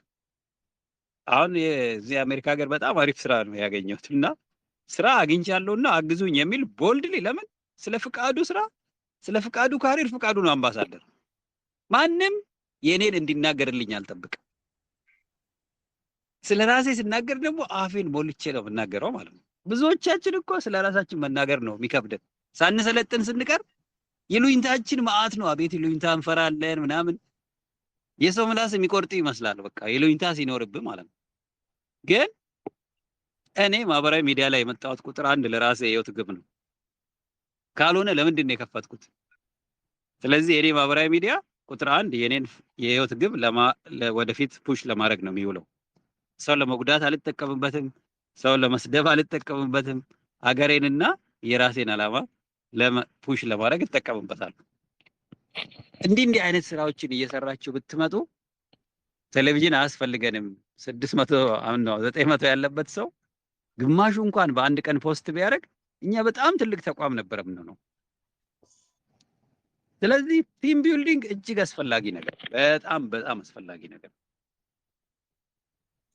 አሁን የዚህ አሜሪካ ሀገር በጣም አሪፍ ስራ ነው ያገኘሁት እና ስራ አግኝቻለሁና አግዙኝ የሚል ቦልድሊ ለምን ስለ ፍቃዱ ስራ ስለ ፍቃዱ ካሪር ፍቃዱ ነው አምባሳደር። ማንም የኔን እንዲናገርልኝ አልጠብቅም። ስለ ራሴ ስናገር ደግሞ አፌን ሞልቼ ነው የምናገረው ማለት ነው። ብዙዎቻችን እኮ ስለ ራሳችን መናገር ነው የሚከብደን። ሳንሰለጥን ስንቀር ይሉኝታችን መዓት ነው። አቤት ይሉኝታ እንፈራለን ምናምን። የሰው ምላስ የሚቆርጥ ይመስላል በቃ ይሉኝታ ሲኖርብህ ማለት ነው። ግን እኔ ማህበራዊ ሚዲያ ላይ የመጣሁት ቁጥር 1 ለራሴ የህይወት ግብ ነው። ካልሆነ ለምንድን ነው የከፈትኩት? ስለዚህ የኔ ማህበራዊ ሚዲያ ቁጥር 1 የኔን የህይወት ግብ ወደፊት ፑሽ ለማድረግ ነው የሚውለው። ሰው ለመጉዳት አልጠቀምበትም። ሰው ለመስደብ አልጠቀምበትም። አገሬንና የራሴን ዓላማ ፑሽ ለማድረግ እጠቀምበታለሁ። እንዲህ አይነት ስራዎችን እየሰራችሁ ብትመጡ ቴሌቪዥን አያስፈልገንም። 600 ነው 900 ያለበት ሰው ግማሹ እንኳን በአንድ ቀን ፖስት ቢያደርግ እኛ በጣም ትልቅ ተቋም ነበር የምንሆነው። ስለዚህ ቲም ቢልዲንግ እጅግ አስፈላጊ ነገር፣ በጣም አስፈላጊ ነገር።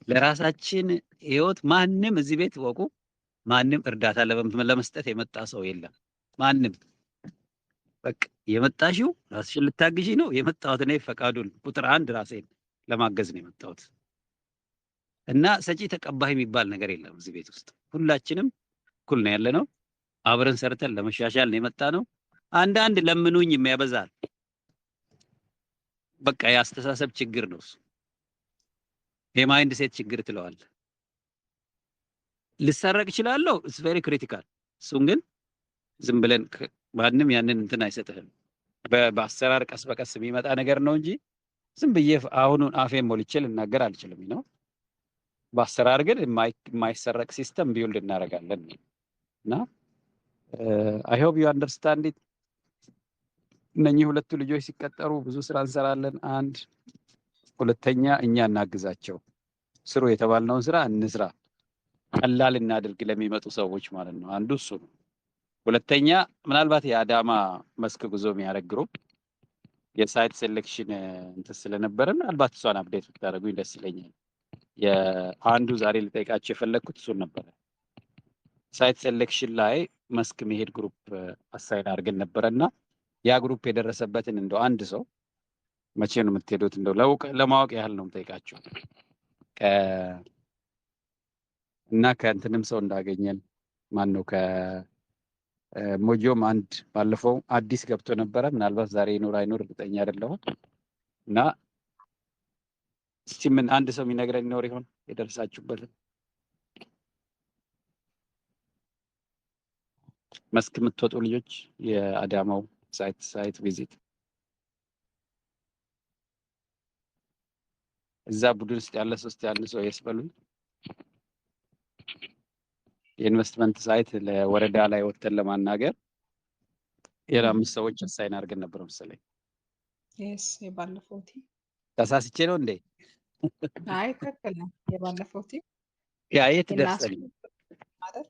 ለራሳችን ህይወት ማንም እዚህ ቤት ወቁ ማንም እርዳታ ለመስጠት የመጣ ሰው የለም። ማንም በቃ የመጣሽው ራስሽን ልታግዢ ነው። የመጣሁት እኔ ፈቃዱን ቁጥር 1 ራሴን ለማገዝ ነው የመጣሁት እና ሰጪ ተቀባይ የሚባል ነገር የለም እዚህ ቤት ውስጥ። ሁላችንም እኩል ነው ያለነው። አብረን ሰርተን ለመሻሻል ነው የመጣ ነው። አንዳንድ ለምኑኝ የሚያበዛል በቃ የአስተሳሰብ ችግር ነው እሱ። የማይንድ ሴት ችግር ትለዋለህ። ልሰረቅ እችላለሁ ኢትስ ቬሪ ክሪቲካል። እሱን ግን ዝም ብለን ማንም ያንን እንትን አይሰጥህም። በአሰራር ቀስ በቀስ የሚመጣ ነገር ነው እንጂ ዝም ብዬ አሁኑን አፌን ሞልቼ ልናገር አልችልም ነው። በአሰራር ግን የማይሰረቅ ሲስተም ቢውልድ እናደርጋለን እና አይ ሆፕ ዩ አንደርስታንድ ኢት። እነኚህ ሁለቱ ልጆች ሲቀጠሩ ብዙ ስራ እንሰራለን። 1 ሁለተኛ እኛ እናግዛቸው። ስሩ የተባልነውን ስራ እንስራ፣ ቀላል እናድርግ ለሚመጡ ሰዎች ማለት ነው። አንዱ እሱ ነው። ሁለተኛ ምናልባት የአዳማ መስክ ጉዞ የሚያደርግ ግሩፕ የሳይት ሴሌክሽን እንትን ስለነበረ ምናልባት እሷን አፕዴት ብታደርጉኝ ደስ ይለኛል። የአንዱ ዛሬ ልጠይቃቸው የፈለግኩት እሱን ነበረ። ሳይት ሴሌክሽን ላይ መስክ መሄድ ግሩፕ አሳይን አድርገን ነበረና ያ ግሩፕ የደረሰበትን እንደው አንድ ሰው መቼ ነው የምትሄዱት እንደው ለማወቅ ያህል ነው የምጠይቃቸው እና ከእንትንም ሰው እንዳገኘን ማን ነው ሞጆም አንድ ባለፈው አዲስ ገብቶ ነበረ። ምናልባት ዛሬ ይኖር አይኖር እርግጠኛ አይደለሁም እና እስቲ ምን አንድ ሰው የሚነግረን ይኖር ይሆን የደረሳችሁበትን መስክ የምትወጡ ልጆች የአዳማው ሳይት ቪዚት እዛ ቡድን ውስጥ ያለ ሶስት ያለ ሰው ያስበሉኝ። የኢንቨስትመንት ሳይት ለወረዳ ላይ ወጥተን ለማናገር የ5 ሰዎች አሳይን አድርገን ነበር መሰለኝ። የስ የባለፈው ቲም ተሳስቼ ነው እንዴ? አይ ትክክል ነው። የባለፈው ቲም ያ የት ደርሰን አይደል?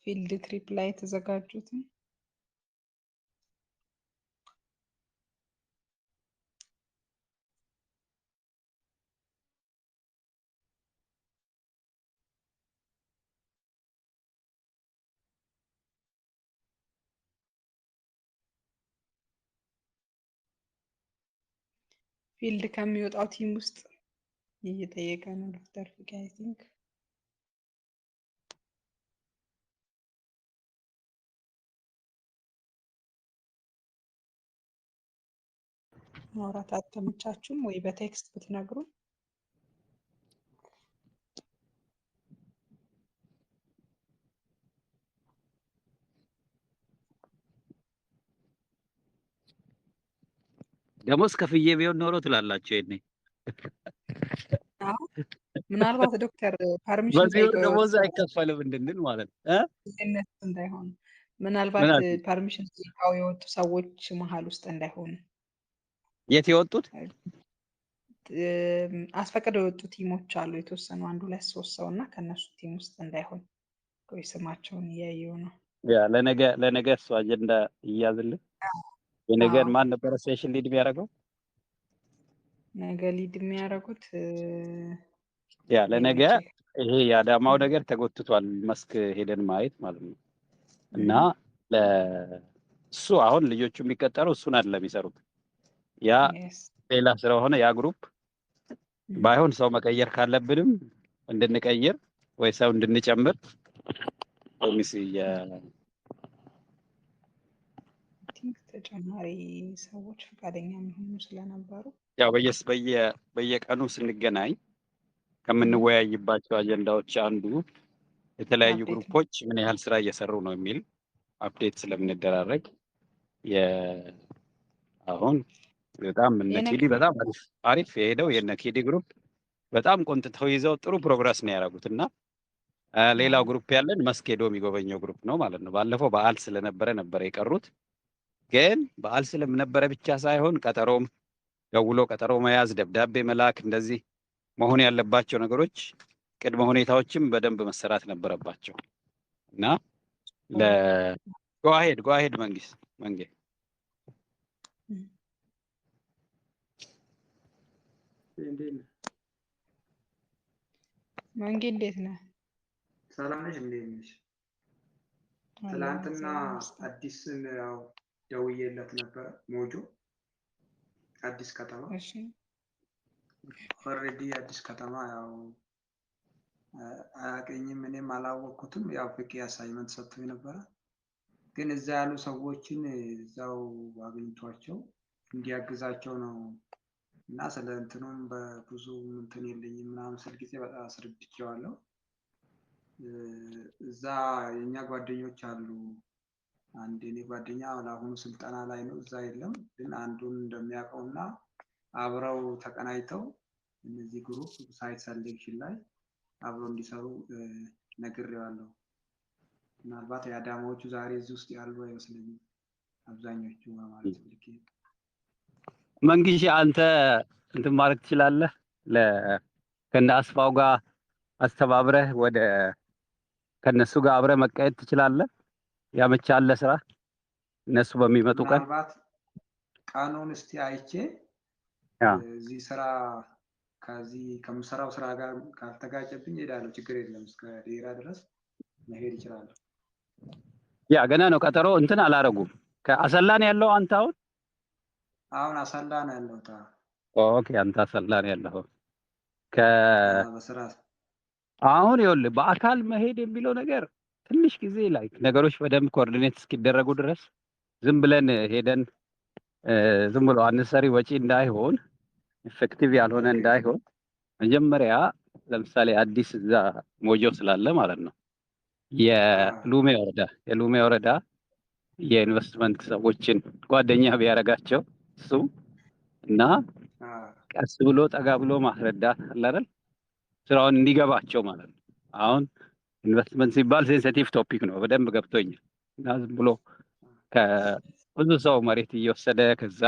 ፊልድ ትሪፕ ላይ የተዘጋጁትን ፊልድ ከሚወጣው ቲም ውስጥ እየጠየቀ ነው ዶክተር ፍቄ አይ ቲንክ ማውራት አልተመቻችሁም ወይ በቴክስት ብትነግሩ? ደሞዝ ከፍዬ ቢሆን ኖሮ ትላላችሁ ይሄኔ። አዎ ምናልባት ዶክተር ፐርሚሽን በዚህ ወር ጠይቀው ደሞዝ የወጡ አይከፈልም እንድንል ማለት ነው። እነሱ እንዳይሆኑ ምን ምናልባት አልሽኝ? ፐርሚሽን ጠይቀው የወጡ ሰዎች መሀል ውስጥ እንዳይሆኑ የት የወጡት? አስፈቅደው የወጡ ቲሞች አሉ የተወሰኑ 1 2 3 ሰው እና ከነሱ ቲም ውስጥ እንዳይሆን ቆይ ስማቸውን እያየሁ ነው። ያ ለነገ እሱ አጀንዳ ይያዝልን። የነገን ማን ነበረ ሴሽን ሊድ የሚያደርገው? ነገ ሊድ የሚያደርጉት ያ ለነገ ይሄ የአዳማው ነገር ተጎትቷል፣ መስክ ሄደን ማየት ማለት ነው። እና ለሱ አሁን ልጆቹ የሚቀጠረው እሱን አይደለም የሚሰሩት፣ ያ ሌላ ስለሆነ ያ ግሩፕ ባይሆን ሰው መቀየር ካለብንም እንድንቀይር ወይ ሰው እንድንጨምር ፖሊሲ ተጨማሪ ሰዎች ፈቃደኛ የሚሆኑ ስለነበሩ ያው በየቀኑ ስንገናኝ ከምንወያይባቸው አጀንዳዎች አንዱ የተለያዩ ግሩፖች ምን ያህል ስራ እየሰሩ ነው የሚል አፕዴት ስለምንደራረግ አሁን በጣም እነኪዲ በጣም አሪፍ የሄደው የነኪዲ ግሩፕ በጣም ቆንጥተው ይዘው ጥሩ ፕሮግረስ ነው ያደረጉት እና ሌላው ግሩፕ ያለን መስክ ሄዶ የሚጎበኘው ግሩፕ ነው ማለት ነው። ባለፈው በዓል ስለነበረ ነበር የቀሩት። ግን በዓል ስለነበረ ብቻ ሳይሆን ቀጠሮም ደውሎ ቀጠሮ መያዝ፣ ደብዳቤ መላክ፣ እንደዚህ መሆን ያለባቸው ነገሮች ቅድመ ሁኔታዎችም በደንብ መሰራት ነበረባቸው እና ጎአሄድ መንጌ መንጌ እንዴት ነህ? ሰላም ነሽ? እንዴት ነሽ? ትላንትና አዲስን ያው ደውዬለት ነበረ። ሞጆ አዲስ ከተማ ኦልሬዲ አዲስ ከተማ ያው አያውቀኝም፣ እኔም አላወቅኩትም። ያው ፍቄ አሳይመንት ሰጥቶኝ ነበረ። ግን እዛ ያሉ ሰዎችን እዛው አግኝቷቸው እንዲያግዛቸው ነው እና ስለ እንትኑም በብዙ እንትን የለኝም ምናምን ስል ጊዜ በጣም አስረድቼዋለሁ። እዛ የኛ ጓደኞች አሉ። አንድ የኔ ጓደኛ ለአሁኑ ስልጠና ላይ ነው፣ እዛ የለም። ግን አንዱን እንደሚያውቀው እና አብረው ተቀናይተው እነዚህ ግሩፕ ሳይት ሰሌክሽን ላይ አብረው እንዲሰሩ ነግሬዋለሁ። ምናልባት የአዳማዎቹ ዛሬ እዚህ ውስጥ ያሉ አይመስለኝም አብዛኞቹ ማለት ልክ መንግሽ አንተ እንትን ማድረግ ትችላለህ። ከነ አስፋው ጋር አስተባብረህ ወደ ከነሱ ጋር አብረህ መቀየር ትችላለህ። ያመቻለ ስራ እነሱ በሚመጡ ቀን ምናልባት ቀኑን እስቲ አይቼ እዚህ ስራ ከዚህ ከምሰራው ስራ ጋር ካልተጋጨብኝ እሄዳለሁ። ችግር የለም። እስከ ዴራ ድረስ መሄድ ይችላል። ያ ገና ነው ቀጠሮ እንትን አላረጉም። ከአሰላን ያለው አንተ አሁን አሰላ ነው ያለው። ኦኬ አንተ አሰላ ነው ያለው። በስራ አሁን ይኸውልህ በአካል መሄድ የሚለው ነገር ትንሽ ጊዜ ላይ ነገሮች በደንብ ኮኦርዲኔት እስኪደረጉ ድረስ ዝም ብለን ሄደን ዝም ብሎ አነሰሪ ወጪ እንዳይሆን ኢፌክቲቭ ያልሆነ እንዳይሆን መጀመሪያ ለምሳሌ አዲስ እዛ ሞጆ ስላለ ማለት ነው የሉሜ ወረዳ የኢንቨስትመንት ሰዎችን ጓደኛ ቢያደርጋቸው እሱ እና ቀስ ብሎ ጠጋ ብሎ ማስረዳት አለ አይደል ስራውን እንዲገባቸው ማለት ነው። አሁን ኢንቨስትመንት ሲባል ሴንሲቲቭ ቶፒክ ነው፣ በደንብ ገብቶኛል። እና ዝም ብሎ ከብዙ ሰው መሬት እየወሰደ ከዛ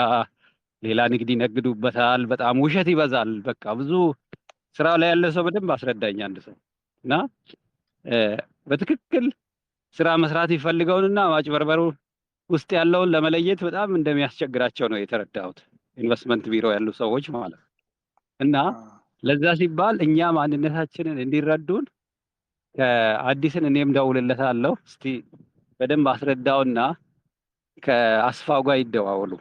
ሌላ ንግድ ይነግዱበታል። በጣም ውሸት ይበዛል። በቃ ብዙ ስራው ላይ ያለ ሰው በደንብ አስረዳኝ አንድ ሰው እና በትክክል ስራ መስራት ይፈልገውንና ማጭበርበሩ ውስጥ ያለውን ለመለየት በጣም እንደሚያስቸግራቸው ነው የተረዳሁት። ኢንቨስትመንት ቢሮ ያሉ ሰዎች ማለት እና ለዛ ሲባል እኛ ማንነታችንን እንዲረዱን ከአዲስን እኔም ደውልለታለሁ። እስቲ በደንብ አስረዳውና ከአስፋው ጋር ይደዋወሉ።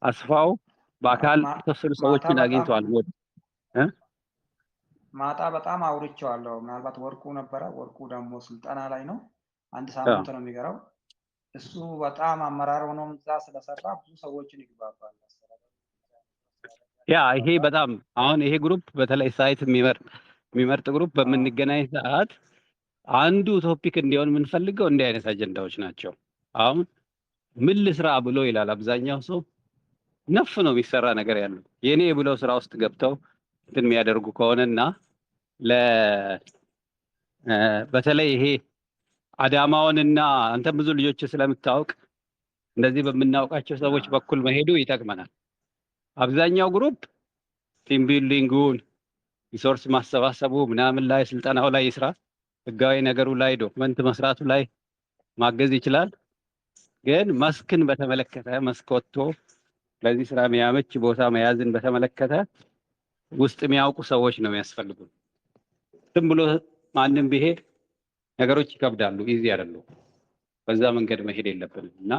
አስፋው በአካል የተወሰኑ ሰዎችን አግኝተዋል። ማታ በጣም አውርቼዋለሁ። ምናልባት ወርቁ ነበረ። ወርቁ ደግሞ ስልጠና ላይ ነው፣ አንድ ሳምንት ነው የሚገራው። እሱ በጣም አመራር ሆኖ እዛ ስለሰራ ብዙ ሰዎችን ይግባባል። ያ ይሄ በጣም አሁን ይሄ ግሩፕ በተለይ ሳይት የሚመርጥ ግሩፕ በምንገናኝ ሰዓት አንዱ ቶፒክ እንዲሆን የምንፈልገው እንዲህ አይነት አጀንዳዎች ናቸው። አሁን ምን ልስራ ብሎ ይላል አብዛኛው ሰው ነፍ ነው የሚሰራ ነገር ያለው የኔ ብለው ስራ ውስጥ ገብተው እንትን የሚያደርጉ ከሆነና በተለይ ይሄ አዳማውንና አንተ ብዙ ልጆች ስለምታውቅ እንደዚህ በምናውቃቸው ሰዎች በኩል መሄዱ ይጠቅመናል። አብዛኛው ግሩፕ ቲም ቢልዲንጉን ሪሶርስ ማሰባሰቡ ምናምን ላይ ስልጠናው ላይ ይስራ፣ ህጋዊ ነገሩ ላይ ዶክመንት መስራቱ ላይ ማገዝ ይችላል። ግን መስክን በተመለከተ መስክ ወጥቶ ለዚህ ስራ የሚያመች ቦታ መያዝን በተመለከተ ውስጥ የሚያውቁ ሰዎች ነው የሚያስፈልጉ። ዝም ብሎ ማንም ቢሄድ ነገሮች ይከብዳሉ፣ ኢዚ አይደለም። በዛ መንገድ መሄድ የለብንም እና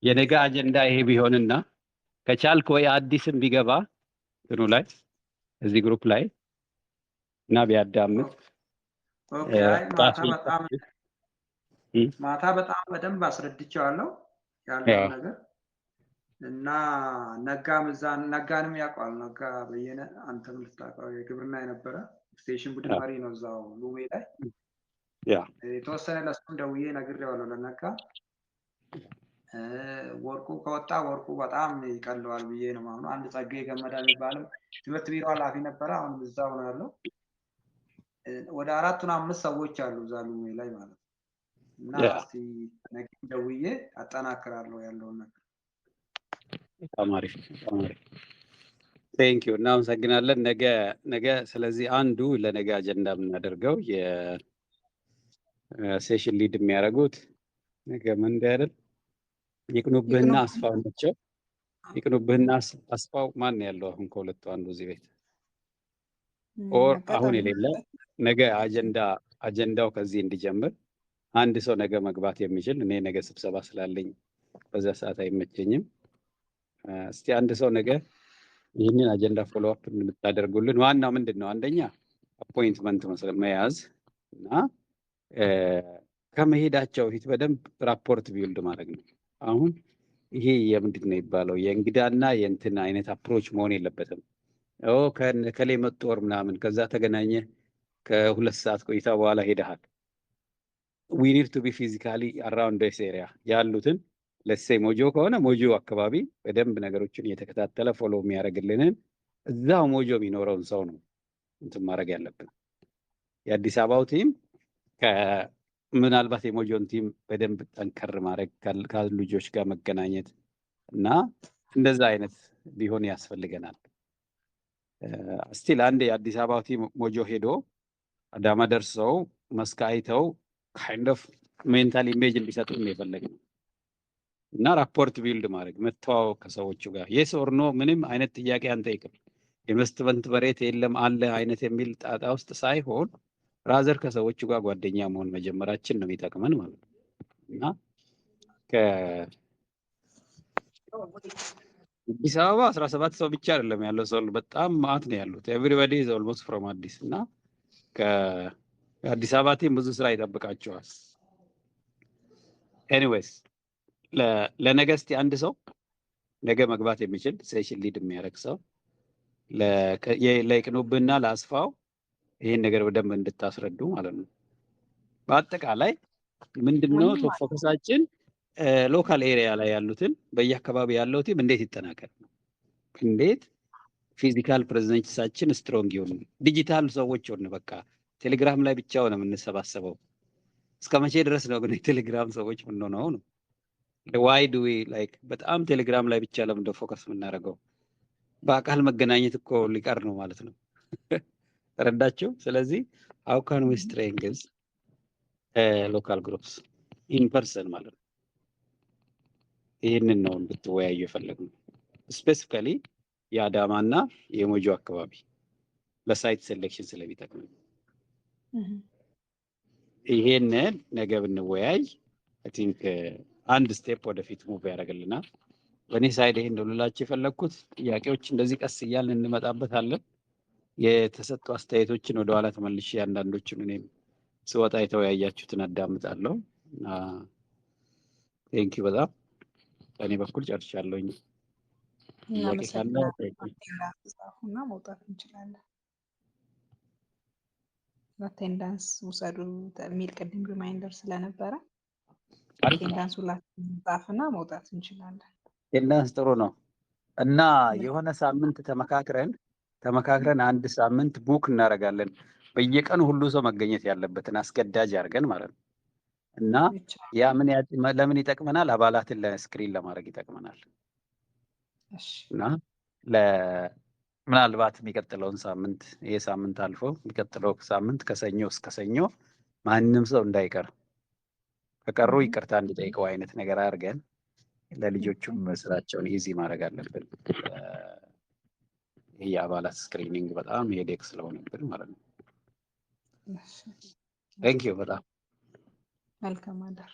የነገ አጀንዳ ይሄ ቢሆንና ከቻልክ ወይ አዲስም ቢገባ እንትኑ ላይ እዚህ ግሩፕ ላይ እና ቢያዳምጥ ኦኬ። አይ ማታ በጣም በደንብ አስረድቼዋለሁ ያለውን ነገር እና ነጋንም ያውቀዋል። ነጋ በየነ አንተም ልታውቀው የግብርና የነበረ ስቴሽን ቡድን መሪ ነው እዛው ሉሜ ላይ። የተወሰነ ለእሱም ደውዬ ነግሬዋለሁ ለነጋ። ወርቁ ከወጣ ወርቁ በጣም ይቀለዋል ብዬ ነው የማምነው። አንድ ጸጋዬ ገመዳ የሚባልም ትምህርት ቢሮ ኃላፊ ነበረ፣ አሁን እዛው ነው ያለው። ወደ 4-5 ሰዎች አሉ እዛ ሉሜ ላይ ማለት ነው። እና እስቲ ነገ ደውዬ አጠናክራለሁ ያለውን ነገር። በጣም አሪፍ ቴንክ ዩ፣ እናመሰግናለን። ነገ ስለዚህ አንዱ ለነገ አጀንዳ የምናደርገው የሴሽን ሊድ የሚያደርጉት ነገ መንዴ አይደል? ይቅኑብህና አስፋው ናቸው። ይቅኑብህና አስፋው ማን ያለው አሁን ከሁለቱ አንዱ እዚህ ቤት ኦር አሁን የሌለ ነገ አጀንዳው ከዚህ እንዲጀምር አንድ ሰው ነገ መግባት የሚችል እኔ ነገ ስብሰባ ስላለኝ በዛ ሰዓት አይመቸኝም። እስቲ አንድ ሰው ነገ ይህንን አጀንዳ ፎሎ አፕ እንድታደርጉልን። ዋናው ምንድን ነው? አንደኛ አፖይንትመንት መያዝ እና ከመሄዳቸው ፊት በደንብ ራፖርት ቢውልድ ማድረግ ነው። አሁን ይሄ የምንድን ነው የሚባለው የእንግዳና የእንትን አይነት አፕሮች መሆን የለበትም። ከላይ መጡ ወር ምናምን ከዛ ተገናኘ ከ2 ሰዓት ቆይታ በኋላ ሄደሃል። we need to be physically around this area ያሉትን let's say ሞጆ ከሆነ ሞጆ አካባቢ በደንብ ነገሮችን እየተከታተለ ፎሎ የሚያደርግልንን እዛው ሞጆ የሚኖረውን ሰው ነው እንትን ማድረግ ያለብን። የአዲስ አበባው ቲም ምናልባት የሞጆን ቲም በደንብ ጠንከር ማድረግ ካሉ ልጆች ጋር መገናኘት እና እንደዛ አይነት ቢሆን ያስፈልገናል። ስቲል አንድ የአዲስ አበባው ቲም ሞጆ ሄዶ አዳማ ደርሰው መስክ አይተው ካይንድ ኦፍ ሜንታል ኢሜጅ እንዲሰጡ ነው የፈለግነው እና ራፖርት ቢልድ ማድረግ መተዋወቅ ከሰዎቹ ጋር የስ ኦር ኖ ምንም አይነት ጥያቄ አንጠይቅም። ኢንቨስትመንት መሬት የለም አለ አይነት የሚል ጣጣ ውስጥ ሳይሆን ራዘር ከሰዎቹ ጋር ጓደኛ መሆን መጀመራችን ነው የሚጠቅመን ማለት ነው እና አዲስ አበባ 17 ሰው ብቻ አይደለም ያለው ሰው በጣም ማአት ነው ያሉት። ኤቭሪባዲ ኢዝ ኦልሞስት ፍሮም አዲስ እና ከአዲስ አበባ ቲም ብዙ ስራ ይጠብቃቸዋል። ኤኒዌይስ ለነገ እስቲ አንድ ሰው ነገ መግባት የሚችል ሴሽን ሊድ የሚያደርግ ሰው ለይቅኑብህና ለአስፋው ይህን ነገር በደንብ እንድታስረዱ ማለት ነው። በአጠቃላይ ምንድነው ፎከሳችን ሎካል ኤሪያ ላይ ያሉትን በየአካባቢ ያለው ቲም እንዴት ይጠናከር ነው። እንዴት ፊዚካል ፕሬዘንሳችን ስትሮንግ ይሁን። ዲጂታል ሰዎች ሆነ በቃ ቴሌግራም ላይ ብቻ ሆነ የምንሰባሰበው እስከ መቼ ድረስ ነው ግን የቴሌግራም ሰዎች ምን ነው ነው? why do we like በጣም ቴሌግራም ላይ ብቻ ለምን ፎከስ የምናደርገው? በአካል መገናኘት እኮ ሊቀር ነው ማለት ነው። ተረዳችሁ? ስለዚህ how can we strengthen local groups in person ማለት ነው። ይህንን ነው እንድትወያዩ የፈለግነው። ስፔሲፊካሊ የአዳማና የሞጆ አካባቢ ለሳይት ሴሌክሽን ስለሚጠቅም ይሄንን ነገ ብንወያይ አይ ቲንክ አንድ ስቴፕ ወደፊት ሙቭ ያደርግልናል። በእኔ ሳይድ ይሄን ነው ልላችሁ የፈለግኩት። ጥያቄዎች እንደዚህ ቀስ እያልን እንመጣበታለን። የተሰጡ አስተያየቶችን ወደኋላ ተመልሼ አንዳንዶቹን እኔም ስወጣ የተወያያችሁትን አዳምጣለሁ። ቴንኪው በጣም በእኔ በኩል ጨርሻለሁኝ። ጥያቄ ካለ እናመሰግናለን። አቴንዳንስ ጻፉና መውጣት እንችላለን። አቴንዳንስ ውሰዱ የሚል ቅድም ሪማይንደር ስለነበረ አሪፍ ነው። አቴንዳንስ ሁላችንም ጻፍና መውጣት እንችላለን። አቴንዳንስ ጥሩ ነው እና የሆነ ሳምንት ተመካክረን አንድ ሳምንት ቡክ እናደርጋለን። በየቀኑ ሁሉ ሰው መገኘት ያለበትን አስገዳጅ አድርገን ማለት ነው። እና ይቻላል። ያ ለምን ይጠቅመናል? አባላትን ለስክሪን ለማድረግ ይጠቅመናል። እሺ እና ምናልባት የሚቀጥለውን ሳምንት ይሄ ሳምንት አልፎ የሚቀጥለው ሳምንት ከሰኞ እስከ ሰኞ ማንም ሰው እንዳይቀር፣ ከቀሩ ይቅርታ እንዲጠይቀው አይነት ነገር አድርገን ለልጆቹም ስራቸውን ኢዚ ማድረግ አለብን። ይህ የአባላት ስክሪኒንግ በጣም ሄዴክ ስለሆነብን ማለት ነው። እሺ ቴንኪዩ በጣም መልካም አዳር።